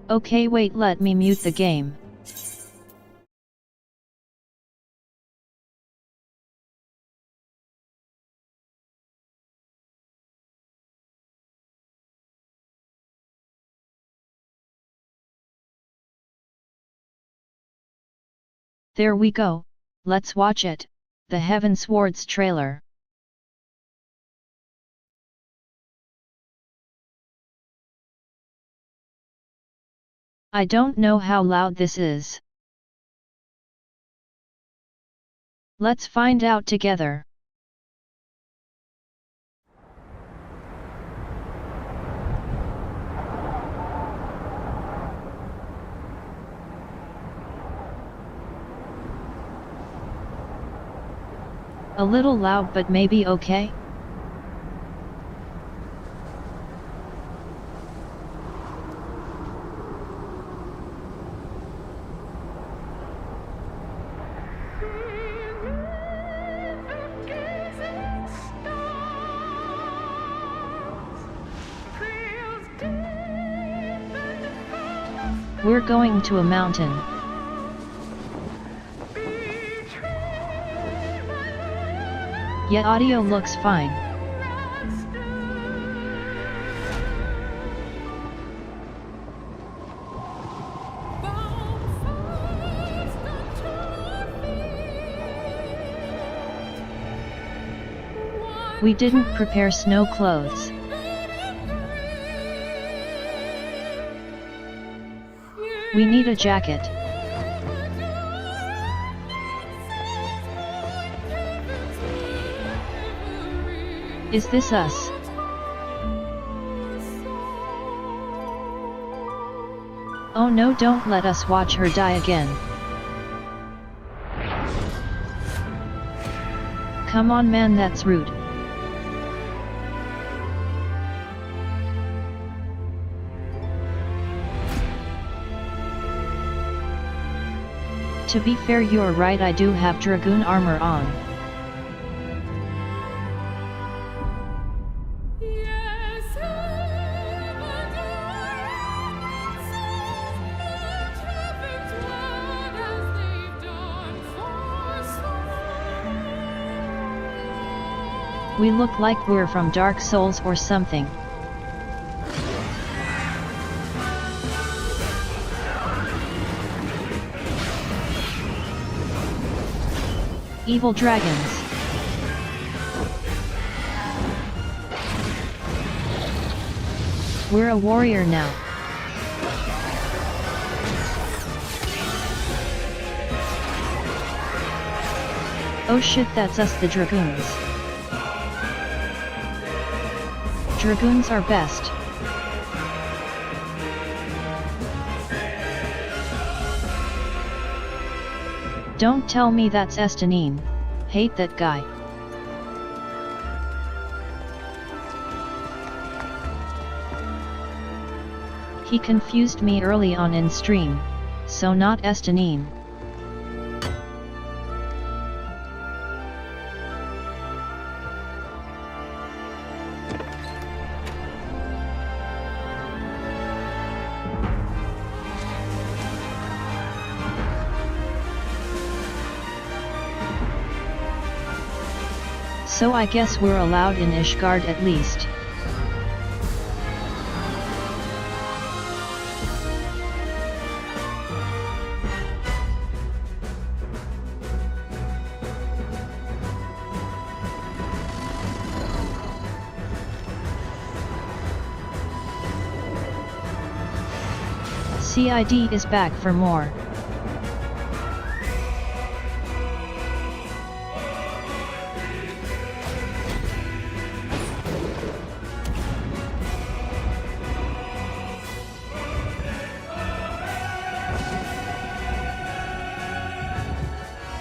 [SPEAKER 1] Okay, wait, let me mute the game. There we go, let's watch it, the Heavensward's trailer. I don't know how loud this is. Let's find out together. A little loud, but maybe okay? We're going to a mountain. Yeah, audio looks fine. We didn't prepare snow clothes. We need a jacket. Is this us? Oh no, don't let us watch her die again. Come on man, that's rude. To be fair, you're right, I do have Dragoon armor on. We look like we're from Dark Souls or something. Evil dragons. We're a warrior now. Oh shit, that's us, the Dragoons. Dragoons are best. Don't tell me that's Estanine. Hate that guy. He confused me early on in stream, so not Estanine. So I guess we're allowed in Ishgard at least. CID is back for more.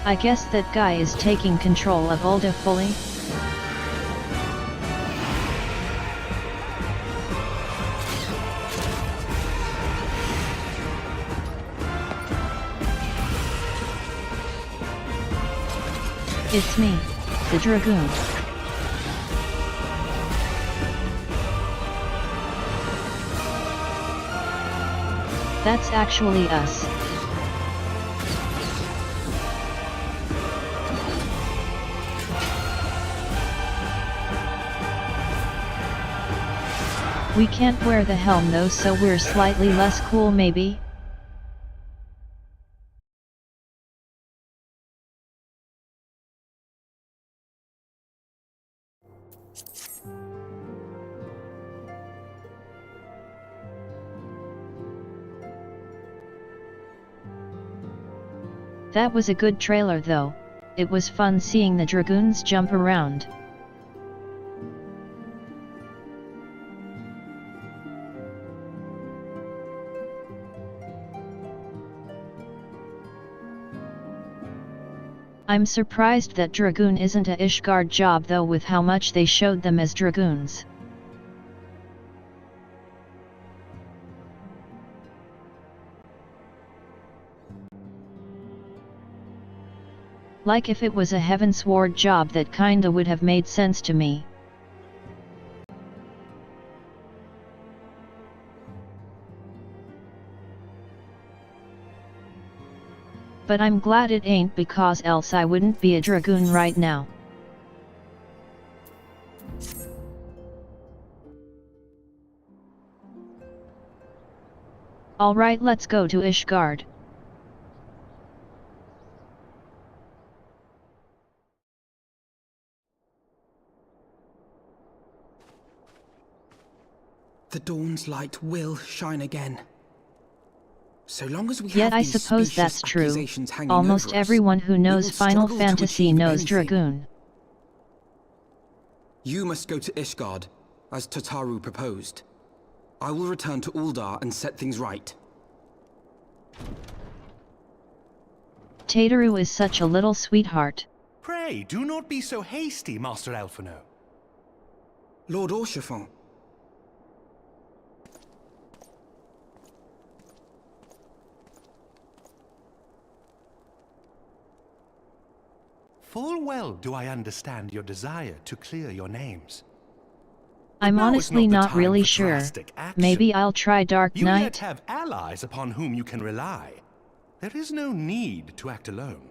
[SPEAKER 1] I guess that guy is taking control of Ul'dah fully. It's me, the Dragoon. That's actually us. We can't wear the helm though, so we're slightly less cool maybe? That was a good trailer though. It was fun seeing the Dragoons jump around. I'm surprised that Dragoon isn't a Ishgard job though, with how much they showed them as Dragoons. Like if it was a Heavensward job, that kinda would have made sense to me. But I'm glad it ain't, because else I wouldn't be a Dragoon right now. Alright, let's go to Ishgard.
[SPEAKER 16] The dawn's light will shine again. So long as we
[SPEAKER 1] Yet
[SPEAKER 16] have
[SPEAKER 1] I
[SPEAKER 16] these
[SPEAKER 1] suppose that's
[SPEAKER 16] specious
[SPEAKER 1] true.
[SPEAKER 16] accusations hanging
[SPEAKER 1] Almost
[SPEAKER 16] over us,
[SPEAKER 1] everyone who
[SPEAKER 16] we
[SPEAKER 1] knows
[SPEAKER 16] will
[SPEAKER 1] Final
[SPEAKER 16] struggle to
[SPEAKER 1] Fantasy
[SPEAKER 16] achieve
[SPEAKER 1] knows
[SPEAKER 16] anything.
[SPEAKER 1] Dragoon.
[SPEAKER 16] You must go to Ishgard, as Tataru proposed. I will return to Ul'dah and set things right.
[SPEAKER 1] Tataru is such a little sweetheart.
[SPEAKER 17] Pray, do not be so hasty, Master Alphinaud.
[SPEAKER 16] Lord Orchiffon.
[SPEAKER 17] Full well do I understand your desire to clear your names.
[SPEAKER 1] I'm
[SPEAKER 17] Now is
[SPEAKER 1] honestly
[SPEAKER 17] not the
[SPEAKER 1] not
[SPEAKER 17] time
[SPEAKER 1] really
[SPEAKER 17] for
[SPEAKER 1] sure.
[SPEAKER 17] drastic action.
[SPEAKER 1] Maybe I'll try Dark
[SPEAKER 17] You yet
[SPEAKER 1] Knight?
[SPEAKER 17] have allies upon whom you can rely. There is no need to act alone.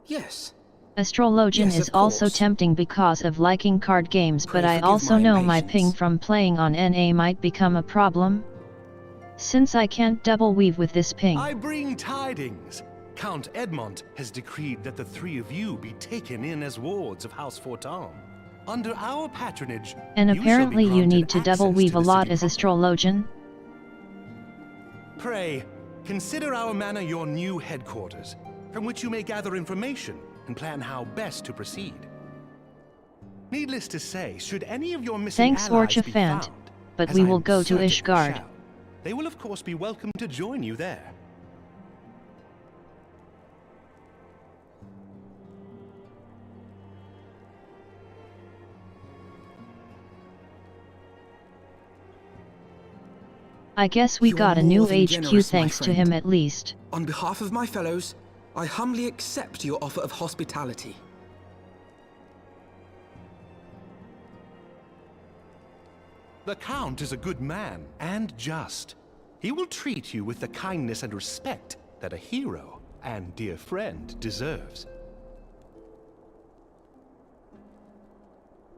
[SPEAKER 16] Yes.
[SPEAKER 1] Astrologian
[SPEAKER 16] Yes,
[SPEAKER 1] is
[SPEAKER 16] of
[SPEAKER 1] also
[SPEAKER 16] course.
[SPEAKER 1] tempting because of liking card games, but I
[SPEAKER 16] forgive
[SPEAKER 1] also
[SPEAKER 16] my
[SPEAKER 1] know my
[SPEAKER 16] impatience.
[SPEAKER 1] ping from playing on NA might become a problem. Since I can't double weave with this ping.
[SPEAKER 17] I bring tidings. Count Edmond has decreed that the three of you be taken in as wards of House Fortin. Under our patronage,
[SPEAKER 1] And
[SPEAKER 17] you shall be
[SPEAKER 1] apparently you
[SPEAKER 17] granted
[SPEAKER 1] need to double
[SPEAKER 17] access
[SPEAKER 1] weave
[SPEAKER 17] to
[SPEAKER 1] a
[SPEAKER 17] the
[SPEAKER 1] lot
[SPEAKER 17] city
[SPEAKER 1] as
[SPEAKER 17] proper.
[SPEAKER 1] Astrologian.
[SPEAKER 17] Pray, consider our manor your new headquarters, from which you may gather information and plan how best to proceed. Needless to say, should any of your missing
[SPEAKER 1] Thanks,
[SPEAKER 17] allies be
[SPEAKER 1] Orchafant,
[SPEAKER 17] found,
[SPEAKER 1] but
[SPEAKER 17] as
[SPEAKER 1] we
[SPEAKER 17] I
[SPEAKER 1] will
[SPEAKER 17] am
[SPEAKER 1] go to
[SPEAKER 17] certain they
[SPEAKER 1] Ishgard.
[SPEAKER 17] shall, they will of course be welcome to join you there.
[SPEAKER 1] I guess we
[SPEAKER 16] You
[SPEAKER 1] got
[SPEAKER 16] are
[SPEAKER 1] a new
[SPEAKER 16] more than
[SPEAKER 1] HQ
[SPEAKER 16] generous, my
[SPEAKER 1] thanks to
[SPEAKER 16] friend.
[SPEAKER 1] him at least.
[SPEAKER 16] On behalf of my fellows, I humbly accept your offer of hospitality.
[SPEAKER 15] The Count is a good man, and just. He will treat you with the kindness and respect that a hero and dear friend deserves.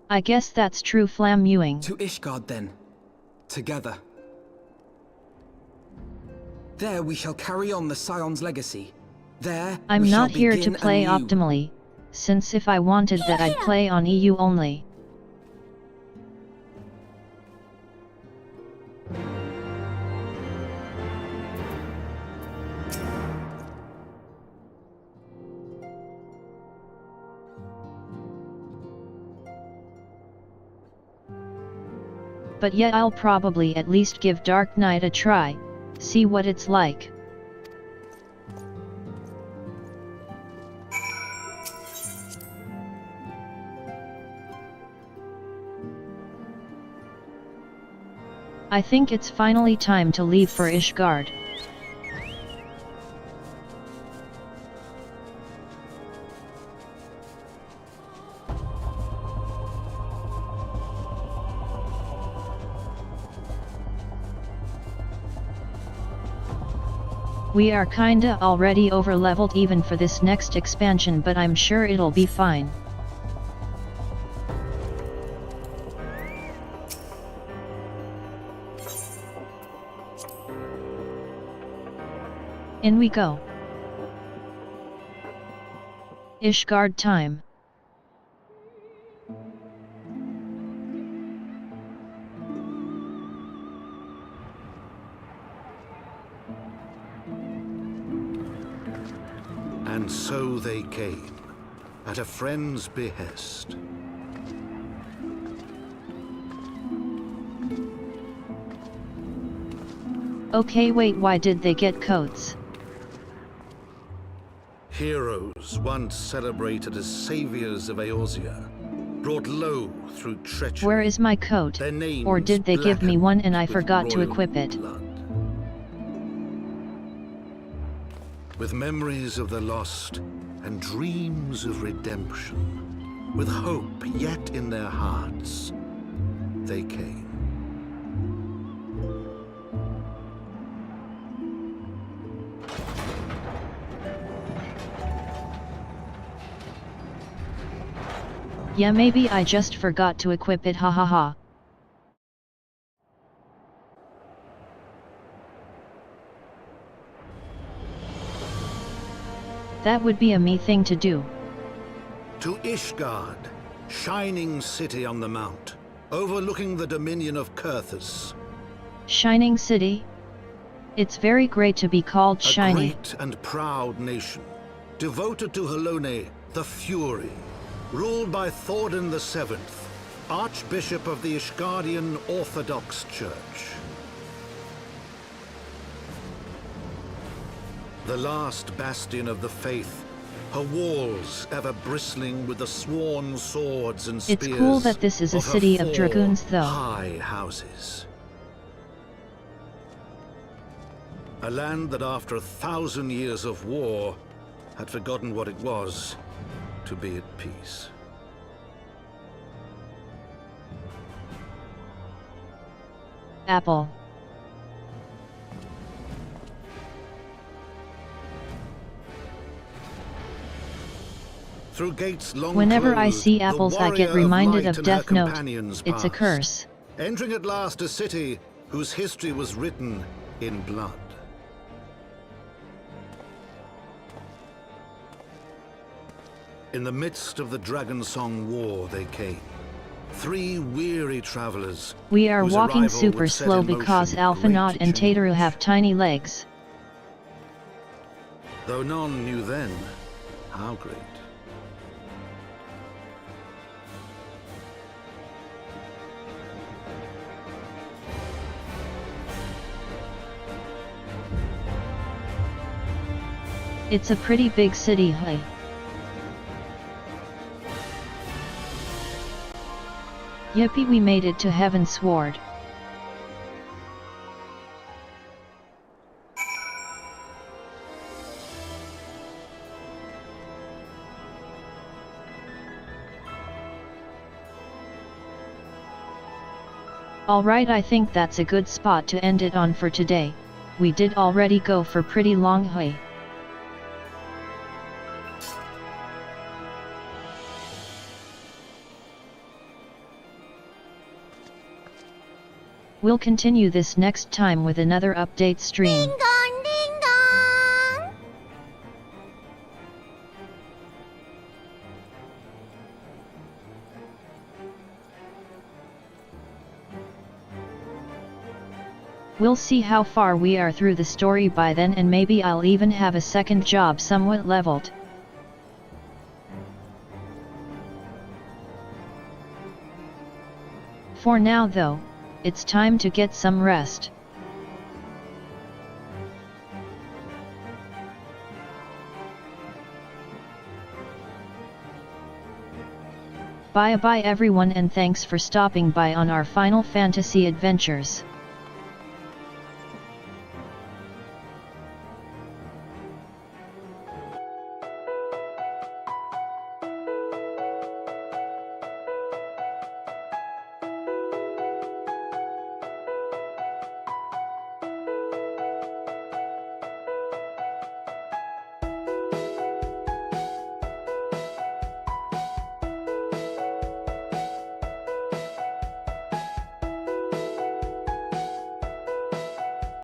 [SPEAKER 1] I guess that's true, Flam Mewing.
[SPEAKER 16] To Ishgard then. Together. There we shall carry on the Scion's legacy. There
[SPEAKER 1] I'm
[SPEAKER 16] we
[SPEAKER 1] not
[SPEAKER 16] shall
[SPEAKER 1] here to
[SPEAKER 16] begin
[SPEAKER 1] play
[SPEAKER 16] anew.
[SPEAKER 1] optimally, since if I wanted that I'd play on EU only. But yet I'll probably at least give Dark Knight a try, see what it's like. I think it's finally time to leave for Ishgard. We are kinda already overleveled even for this next expansion, but I'm sure it'll be fine. In we go. Ishgard time.
[SPEAKER 18] And so they came, at a friend's behest.
[SPEAKER 1] Okay, wait, why did they get coats?
[SPEAKER 18] Heroes once celebrated as saviors of Eorzea, brought low through treachery.
[SPEAKER 1] Where is my coat?
[SPEAKER 18] Their names
[SPEAKER 1] Or did they give me one and I forgot to
[SPEAKER 18] royal
[SPEAKER 1] equip it?
[SPEAKER 18] blood. With memories of the lost and dreams of redemption, with hope yet in their hearts, they came.
[SPEAKER 1] Yeah, maybe I just forgot to equip it, hahaha. Ha. That would be a me thing to do.
[SPEAKER 18] To Ishgard, shining city on the mount, overlooking the dominion of Kurthus.
[SPEAKER 1] Shining City? It's very great to be called shiny.
[SPEAKER 18] A great and proud nation, devoted to Helone, the Fury, ruled by Thordan VII, Archbishop of the Ishgardian Orthodox Church. The last bastion of the faith, her walls ever bristling with the sworn swords and spears.
[SPEAKER 1] It's cool that this is a city of dragoons, though.
[SPEAKER 18] High houses. A land that after 1,000 years of war had forgotten what it was to be at peace.
[SPEAKER 1] Apple.
[SPEAKER 18] Through gates long
[SPEAKER 1] Whenever I
[SPEAKER 18] closed,
[SPEAKER 1] see
[SPEAKER 18] the
[SPEAKER 1] apples, I get
[SPEAKER 18] warrior
[SPEAKER 1] reminded
[SPEAKER 18] might
[SPEAKER 1] of
[SPEAKER 18] and her
[SPEAKER 1] Death Note.
[SPEAKER 18] companions
[SPEAKER 1] It's a
[SPEAKER 18] passed,
[SPEAKER 1] curse.
[SPEAKER 18] entering at last a city whose history was written in blood. In the midst of the Dragon Song War they came. 3 weary travelers.
[SPEAKER 1] We are
[SPEAKER 18] whose
[SPEAKER 1] walking
[SPEAKER 18] arrival
[SPEAKER 1] super
[SPEAKER 18] would set
[SPEAKER 1] slow
[SPEAKER 18] in
[SPEAKER 1] because
[SPEAKER 18] motion
[SPEAKER 1] Alphinaud
[SPEAKER 18] great
[SPEAKER 1] and
[SPEAKER 18] change.
[SPEAKER 1] Tataru have tiny legs.
[SPEAKER 18] Though none knew then how great.
[SPEAKER 1] It's a pretty big city, hey? Yippee, we made it to Heavensward. Alright, I think that's a good spot to end it on for today. We did already go for pretty long, hey? We'll continue this next time with another update stream.
[SPEAKER 3] Ding dong, ding dong!
[SPEAKER 1] We'll see how far we are through the story by then, and maybe I'll even have a second job somewhat leveled. For now though, it's time to get some rest. Bye bye everyone, and thanks for stopping by on our Final Fantasy adventures.